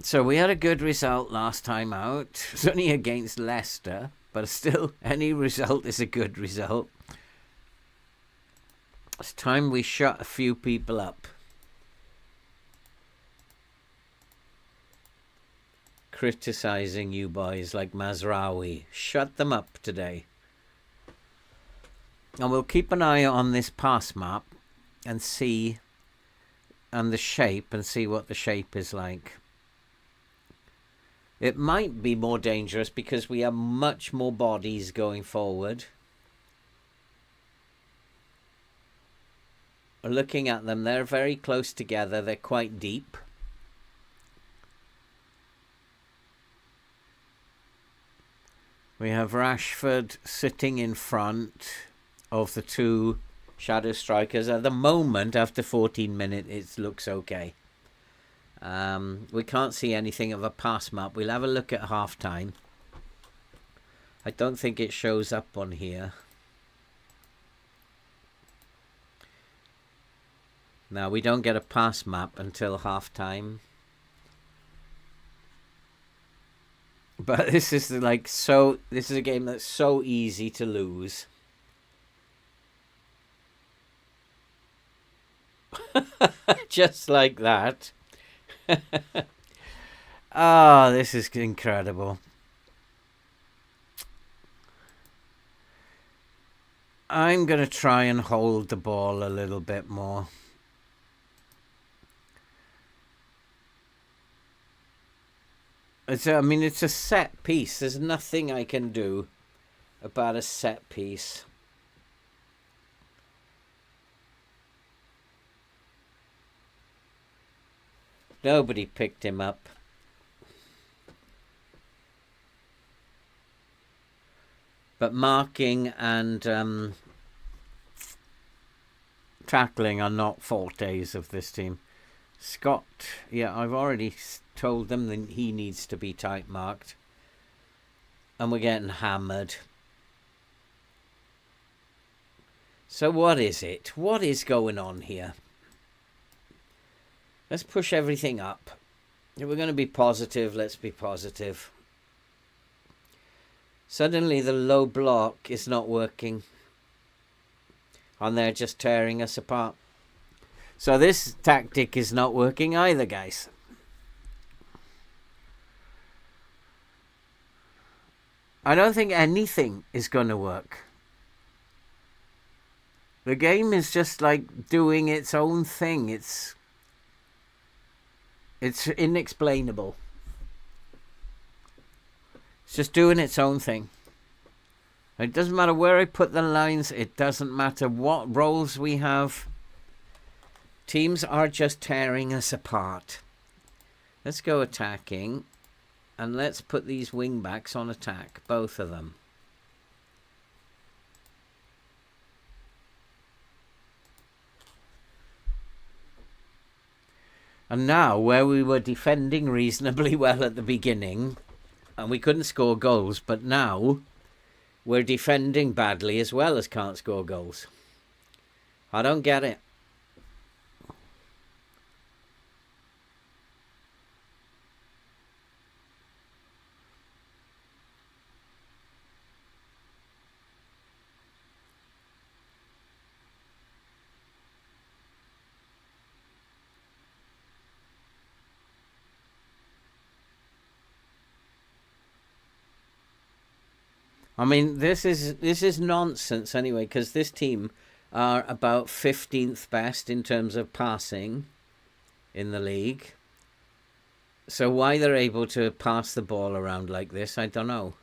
So we had a good result last time out. It was only against Leicester, but still, any result is a good result. It's time we shut a few people up. criticising you boys like Mazraoui. Shut them up today. And we'll keep an eye on this pass map and see, and the shape, and see what the shape is like. It might be more dangerous because we have much more bodies going forward. Looking at them, they're very close together. They're quite deep. We have Rashford sitting in front of the two shadow strikers. At the moment, after 14 minutes, it looks okay. We can't see anything of a pass map. We'll have a look at half time. I don't think it shows up on here. Now, we don't get a pass map until half time. But this is like so. This is a game that's so easy to lose. Just like that. Ah, this is incredible. I'm going to try and hold the ball a little bit more. It's a set piece. There's nothing I can do about a set piece. Nobody picked him up. But marking and tackling are not fortes of this team. Scott, yeah, I've already told them that he needs to be tight marked. And we're getting hammered. So what is it? What is going on here? Let's push everything up. If we're going to be positive, let's be positive. Suddenly the low block is not working. And they're just tearing us apart. So this tactic is not working either, guys. I don't think anything is going to work. The game is just like doing its own thing. It's inexplainable. It's just doing its own thing. It doesn't matter where I put the lines. It doesn't matter what roles we have. Teams are just tearing us apart. Let's go attacking. And let's put these wing backs on attack. Both of them. And now, where we were defending reasonably well at the beginning, and we couldn't score goals, but now we're defending badly as well as can't score goals. I don't get it. I mean, this is nonsense anyway, because this team are about 15th best in terms of passing in the league. So why they're able to pass the ball around like this, I don't know.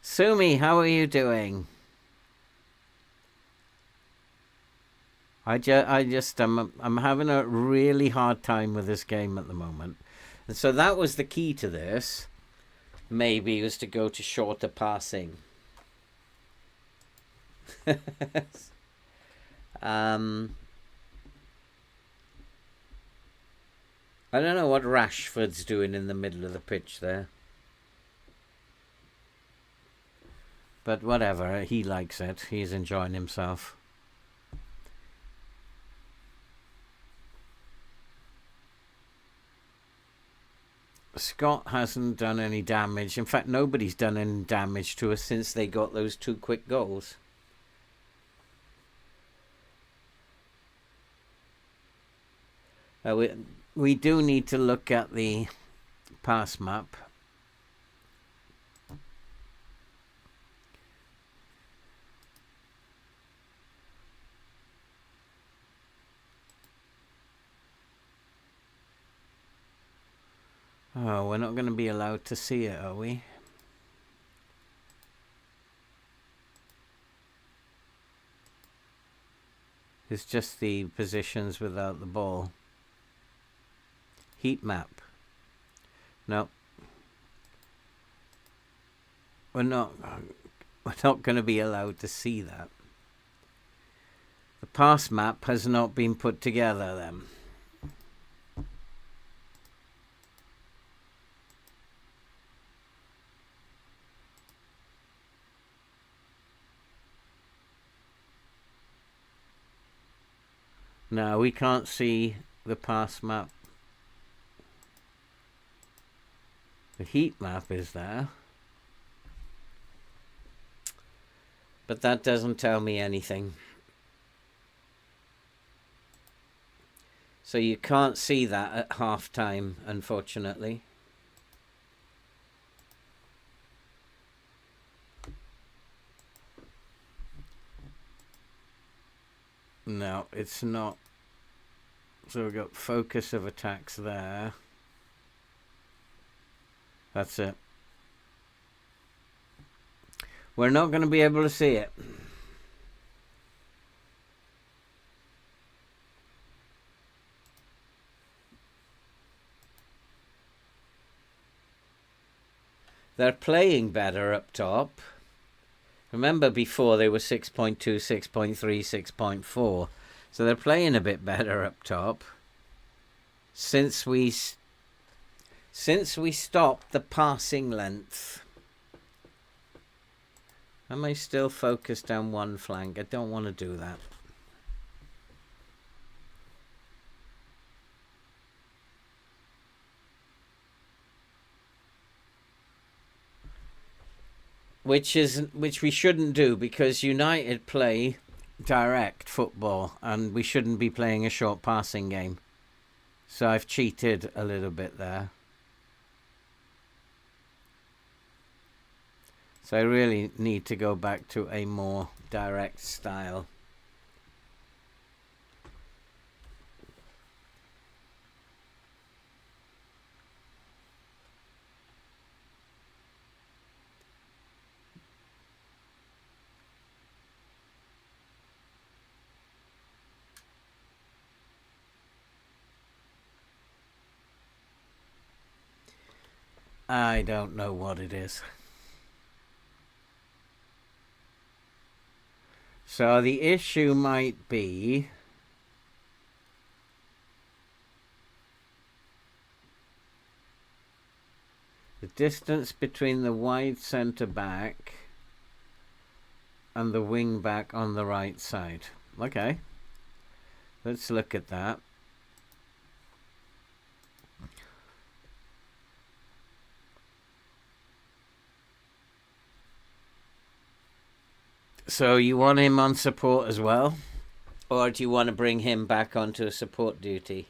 Sumi, how are you doing? I'm having a really hard time with this game at the moment. And so that was the key to this. Maybe was to go to shorter passing. I don't know what Rashford's doing in the middle of the pitch there. But whatever, he likes it. He's enjoying himself. Scott hasn't done any damage. In fact, nobody's done any damage to us since they got those 2 quick goals. We do need to look at the pass map. Oh, we're not going to be allowed to see it, are we? It's just the positions without the ball. Heat map. No. We're not going to be allowed to see that. The pass map has not been put together then. No, we can't see the pass map. The heat map is there. But that doesn't tell me anything. So you can't see that at half time, unfortunately. No, it's not. So we've got focus of attacks there. That's it. We're not going to be able to see it. They're playing better up top. Remember before they were 6.2, 6.3, 6.4. So they're playing a bit better up top. Since we stopped the passing length. Am I still focused down one flank? I don't want to do that. Which we shouldn't do, because United play direct football and we shouldn't be playing a short passing game. So I've cheated a little bit there. So I really need to go back to a more direct style. I don't know what it is. So the issue might be the distance between the wide centre back and the wing back on the right side. Okay, let's look at that. So you want him on support as well? Or do you want to bring him back onto support duty?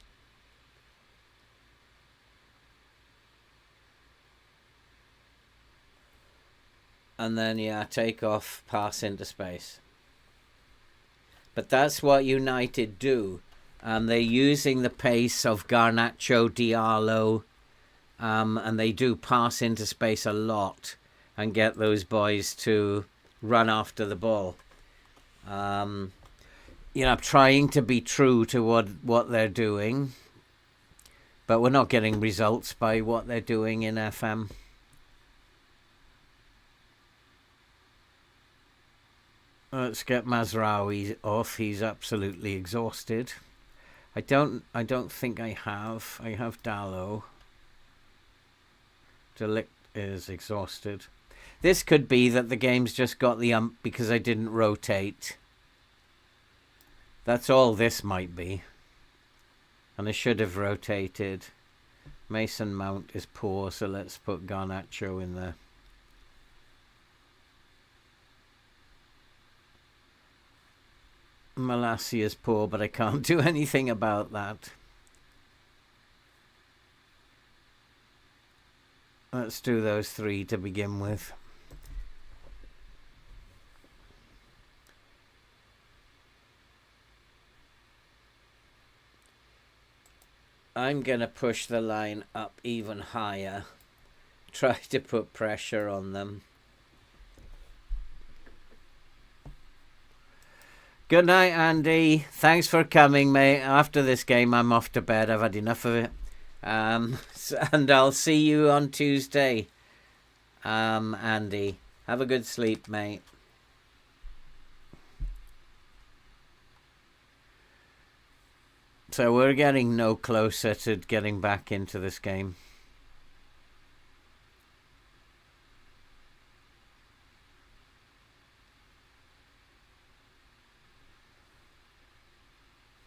And then, yeah, take off, pass into space. But that's what United do. They're using the pace of Garnacho, Diallo, and they do pass into space a lot and get those boys to run after the ball. I'm trying to be true to what they're doing, but we're not getting results by what they're doing in FM. Let's get Mazraoui off. He's absolutely exhausted. I don't think I have. I have Dallo. Delict is exhausted. This could be that the game's just got the ump because I didn't rotate. That's all this might be. And I should have rotated. Mason Mount is poor, so let's put Garnacho in there. Malassi is poor, but I can't do anything about that. Let's do those 3 to begin with. I'm going to push the line up even higher. Try to put pressure on them. Good night, Andy. Thanks for coming, mate. After this game, I'm off to bed. I've had enough of it. And I'll see you on Tuesday, Andy. Have a good sleep, mate. So we're getting no closer to getting back into this game.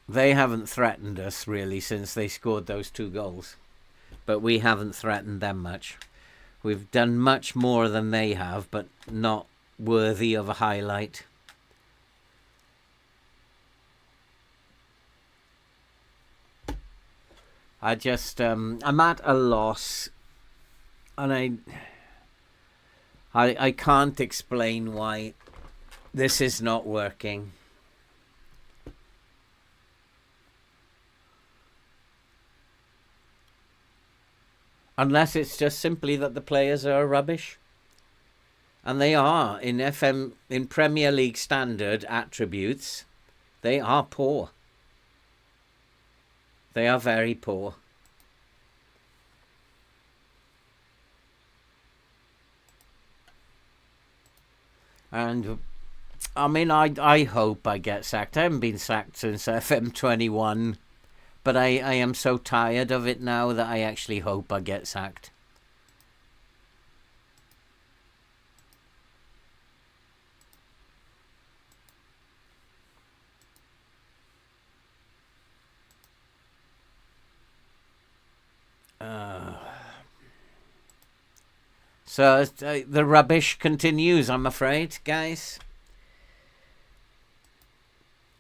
They haven't threatened us, really, since they scored those 2 goals. But we haven't threatened them much. We've done much more than they have, but not worthy of a highlight. I'm at a loss, and I can't explain why this is not working. Unless it's just simply that the players are rubbish. And they are, in Premier League standard attributes, they are poor. They are very poor. And, I mean, I hope I get sacked. I haven't been sacked since FM21. But I am so tired of it now that I actually hope I get sacked. So the rubbish continues, I'm afraid, guys.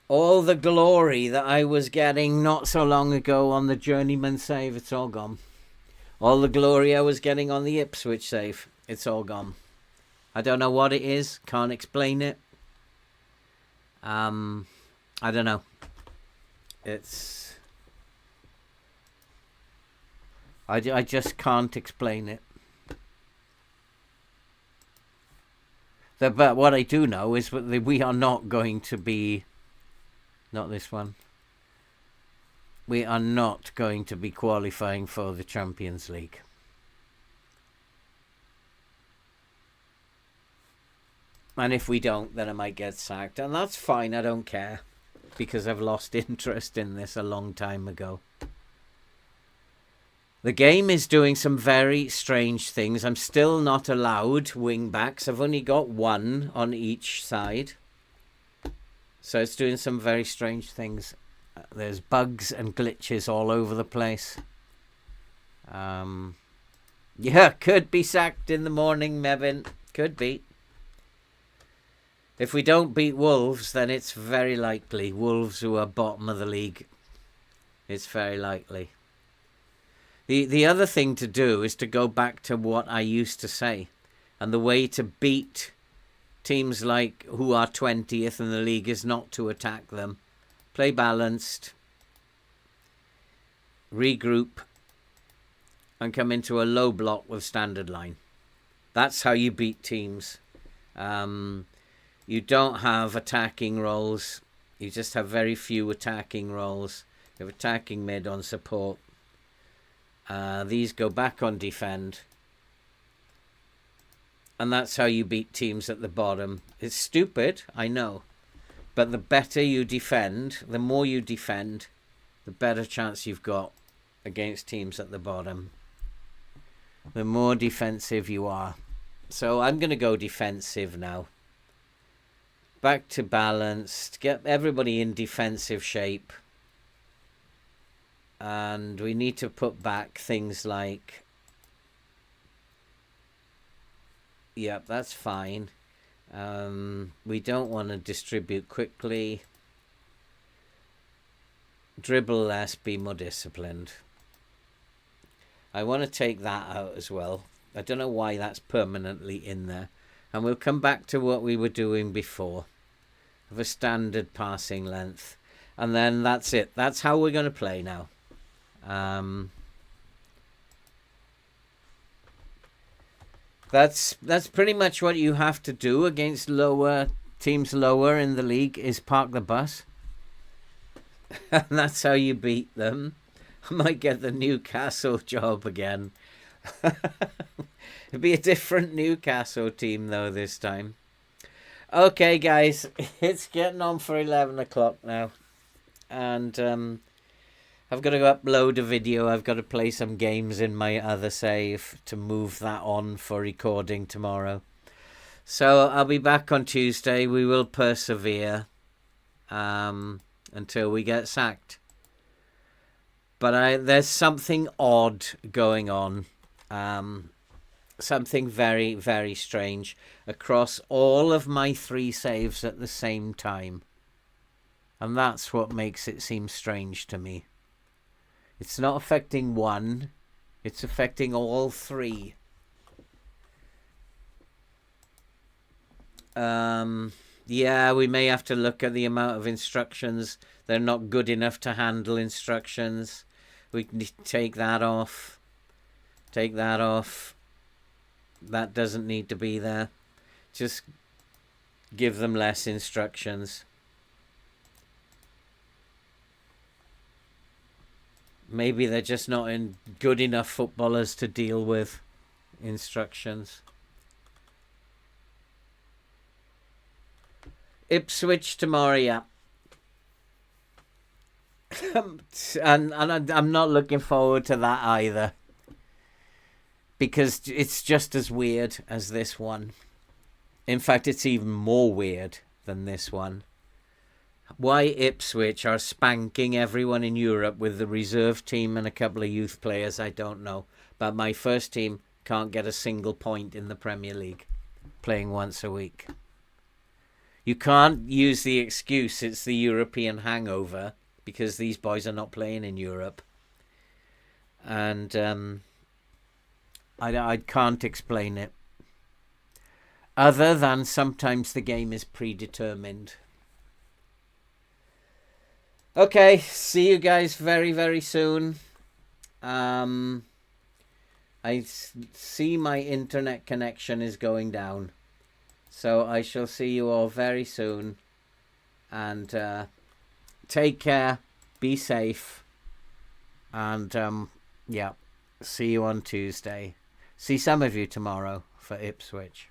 All the glory that I was getting not so long ago on the journeyman save, it's all gone. All the glory I was getting on the Ipswich save, it's all gone. I don't know what it is, can't explain it. I don't know. I just can't explain it. But what I do know is that we are not going to be... Not this one. We are not going to be qualifying for the Champions League. And if we don't, then I might get sacked. And that's fine, I don't care. Because I've lost interest in this a long time ago. The game is doing some very strange things. I'm still not allowed wing backs. I've only got 1 on each side. So it's doing some very strange things. There's bugs and glitches all over the place. Yeah, could be sacked in the morning, Mevin. Could be. If we don't beat Wolves, then it's very likely. Wolves, who are bottom of the league. It's very likely. The other thing to do is to go back to what I used to say. And the way to beat teams like who are 20th in the league is not to attack them. Play balanced. Regroup. And come into a low block with standard line. That's how you beat teams. You don't have attacking roles. You just have very few attacking roles. You have attacking mid on support. These go back on defend. And that's how you beat teams at the bottom. It's stupid, I know. But the better you defend, the more you defend, the better chance you've got against teams at the bottom. The more defensive you are. So I'm going to go defensive now. Back to balanced. Get everybody in defensive shape. And we need to put back things like... Yep, that's fine. We don't want to distribute quickly. Dribble less, be more disciplined. I want to take that out as well. I don't know why that's permanently in there. And we'll come back to what we were doing before, of a standard passing length. And then that's it. That's how we're going to play now. That's pretty much what you have to do against teams lower in the league, is park the bus. And that's how you beat them. I might get the Newcastle job again. It'd be a different Newcastle team though this time. Okay guys, it's getting on for 11 o'clock now. And I've got to upload a video. I've got to play some games in my other save to move that on for recording tomorrow. So I'll be back on Tuesday. We will persevere until we get sacked. But there's something odd going on. Something very, very strange across all of my 3 saves at the same time. And that's what makes it seem strange to me. It's not affecting one, it's affecting all 3. Yeah, we may have to look at the amount of instructions. They're not good enough to handle instructions. We can take that off. Take that off. That doesn't need to be there. Just give them less instructions. Maybe they're just not good enough footballers to deal with instructions. Ipswich tomorrow, yeah. and I'm not looking forward to that either. Because it's just as weird as this one. In fact, it's even more weird than this one. Why Ipswich are spanking everyone in Europe with the reserve team and a couple of youth players, I don't know. But my first team can't get a single point in the Premier League, playing once a week. You can't use the excuse it's the European hangover, because these boys are not playing in Europe. And I can't explain it. Other than sometimes the game is predetermined. Okay, see you guys very, very soon. I see my internet connection is going down. So I shall see you all very soon. And take care. Be safe. And yeah, see you on Tuesday. See some of you tomorrow for Ipswich.